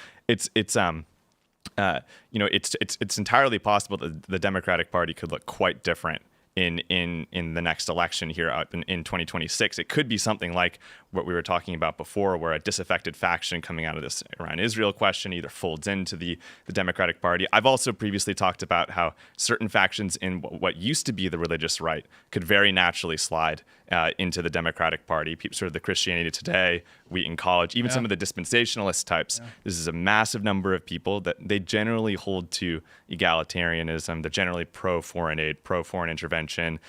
entirely possible that the Democratic Party could look quite different in the next election here up in 2026. It could be something like what we were talking about before, where a disaffected faction coming out of this Iran-Israel question either folds into the Democratic Party. I've also previously talked about how certain factions in what used to be the religious right could very naturally slide into the Democratic Party. Sort of the Christianity Today, Wheaton College, even some of the dispensationalist types. Yeah. This is a massive number of people that they generally hold to egalitarianism. They're generally pro-foreign aid, pro-foreign intervention.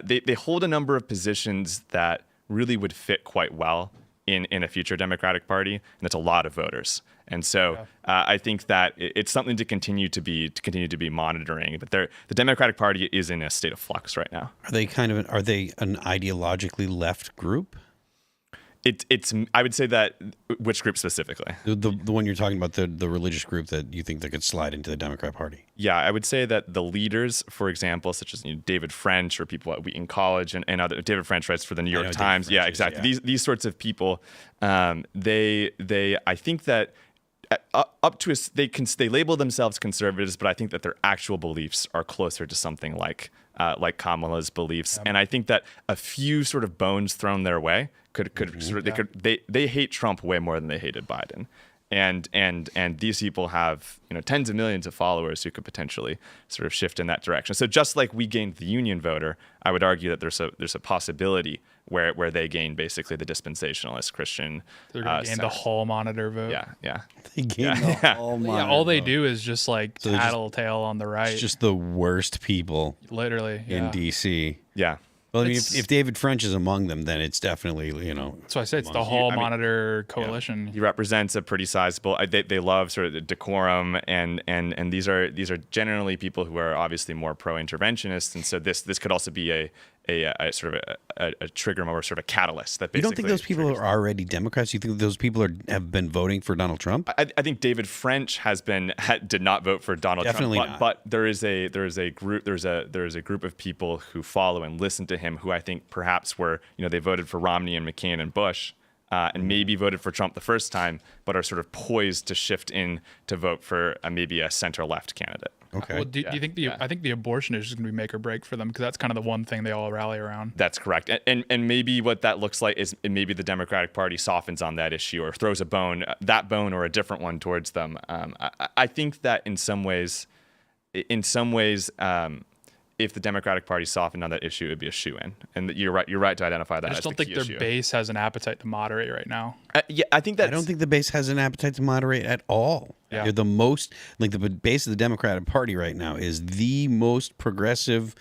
They hold a number of positions that really would fit quite well in a future Democratic Party, and that's a lot of voters. And so I think that it's something to continue to be monitoring. But the Democratic Party is in a state of flux right now. Are they an ideologically left group? It's I would say that which group specifically? The one you're talking about, the religious group that you think that could slide into the Democrat Party. Yeah, I would say that the leaders, for example, such as David French or people at Wheaton College and other. David French writes for the New York Times. Yeah, exactly. Yeah. These sorts of people, they I think that up to they label themselves conservatives, but I think that their actual beliefs are closer to something like Kamala's beliefs. And I think that a few sort of bones thrown their way they hate Trump way more than they hated Biden. And these people have tens of millions of followers who could potentially sort of shift in that direction. So just like we gained the union voter, I would argue that there's a possibility where they gain basically the dispensationalist Christian. They're going to gain the hall monitor vote. Yeah. They gain the hall monitor. Yeah, all they do is just like tattletale on the right. It's just the worst people. Literally in DC. Yeah. Well, I mean, if David French is among them, then it's definitely, That's why I say it's the Hall Monitor Coalition. He represents a pretty sizable. They love sort of the decorum, and these are generally people who are obviously more pro-interventionist, and so this could also be a sort of a trigger moment, or sort of a catalyst that basically. You don't think those people are already Democrats? You think those people have been voting for Donald Trump? I think David French did not vote for Donald Definitely Trump, not. but there is a group of people who follow and listen to him who I think perhaps were they voted for Romney and McCain and Bush. And maybe voted for Trump the first time, but are sort of poised to shift in to vote for maybe a center-left candidate. Okay. Well, do you think I think the abortion issue is going to be make or break for them, because that's kind of the one thing they all rally around. That's correct. And maybe what that looks like is maybe the Democratic Party softens on that issue or throws that bone or a different one towards them. I think that in some ways, if the Democratic Party softened on that issue, it would be a shoo-in. And you're right to identify that. I just don't think their base has an appetite to moderate right now. I think that I don't think the base has an appetite to moderate at all. Yeah. They're the most, the base of the Democratic Party right now is the most progressive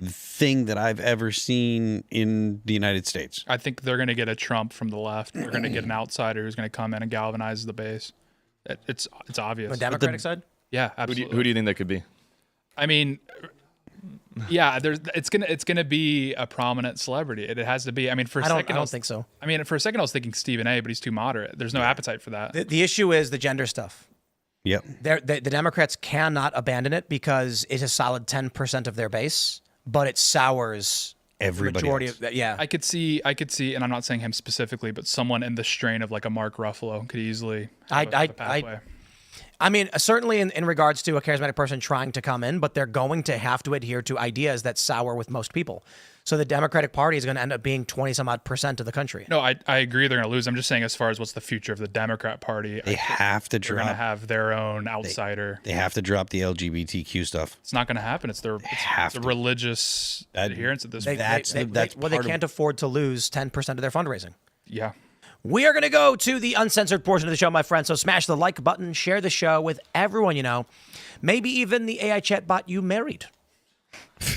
thing that I've ever seen in the United States. I think they're going to get a Trump from the left. They're going to get an outsider who's going to come in and galvanize the base. It's obvious. The Democratic side? Yeah, absolutely. Who do you think that could be? I mean, yeah, it's gonna be a prominent celebrity. It has to be. I mean, I don't think so. I mean, for a second I was thinking Stephen A., but he's too moderate. There's no appetite for that. The issue is the gender stuff. Yep. The Democrats cannot abandon it because it's a solid 10% of their base, but it sours everybody the majority else. of that. Yeah. I could see, and I'm not saying him specifically, but someone in the strain of like a Mark Ruffalo could easily have a pathway. I mean, certainly in regards to a charismatic person trying to come in, but they're going to have to adhere to ideas that sour with most people. So the Democratic Party is going to end up being 20-some-odd% of the country. No, I agree they're going to lose. I'm just saying as far as what's the future of the Democrat Party. They have to They're drop. going to have their own outsider. They have to drop the LGBTQ stuff. It's not going to happen. It's the religious adherence at this point. They can't afford to lose 10% of their fundraising. Yeah. We are going to go to the uncensored portion of the show, my friend. So smash the like button, share the show with everyone you know, maybe even the AI chatbot you married.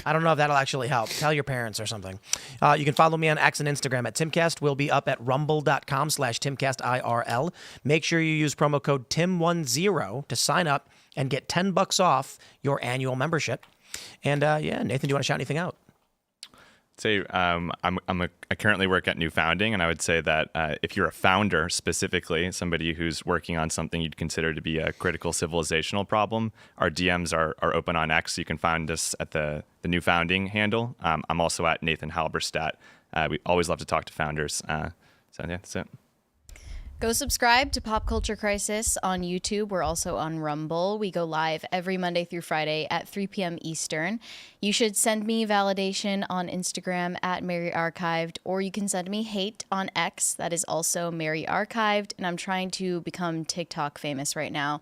I don't know if that'll actually help. Tell your parents or something. You can follow me on X and Instagram at Timcast. We'll be up at rumble.com/Timcast IRL. Make sure you use promo code TIM10 to sign up and get $10 off your annual membership. And Nathan, do you want to shout anything out? Say I currently work at New Founding, and I would say that if you're a founder specifically, somebody who's working on something you'd consider to be a critical civilizational problem, our DMs are open on X. So you can find us at the New Founding handle. I'm also at Nathan Halberstadt. We always love to talk to founders. So yeah, that's it. Go subscribe to Pop Culture Crisis on YouTube. We're also on Rumble. We go live every Monday through Friday at 3 p.m. Eastern. You should send me validation on Instagram at Mary Archived, or you can send me hate on X. That is also Mary Archived. And I'm trying to become TikTok famous right now.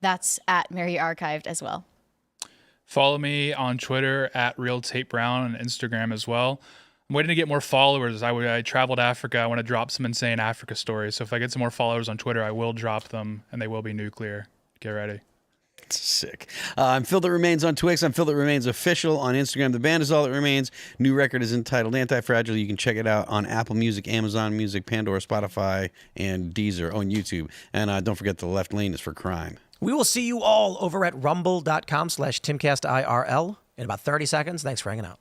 That's at Mary Archived as well. Follow me on Twitter at Real Tate Brown and Instagram as well. I'm waiting to get more followers. I traveled to Africa. I want to drop some insane Africa stories. So if I get some more followers on Twitter, I will drop them, and they will be nuclear. Get ready. It's sick. I'm Phil That Remains on Twix. I'm Phil That Remains Official on Instagram. The band is All That Remains. New record is entitled Anti-Fragile. You can check it out on Apple Music, Amazon Music, Pandora, Spotify, and Deezer on YouTube. And don't forget the left lane is for crime. We will see you all over at rumble.com/TimcastIRL in about 30 seconds. Thanks for hanging out.